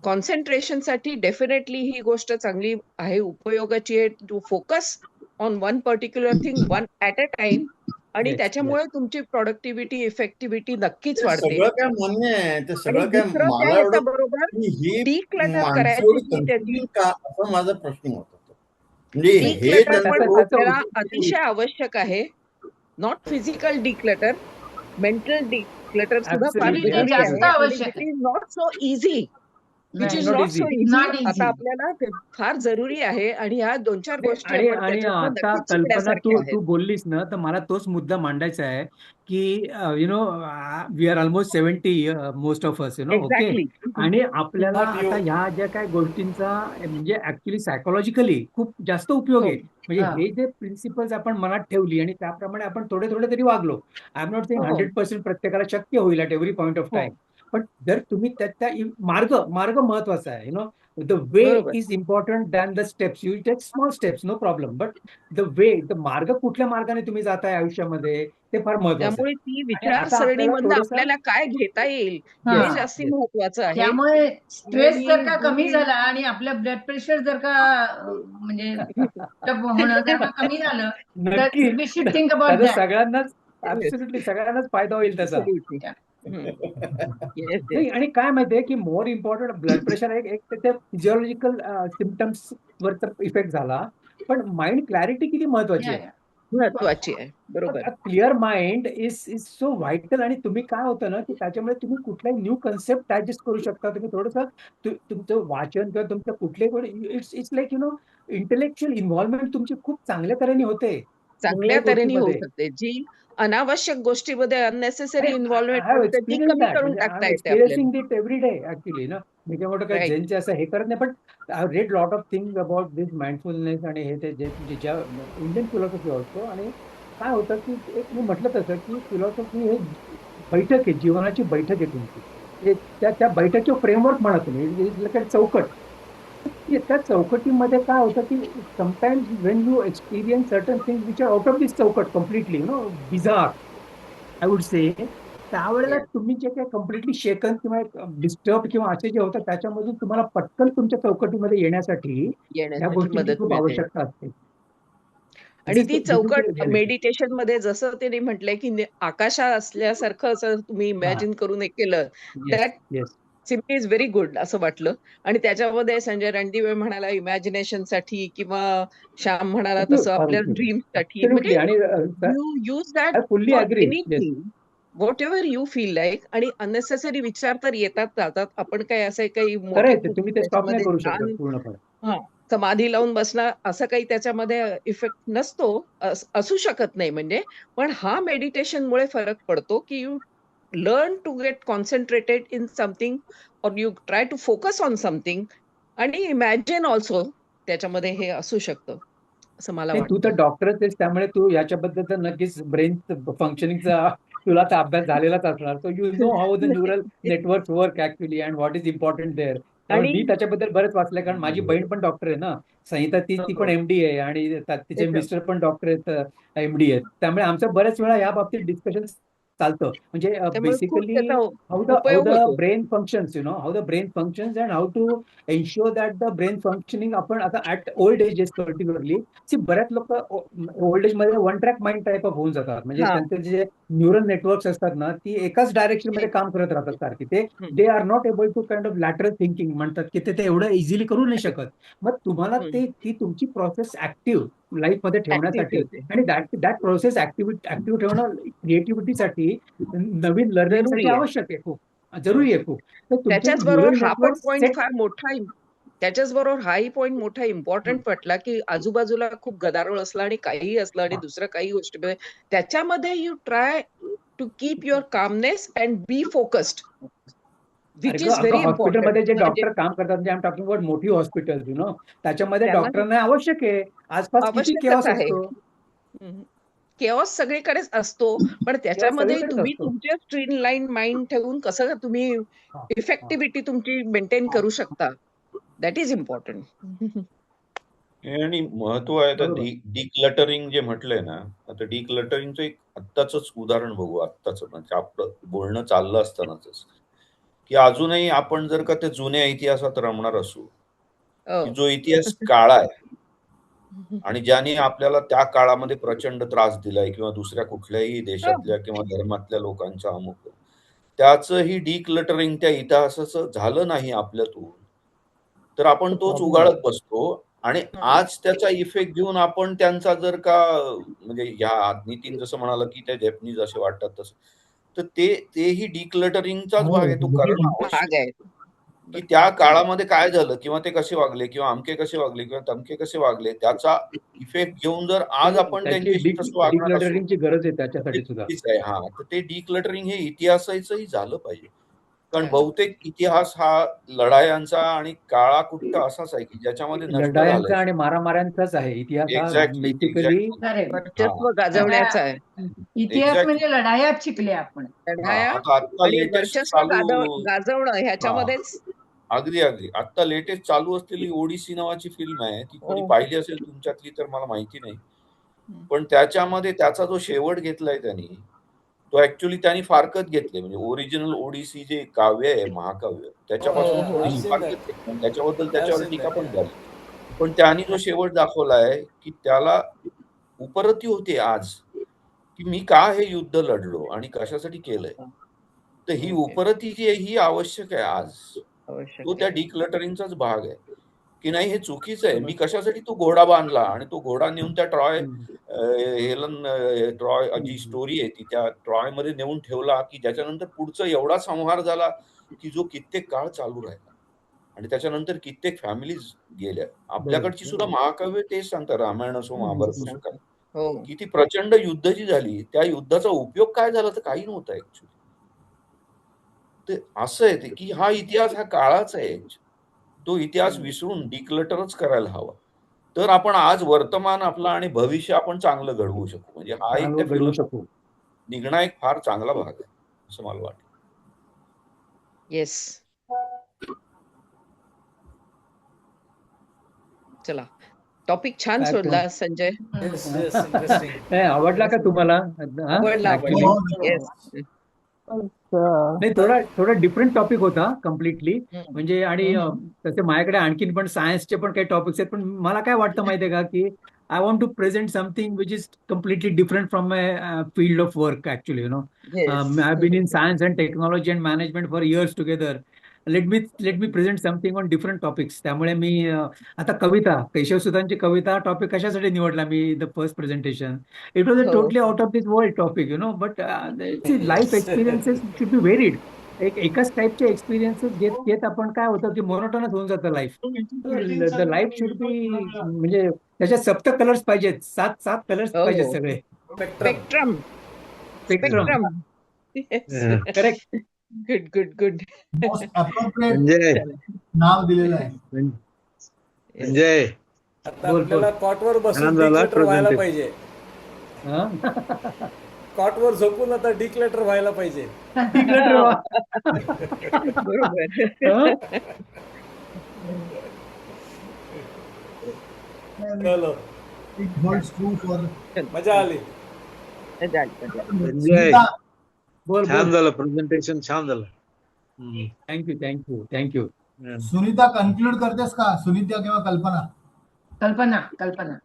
कॉन्सन्ट्रेशनसाठी डेफिनेटली ही गोष्ट चांगली आहे, उपयोगाची आहे. To focus on one particular thing, one at a time, आणि येस त्याच्यामुळे तुमची प्रॉडक्टिव्हिटी, इफेक्टिव्हिटी नक्कीच ते वाढते. सगळं काय मान्य आहे, ते आणि सगळं काय दुसरं त्या मला एवढं ह्याच्याबरोबर की ही डिक्लटर माणसं करायची एवढी जी त्याची कन्फ्युजिंग का, असा माझा प्रश्न होता तो. म्हणजे हे डिक्लटर त्यांचं पण त्याचं आपल्याला अतिशय आवश्यक आहे. Not physical declutter, mental declutter सुद्धा फार ऍब्सोल्युटली ते जरुरी जास्त आहे ऍब्सोल्युटली आणि आवश्यक विच आहे. Is not so easy. Which is नाही, not not easy. So easy. Not आता इझी. आपल्याला ते फार जरुरी आहे आणि ह्या 2-4 गोष्टी आणि आपण आणि त्याच्यातनं आता नक्कीच कल्पना तू शिकण्यासारख्या आहेत. तू बोललीस ना, तर मला तोच मुद्दा मांडायचा आहे की we are almost 70 most of us okay. Exactly. आणि आपल्याला Not you. आता ह्या ज्या काही गोष्टींचा म्हणजे ऍक्च्युली सायकोलॉजिकली खूप जास्त उपयोग हो. आहे. म्हणजे हा. हे जे प्रिन्सिपल्स आपण मनात ठेवली आणि त्याप्रमाणे आपण थोडे थोडे तरी वागलो. आय एम नॉट सेइंग हो. 100% प्रत्येकाला शक्य होईल ॲट एव्हरी पॉईंट ऑफ हो. टाइम. पण जर तुम्ही त्या मार्ग महत्वाचा आहे. The way बरोबर. is important than the steps. You take small steps, no problem. But the मार्ग कुठल्या मार्गाने तुम्ही जाताय आयुष्यामध्ये ते फार महत्वाचं आहे. त्यामुळे ती आणि आता आपल्याला विचारसरणीमधनं थोडंसं आपल्याला काय घेता येईल हा. हे येस जास्ती येस महत्वाचं आहे. त्यामुळे स्ट्रेस आणि जर का कमी जी झाला आणि आपलं ब्लड प्रेशर जर का म्हणजे होणं जर का कमी झालं, तर नक्की वी शुड थिंक अबाउट त्याचा दॅट. सगळ्यांनाच ऍब्सोल्युटली सगळ्यांनाच फायदा होईल त्याचा. Absolutely. येस नाही येस. आणि काय माहितीये की मोर इम्पॉर्टंट ब्लड प्रेशर एक त्याच्या फिजिओलॉजिकल सिम्पटम्स वर तर इफेक्ट झाला, पण माइंड क्लॅरिटी किती महत्वाची आहे. महत्वाची आहे. बरोबर. Clear mind is so vital. आणि तुम्ही काय होतं ना की त्याच्यामुळे तुम्ही कुठलाही न्यू कन्सेप्ट डायजेस्ट करू शकता. तुम्ही थोडंसं तुमचं वाचन किंवा तुमचं कुठले इट्स लाईक इंटेलेक्च्युअल इन्व्हॉल्वमेंट तुमची खूप चांगल्या तऱ्हेने होते चांगल्या कुठल्याही तऱ्हेने होऊ गोष्टीमध्ये. शकते. जी अनावश्यक गोष्टीमध्ये अननेसेसरी आय इन्व्हॉल्वमेंट हॅव असते ती एक्सपिरियन्स कमी दॅट. करून म्हणजे आय टाकता एम येते आपल्याला. Experiencing it every day actually मी मोठं काही राईट. झेनचे असं हे करत नाही. पण I have read lot of thing about this mindfulness आणि हे ते ज्या इंडियन फिलॉसॉफी असतो. आणि काय होतं की एक मी म्हटलं तसं की फिलॉसॉफी हे बैठक आहे, जीवनाची बैठक आहे तुमची. त्या बैठकीवर फ्रेमवर्क म्हणा तुम्ही, चौकट. त्या चौकटीमध्ये काय होतं की sometimes when you experience certain things which are out of this चौकट completely bizarre I would say, त्यावेळेला Yes. तुम्ही जे काही कम्प्लिटली शेकन किंवा डिस्टर्ब किंवा असे जे होतं त्याच्यामधून तुम्हाला पटकन तुमच्या चौकटीमध्ये येण्यासाठी या येण्यासाठी गोष्टींची मदत खूप मिळते. आवश्यकता असते. आणि ती चौकट मेडिटेशन मध्ये जसं त्यांनी म्हटलंय की आकाशा असल्यासारखं असं तुम्ही इमॅजिन करून हे केलं, yes that yes simply is very good असं वाटलं. आणि त्याच्यामध्ये संजय रणदिवे म्हणाला इमॅजिनेशन साठी किंवा श्याम म्हणाला तसं आपल्या ड्रीम साठी, म्हणजे Absolutely. आणि you use that I fully for agree. Yes. Anything what ever you feel like. आणि अननेसेसरी विचार तर येतात जातात. आपण काय असं काही खरं मोठे आहे ते. खूप तुम्ही ते स्टॉप नाही त्याच्यामध्ये करू ध्यान शकत पूर्णपणे. हा समाधी लावून बसणं असं काही त्याच्यामध्ये इफेक्ट नसतो, असू शकत नाही म्हणजे. पण हा मेडिटेशनमुळे फरक पडतो की you learn to get concentrated in something और you try to focus on something. आणि इमॅजिन ऑल्सो त्याच्यामध्ये हे असू शकतं असं मला नाही, तू तर वाटतं. डॉक्टरच आहेस, त्यामुळे तू याच्याबद्दल तर नक्कीच ब्रेन फंक्शनिंगचा तुला तर अभ्यास झालेलाच असणार. So you know how the neural network work actually and what is important there. त्यामुळे आणि मी त्याच्याबद्दल बरंच वाचलंय, कारण माझी बहीण पण डॉक्टर आहे ना, संहिता. ती पण एमडी आहे आणि तिचे त्याच्या- मिस्टर पण डॉक्टर आहेत, एमडी आहेत. त्यामुळे आमचं बऱ्याच वेळा या बाबतीत डिस्कशन चालतं. म्हणजे त्यामुळे खूप बेसिकली त्याचा हाऊ उपयोग द होतो. Brain functions, how the brain functions and how to ensure that the brain functioning. आपण आता ऍट ओल्ड एजेस पर्टिक्युलरली बऱ्याच लोक ओल्ड एज मध्ये one track mind type of होऊन जातात. म्हणजे हा त्यांचे जे न्यूरल नेटवर्क्स असतात ना, ती एकाच डायरेक्शन मध्ये काम करत राहतात सारखी. ते they are not able to kind of lateral thinking म्हणतात, की ते एवढं इझिली करू नाही शकत. मग तुम्हाला ती तुमची प्रोसेस ऍक्टिव्ह लाईफ मध्ये ऍक्टिव्ह ठेवण्यासाठी ठेवते. आणि दॅट प्रोसेस ऍक्टिव्ह ठेवणं क्रिएटिव्हिटीसाठी, नवीन लर्निंगसाठी जरुरी आहे. आवश्यक आहे, खूप जरुरी आहे खूप. तर तुमचे त्याच्याच बरोबर न्यूरल हा पण नेटवर्क पॉइंट सेट. फार मोठा त्याच्याच बरोबर हाही पॉइंट मोठा इम्पॉर्टंट पटला की आजूबाजूला खूप गदारोळ असला आणि काहीही असलं आणि दुसरं काही गोष्टी त्याच्यामध्ये you try to keep your calmness and be focused, which is अगं व्हेरी इम्पॉर्टंट. हॉस्पिटलमध्ये जे म्हणजे डॉक्टर काम करतात, म्हणजे आय एम टॉकिंग अबाउट मोठी हॉस्पिटल, त्याच्यामध्ये त्यांना डॉक्टरांना आवश्यक आहे. आसपास किती आवश्यकच केओस आहे. असतो. केओस सगळीकडेच असतो, पण केओस त्याच्यामध्ये सगळीकडेच तुम्ही असतो. तुमच्या स्ट्रीम लाईन माइंड ठेवून कसं तुम्ही हा, हा, इफेक्टिव्हिटी तुमची मेंटेन हा. करू शकता, दॅट इज इम्पॉर्टंट. आणि महत्व आहे आता बरोबर. डिक्लटरिंग जे म्हटलंय ना, आता डिक्लटरिंगचं एक आत्ताच उदाहरण बघू. आत्ताच म्हणजे आपलं बोलणं चाललं असतानाच, की अजूनही आपण जर का त्या जुन्या इतिहासात रमणार असू, की जो इतिहास काळा आहे आणि ज्याने आपल्याला त्या काळामध्ये प्रचंड त्रास दिलाय किंवा दुसऱ्या कुठल्याही देशातल्या किंवा धर्मातल्या लोकांचा अमुक, त्याचंही डिक्लटरिंग त्या इतिहासाचं झालं नाही आपल्यातून, तर आपण तोच प्रॉब्लेम आहे. उगाळत बसतो. आणि आज त्याचा इफेक्ट घेऊन आपण त्यांचा जर का म्हणजे या नितीन जसं म्हणाला की त्या जॅपनीज असे वाटतात तसं, तर तेही डिक्लटरिंगचाच भाग आहे. तो करणं आवश्यक भाग आहे. की त्या काळामध्ये काय झालं किंवा ते कसे वागले किंवा अमके कसे वागले किंवा तमके कसे वागले, त्याचा इफेक्ट घेऊन जर आज आपण त्याची त्यांच्याशी तसं वागणार असू, डिक्लटरिंगची गरज आहे ते त्याच्यासाठी सुद्धा. चुकीचं आहे. हा, तर ते डिक्लटरिंग हे इतिहासाचंही झालं पाहिजे. कारण हा. बहुतेक इतिहास हा लढायांचा आणि काळाकुट्ट असाच आहे की ज्याच्यामध्ये नष्ट लढायांचा झालंय. आणि मारामाऱ्यांचाच आहे इतिहास हा. Exactly basically exactly. खरंय. हा, वर्चस्व गाजवण्याचा आहे. इतिहास एक्झॅक्टली. म्हणजे लढायाच शिकले आपण. हा, लढाया आता आणि लेटेस्ट वर्चस्व चालू. गाजवणं हा, ह्याच्यामध्येच. अगदी अगदी. आता लेटेस्ट चालू असलेली ओडिसी नावाची फिल्म आहे, ती कोणी पाहिली असेल तुमच्यातली तर मला माहिती नाही. पण त्याच्यामध्ये त्याचा जो शेवट घेतलाय त्यांनी, तो ऍक्च्युअली त्यांनी फारकत घेतले. म्हणजे ओरिजिनल ओडिसी जे काव्य आहे, महाकाव्य, त्याच्यापासून थोडीशी फारकत घेतली. त्याच्याबद्दल त्याच्यावर टीका पण झाली. पण त्यांनी जो शेवट दाखवलाय की त्याला उपरती होते आज, की मी का हे युद्ध लढलो आणि कशासाठी केलंय. तर ही उपरती जी आहे ही आवश्यक आहे आज. तो त्या डिक्लटरिंगचाच भाग आहे की नाही, हे चुकीचं आहे. मी कशासाठी तो घोडा बांधला आणि तो घोडा नेऊन त्या ट्रॉय जी स्टोरी आहे ती त्या ट्रॉय मध्ये नेऊन ठेवला, की ज्याच्यानंतर पुढचा एवढा संहार झाला की जो कित्येक काळ चालू राहिला आणि त्याच्यानंतर कित्येक फॅमिलीज गेल्या. आपल्याकडची सुद्धा महाकाव्य तेच सांगतात, रामायण असो महाभारत असो काय, की ती प्रचंड युद्ध जी झाली, त्या युद्धाचा उपयोग काय झाला तर काही नव्हता ऍक्च्युली. ते असं आहे ते की हा इतिहास हा काळाचा आहे. तो इतिहास विसरून डिक्लटरच करायला हवा. तर आपण आज वर्तमान आपला आणि भविष्य आपण चांगलं घडवू शकू. म्हणजे हा एक त्या घडवू फिल्म शकू. निघणं एक फार चांगला भाग आहे असं मला वाटतं. येस. चला, टॉपिक छान शोधला संजय. आवडला का तुम्हाला? आवडला. येस. नाही, थोडा डिफरंट टॉपिक होता कम्प्लिटली. म्हणजे आणि तसे माझ्याकडे आणखीन पण सायन्सचे पण काही टॉपिक्स आहेत, पण मला काय वाटतं माहितीये का, की I want to present something which is completely different from my field of work actually. I been in science and technology and management for years together. Let me present something on different topics. त्यामुळे मी आता कविता, केशवसुतांची कविता topic कशासाठी निवडला मी the first presentation. It was a हो totally out of this world topic, but life experiences should be varied. एकाच टाईपचे एक्सपिरियन्सेस घेत घेत आपण काय होतं की मोनोटोनस होऊन जातं life. The life should be, म्हणजे त्याच्यात सप्त कलर्स पाहिजेत, 7 कलर्स पाहिजेत हो सगळे. Spectrum. Spectrum spectrum. Spectrum. Correct. Good good good. Most appropriate Sanjay नाव दिलेलं आहे. संजय आता बोल, आपल्याला कॉटवर बसून छान झाला डिक्लेटर व्हायला presentation. पाहिजे. हा? कॉटवर झोपून आता डिक्लेटर व्हायला पाहिजे. Declutter व्हा. बरोबर. हं? चलो, It holds true for मजा आली. संजय सुनीता. बोल छान बोल. झालं प्रेझेंटेशन, छान झालं. थँक्यू. सुनीता कन्क्लूड करतेस का? सुनीता किंवा कल्पना? कल्पना कल्पना.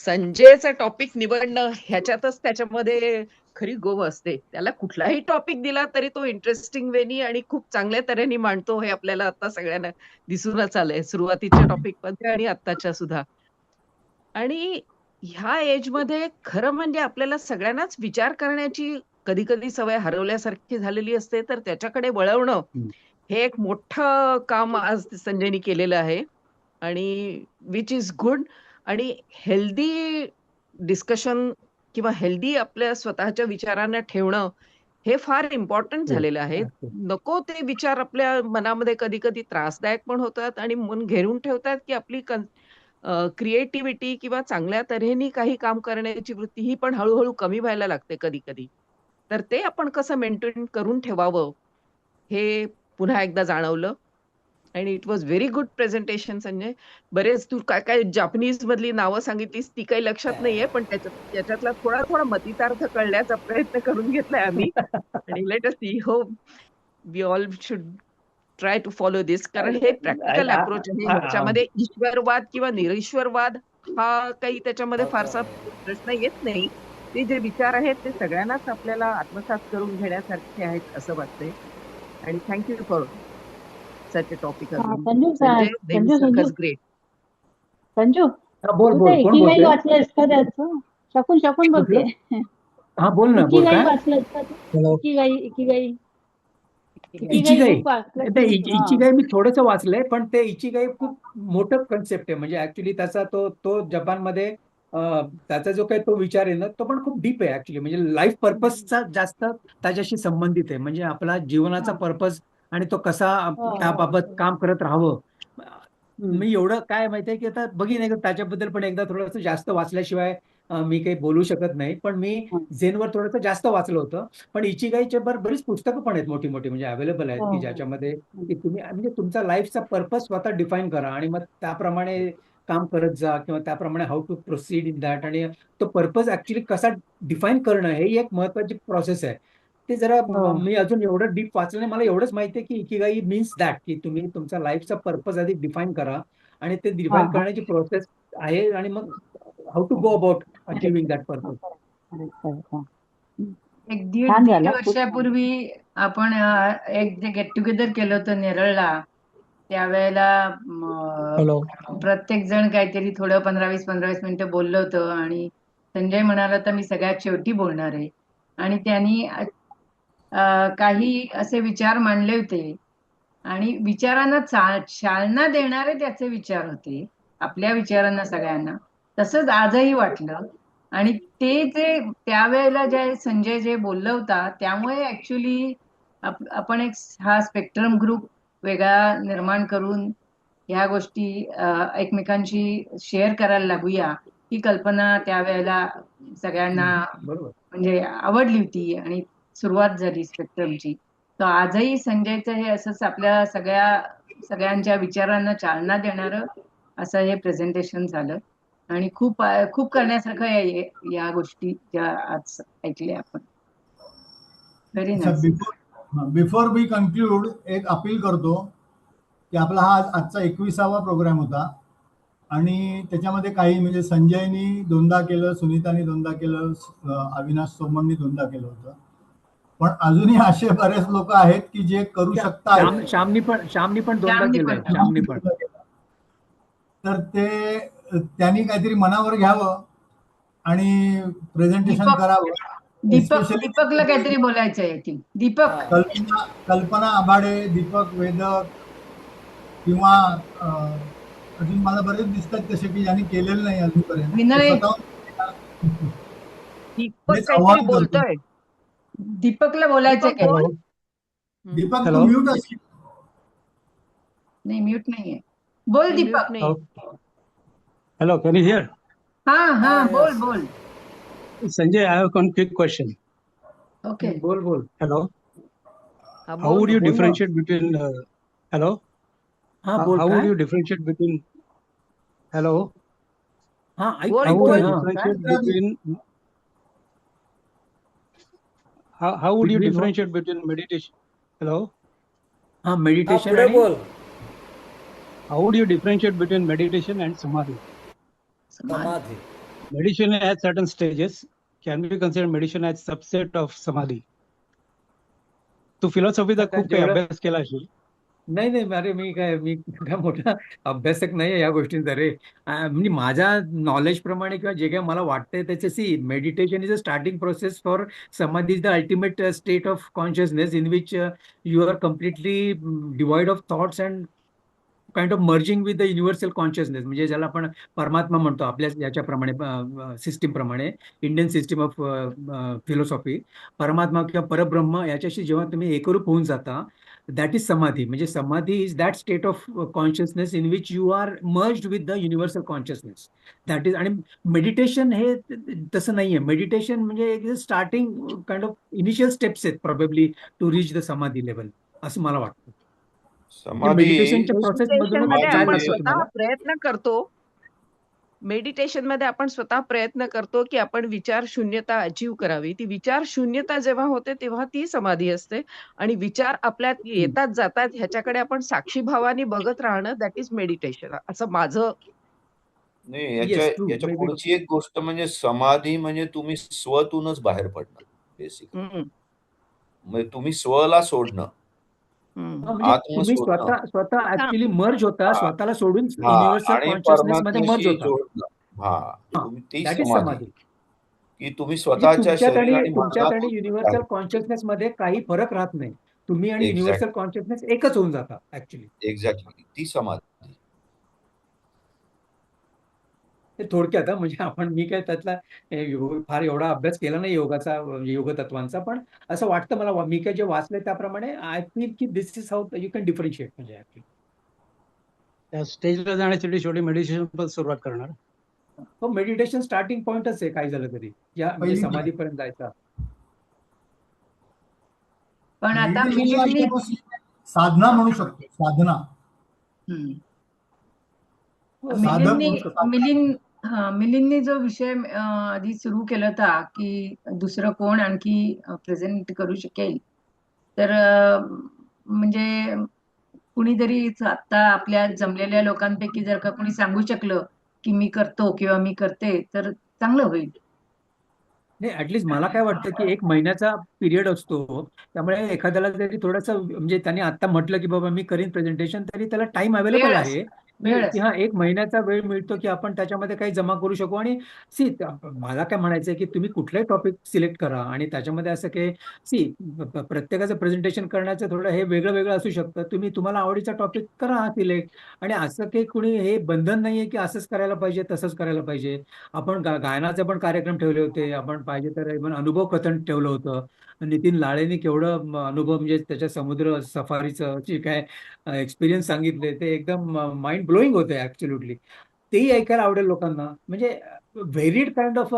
संजयचा टॉपिक निवडणं ह्याच्यातच त्याच्यामध्ये खरी गोव असते. त्याला कुठलाही टॉपिक दिला तरी तो इंटरेस्टिंग वेनी आणि खूप चांगल्या तऱ्हेने मांडतो, हे आपल्याला आता सगळ्यांना दिसूनच आलंय, सुरुवातीच्या टॉपिक मध्ये आणि आत्ताच्या सुद्धा. आणि ह्या एज मध्ये खरं म्हणजे आपल्याला सगळ्यांनाच विचार करण्याची कधी कधी सवय हरवल्यासारखी झालेली असते, तर त्याच्याकडे वळवणं हे एक मोठं काम आज संजयनी केलेलं आहे आणि विच इज गुड. आणि हेल्दी डिस्कशन किंवा हेल्दी आपल्या स्वतःच्या विचारांना ठेवणं हे फार इम्पॉर्टंट झालेलं आहे. नको ते विचार आपल्या मनामध्ये कधी कधी त्रासदायक पण होतात आणि मन घेरून ठेवतात, की आपली क्रिएटिव्हिटी किंवा चांगल्या तऱ्हेने काही काम करण्याची वृत्ती ही पण हळूहळू कमी व्हायला लागते कधी कधी. तर ते आपण कसं मेंटेन करून ठेवावं हे पुन्हा एकदा जाणवलं. आणि it was very good presentation Sanjay. बरेच तू काय काय जपानीज मधली नावं सांगितलीस ती काही लक्षात नाहीये, पण त्याच्यातला थोडा थोडा मतितार्थ कळण्याचा प्रयत्न करून घेतलाय आम्ही. आणि लेट अस सी, हो we all should try to follow this, कारण हे प्रॅक्टिकल अप्रोच आहे. ह्याच्यामध्ये ईश्वरवाद किंवा निरीश्वरवाद हा काही त्याच्यामध्ये फारसा प्रश्न येत नाही. ते जे विचार आहेत ते सगळ्यांनाच आपल्याला आत्मसात करून घेण्यासारखे आहेत असं वाटतंय. आणि thank you for such a topic. Sanju सारखंच ग्रेट. संजू बोल तू बोल, ते कोण इकिगाई बोलतोय? वाचलंयस का त्याचं? शकून बोलते. हा बोल ना, बोल. इकिगाई काय? वाचलंयस का तू? इकिगाई इचिगाई. बुक वाचलंयस ते का? इचिगाई मी थोडंसं वाचलंय, पण ते इचिगाई खूप मोठं कन्सेप्ट आहे. म्हणजे ऍक्च्युली त्याचा तो जपानमध्ये त्याचा जो काही तो विचार आहे ना, तो पण खूप डीप आहे ऍक्च्युली. म्हणजे लाईफ पर्पजचा जास्त त्याच्याशी संबंधित आहे. म्हणजे आपला जीवनाचा पर्पज आणि तो कसा त्याबाबत काम करत राहावं. मी एवढं काय माहितीये की आता बघीन एकदा त्याच्याबद्दल पण एकदा थोडंसं जास्त वाचल्याशिवाय मी काही बोलू शकत नाही. पण मी झेनवर थोडंसं जास्त वाचलं होतं. पण इचिगाईच्या बरीच पुस्तकं पण आहेत मोठी मोठी, म्हणजे अवेलेबल आहेत की ज्याच्यामध्ये की तुम्ही म्हणजे तुमचा लाईफचा पर्पज स्वतः डिफाईन करा आणि मग त्याप्रमाणे काम करत जा, किंवा त्याप्रमाणे how to proceed in that. आणि तो पर्पज ऍक्च्युली कसा डिफाईन करणं हे एक महत्वाची प्रोसेस आहे. ते जरा मी अजून एवढं डीप वाचलं नाही. मला एवढंच माहिती आहे की इकिगाई मीन्स दॅट की तुम्ही तुमचा लाईफचा पर्पज आधी डिफाईन करा आणि ते डिफाईन करण्याची प्रोसेस आहे, आणि मग how to go about achieving that purpose. एक दीड छान दीड झालं, खूप छान. वर्षापूर्वी आपण एक जे गेट टुगेदर केलं होतं नेरळला, त्यावेळेला प्रत्येक जण काहीतरी थोडं 15-20 मिनिटं बोललं होतं आणि संजय म्हणाला तर मी सगळ्यात शेवटी बोलणार आहे. आणि त्यांनी काही असे विचार मांडले होते आणि विचारांना चालना देणारे त्याचे विचार होते, आपल्या विचारांना सगळ्यांना. तसंच आजही वाटलं. आणि ते जे त्यावेळेला जे संजय जे बोलला होता, त्यामुळे ऍक्च्युली आपण एक हा स्पेक्ट्रम ग्रुप वेगळा निर्माण करून ह्या गोष्टी एकमेकांशी शेअर करायला लागूया, ही कल्पना त्यावेळेला सगळ्यांना बरोबर. म्हणजे आवडली होती आणि सुरुवात झाली स्पेक्ट्रमची. तर आजही संजयचं हे असंच आपल्या सगळ्यांच्या विचारांना चालना देणारं असं हे प्रेझेंटेशन झालं. आणि खूप खूप करण्यासारखं आहे या गोष्टी ज्या आज ऐकल्या आपण. Very nice. Before we conclude एक अपील करतो की आपला हा आजचा 21वा प्रोग्राम होता आणि त्याच्यामध्ये काही म्हणजे संजयनी 2दा केलं, सुनीतानी 2दा केलं, अविनाश सोमणनी 2दा केलं होतं. पण अजूनही असे बरेच लोक आहेत की जे करू शकतात. श्यामनी पण दोनदा श्यामनी केलंय. पण. श्यामनी पण. तर ते त्यांनी काहीतरी मनावर घ्यावं आणि प्रेझेंटेशन दीपक करावं. दीपकला काहीतरी बोलायचं आहे. दीपक. कल्पना आबाडे, दीपक वेदक किंवा अजून मला बरेच दिसतात तसे की ज्यांनी केलेलं नाही अजूनपर्यंत. विनय. दीपक काहीतरी बोलतोय. दीपकला बोलायचंय दीपक बोल. दीपक तू म्यूट असेल. नाही, म्यूट नाहीये. बोल Deepak. Hello, can you hear? हाँ बोल. Sanjay, I have one quick question. Okay. बोल. Hello. How would you differentiate between hello? हाँ How would you differentiate between hello? हाँ How would you differentiate between how would you differentiate between meditation? Hello? हाँ meditation पुढे बोल. How would you differentiate between meditation and samadhi? Samadhi. Meditation has certain stages. Can we consider meditation as subset of samadhi? तू फिलॉसॉफीचा खूप काही अभ्यास केला असेल. नाही अरे मी काय मोठा अभ्यासक नाही या गोष्टींचा रे. म्हणजे माझ्या नॉलेज प्रमाणे किंवा जे काही मला वाटतंय त्याच्याशी meditation is a starting process for samadhi is the ultimate state of consciousness in which you are completely divide of thoughts and kind of merging with the universal consciousness, म्हणजे ज्याला आपण परमात्मा म्हणतो आपल्या याच्याप्रमाणे सिस्टीम प्रमाणे, इंडियन सिस्टीम ऑफ फिलॉसॉफी. परमात्मा किंवा परब्रह्म याच्याशी जेव्हा तुम्ही एकरूप होऊन जाता, दॅट इज समाधी. म्हणजे samadhi is that state of consciousness in which you are merged with the universal consciousness. That is. आणि मेडिटेशन हे तसं नाहीये. मेडिटेशन म्हणजे एक starting kind of initial steps आहेत probably to reach the samadhi level, असं मला वाटतं. मेडिटेशनच्या प्रोसेस मेडिटेशनमध्ये आपण स्वतः प्रयत्न करतो. मेडिटेशनमध्ये आपण स्वतः प्रयत्न करतो की आपण विचार शून्यता अचीव करावी. ती विचार शून्यता जेव्हा होते तेव्हा ती समाधी असते. आणि विचार आपल्यात येतात जातात ह्याच्याकडे आपण साक्षीभावाने बघत राहणं, दॅट इज मेडिटेशन, असं माझं. नाही, याच्या पुढची एक गोष्ट म्हणजे समाधी म्हणजे तुम्ही स्वतूनच बाहेर पडणं बेसिक. म्हणजे तुम्ही स्वला सोडणं. तुम्ही स्वतः ऍक्च्युली मर्ज होता, स्वतःला सोडून युनिव्हर्सल कॉन्शियसनेस मध्ये मर्ज होता. ती दॅट इज समाधी. की तुम्ही स्वतःच्या तुमच्यात आणि युनिव्हर्सल कॉन्शियसनेस मध्ये काही फरक राहत नाही. तुम्ही आणि युनिव्हर्सल कॉन्शियसनेस एकच होऊन जाता ऍक्च्युली. एक्झॅक्टली, ती समाधी. थोडक्यात म्हणजे मी काय त्यातला फार एवढा अभ्यास केला नाही योगाचा, योग तत्वांचा, पण असं वाटतं मला, मी काय जे वाचलंय त्याप्रमाणे आय फील की this is how you can differentiate. म्हणजे ऍक्च्युली त्या स्टेजला जाण्यासाठी शेवटी मेडिटेशन पण सुरुवात करणार. हो, मेडिटेशन स्टार्टिंग पॉइंटच आहे काही झालं तरी, या समाधीपर्यंत जायचा. पण आता साधना म्हणू शकतो. साधना मिलिंदने जो विषय आधी सुरू केला होता की दुसरं कोण आणखी प्रेझेंट करू शकेल, तर म्हणजे कुणीतरी आता आपल्या जमलेल्या लोकांपैकी जर का कुणी सांगू शकलं की मी करतो किंवा मी करते तर चांगलं होईल. नाही, ऍटलीस्ट मला काय वाटतं की 1 महिन्याचा पिरियड असतो, त्यामुळे एखाद्याला जरी थोडंसं म्हणजे त्यांनी आता म्हटलं की बाबा मी करीन प्रेझेंटेशन, तरी त्याला टाइम अवेलेबल आहे की 1 महिन्याचा वेळ मिळतो की आपण त्याच्यामध्ये काही जमा करू शकू. आणि मला काय म्हणायचं आहे की तुम्ही कुठलाही टॉपिक सिलेक्ट करा आणि त्याच्यामध्ये असं काही प्रत्येकाचं प्रेझेंटेशन करण्याचं थोडं हे वेगळं असू शकतं. तुम्हाला आवडीचा टॉपिक करा सिलेक्ट. आणि असं काही कुणी हे बंधन नाहीये की असंच करायला पाहिजे तसंच करायला पाहिजे. आपण गायनाचे पण कार्यक्रम ठेवले होते, आपण पाहिजे तर अनुभव कथन ठेवलं होतं. नितीन लाळेने केवढं अनुभव म्हणजे त्याच्या समुद्र सफारीचं जे काय एक्सपिरियन्स सांगितले ते एकदम माइंड ब्लोईंग होते ऍक्च्युअली. तेही ऐकायला आवडेल लोकांना. म्हणजे varied kind of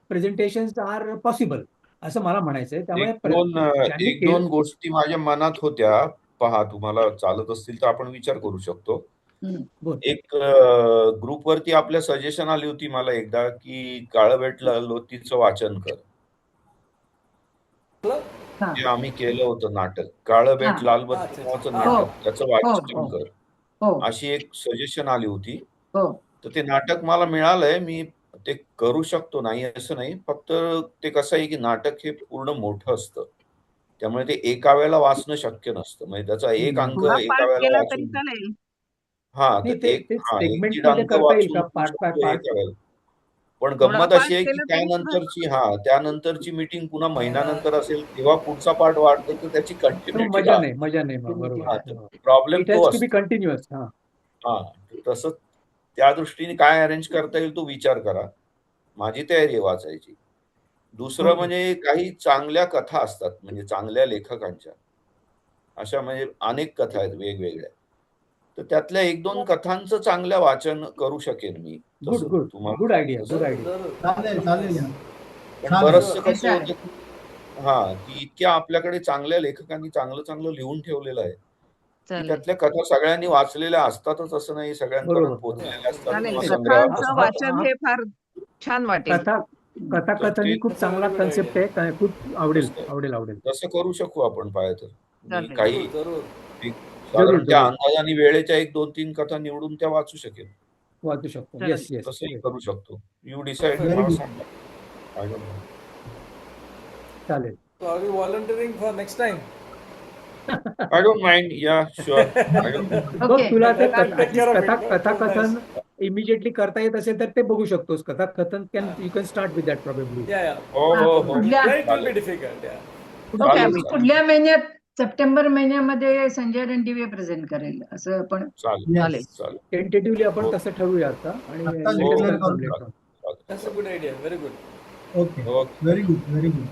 presentation are possible असं मला म्हणायचंय. त्यामुळे एक दोन गोष्टी माझ्या मनात होत्या. पहा, तुम्हाला चालत असतील तर आपण विचार करू शकतो. एक ग्रुपवरती आपल्या सजेशन आली होती मला एकदा की काळभेट लोतीचं वाचन कर. ते आम्ही केलं होतं नाटक, काळभेट लालबत्ती नावाचं नाटक, त्याचं वाचन कर, अशी एक सजेशन आली होती. तर ते नाटक मला मिळालंय, मी ते करू शकतो, नाही असं नाही. फक्त ते कसं आहे की नाटक हे पूर्ण मोठं असतं त्यामुळे ते एका वेळेला वाचणं शक्य नसतं. म्हणजे त्याचा एक अंक थोडा एका पाठ वेळेला केला वाचून तरी चालेल. हा नाही तर ते एक ते हा एक सेगमेंट दीड मध्ये अंक करता येईल वाचून का तू पार्ट बाय शकतो पार्ट? एका वेळेला. पण थोडा गंमत पाठ अशी आहे की केला तरी सुद्धा त्यानंतरची मीटिंग पुन्हा महिन्यानंतर असेल तेव्हा पुढचा पार्ट वाढतो, तर त्याची तो कंटिन्युटी मजा राहत नाही, मजा नाही मग, बरोबर. हा प्रॉब्लेम इट तो हॅज टू बी असतो. कंटिन्युअस. हा हा तसं त्या दृष्टीने काय अरेंज करता येईल तो विचार करा. माझी तयारी आहे वाचायची. दुसरं ओके. म्हणजे काही चांगल्या कथा असतात म्हणजे चांगल्या लेखकांच्या. अशा म्हणजे अनेक कथा आहेत वेगवेगळ्या. तर त्यातल्या 1-2 कथांचं चांगलं वाचन करू शकेन मी. गुड तसं गुड तुम्हाला गुड आयडिया, गुड जरूर आयडिया. जरूर चालेल चालेल ना. पण छान आहे. बरंचसं ते कसं चालेल. होतं की की इतक्या आपल्याकडे चांगल्या लेखकांनी चांगलं चांगलं लिहून ठेवलेलं आहे, की चालेल. त्यातल्या कथा सगळ्यांनी वाचलेल्या असतातच असं नाही, सगळ्यांपर्यंत बरोबर, बरोबर. पोहोचलेल्या असतात चालेल. किंवा ओके. संग्रहात कथांचं असतात. वाचन हे फार छान वाटेल. कथा तर कथाकथन ते ही खूप That's a चांगला very good कन्सेप्ट idea. आहे. खूप आवडेल, तसं आवडेल, आवडेल. तसं करू शकू आपण पाहिजे तर. मी चालेल. काही जरूर जरूर एक जरूर, साधारण त्या जरूर अंदाजाने वेळेच्या 1-2-3 कथा निवडून त्या वाचू शकेन. वाचू शकतो. चालेल. Yes, yes. तसंही करू शकतो. You decide perfect. व्हेरी मला गुड. सांगा. I don't know. चालेल. So are you volunteering for next time? I don't mind. या शुअर. I don't mind. बघ ओके. तुला ते I'll take care of it. कथाकथन Nice. इमिजिएटली करता येत असेल तर ते बघू शकतोस. कथाकथन you can start with that probably. Yeah. हो, हा, हो, हो. पुढल्या Then it will be चालेल. difficult. Yeah. ओके. चालेल, आम्ही चालेल. पुढल्या महिन्यात सप्टेंबर महिन्यामध्ये संजय रणदिवे प्रेझेंट करेल असं आपण चालेल. चालेल. येस. चालेल. टेंटेटिव्हली आपण हो. तसं ठरवूया आता आणि आत्ता हो, लेट अस हो. डिक्लेअर कन्फर्म करू. लेटर. चालेल. That's a good idea. Very good. Okay. Okay. Very good, very good.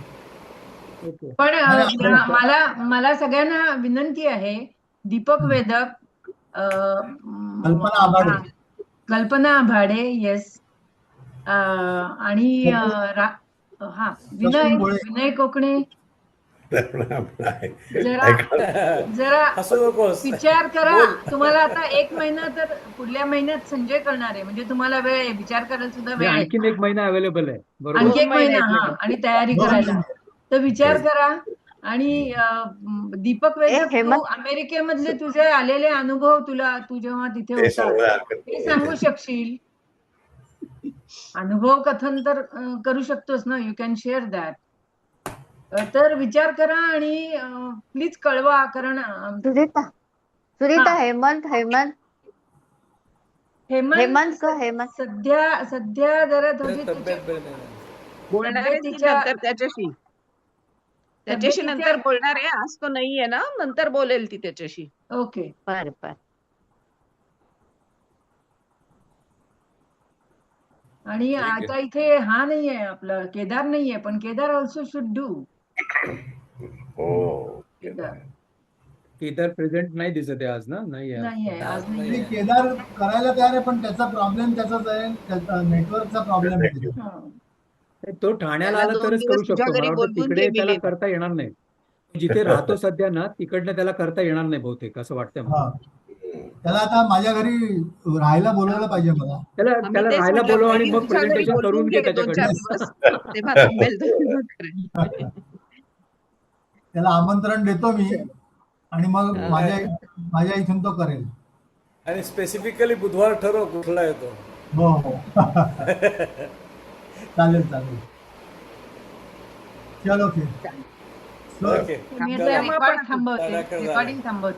Okay. पण आणि आपण मला सगळ्यांना विनंती आहे, दीपक वेदक, कल्पना आभाडे. हा, कल्पना आभाडे, येस, आणि हा सचिन भोळे. विनय कोकणे, जरा जरा हसू नकोस. विचार करा. बोल. तुम्हाला आता 1 महिना तर पुढल्या महिन्यात संजय करणार आहे, म्हणजे तुम्हाला वेळ आहे, विचार करायला सुद्धा म्हणजे वेळ आहे. आणखीन 1 महिना अवेलेबल आहे. बरोबर. आणखी 1 2 महिने महिना, आहेत हा, म्हणजे. आणि तयारी 2 करायला. महिने. तर विचार करा. आणि दीपक वेदक, तू हेमंत. अमेरिकेमधले तुझे आलेले अनुभव तू जेव्हा तिथे होता ते सांगू शकशील. अनुभव कथन तर करू शकतोस ना, यू कॅन शेअर दॅट. तर विचार करा आणि प्लीज कळवा, कारण सुनीता, हा, हेमंत हेमंत सध्या जरा थोडी त्याची तब्येत बरी नाही. बोलणार आहे ती तब्येतीच्या नंतर त्याच्याशी तब्येतीच्या नंतर बोलणार आहे. आज तो नाहीये ना, नंतर बोलेल ती त्याच्याशी. ओके. बर. आणि ठीक आहे. आता इथे हा नाहीये, आपला केदार नाहीये, पण Kedar also should do. Kedar Kedar present नाही दिसत आहे आज ना. नाही आहे. नाहीये, आज आणि नाहीये. केदार करायला तयार आहे, पण त्याचा प्रॉब्लेम त्याचाच आहे, त्याचा नेटवर्कचा प्रॉब्लेम आहे. हा. तो ठाण्याला त्याला आला 2 तरच दिवस करू तुझ्या शकतो. घरी मला वाटतं बोलवून तिकडे घे त्याला मिलिंद. करता येणार नाही. जिथे राहतो सध्या ना तिकडनं त्याला करता येणार नाही बहुतेक, असं वाटतंय मला. हा. त्याला आता माझ्या घरी राहायला बोलवलं पाहिजे मला. आम्ही त्याला तेच राहायला म्हटलं, बोलव आणि घरी मग तुझ्या घरी प्रेझेंटेशन बोलवून करून घे 2-4 त्याच्याकडनं. दिवस, तेव्हा थांबेल तो तेव्हा करेल. त्याला आमंत्रण देतो मी आणि मग माझ्या इथून तो करेल. आणि स्पेसिफिकली बुधवार ठरव कुठला येतो. हो. चालेल. चलो फिर. ओके. मी चला. रेकॉर्ड थांबवते.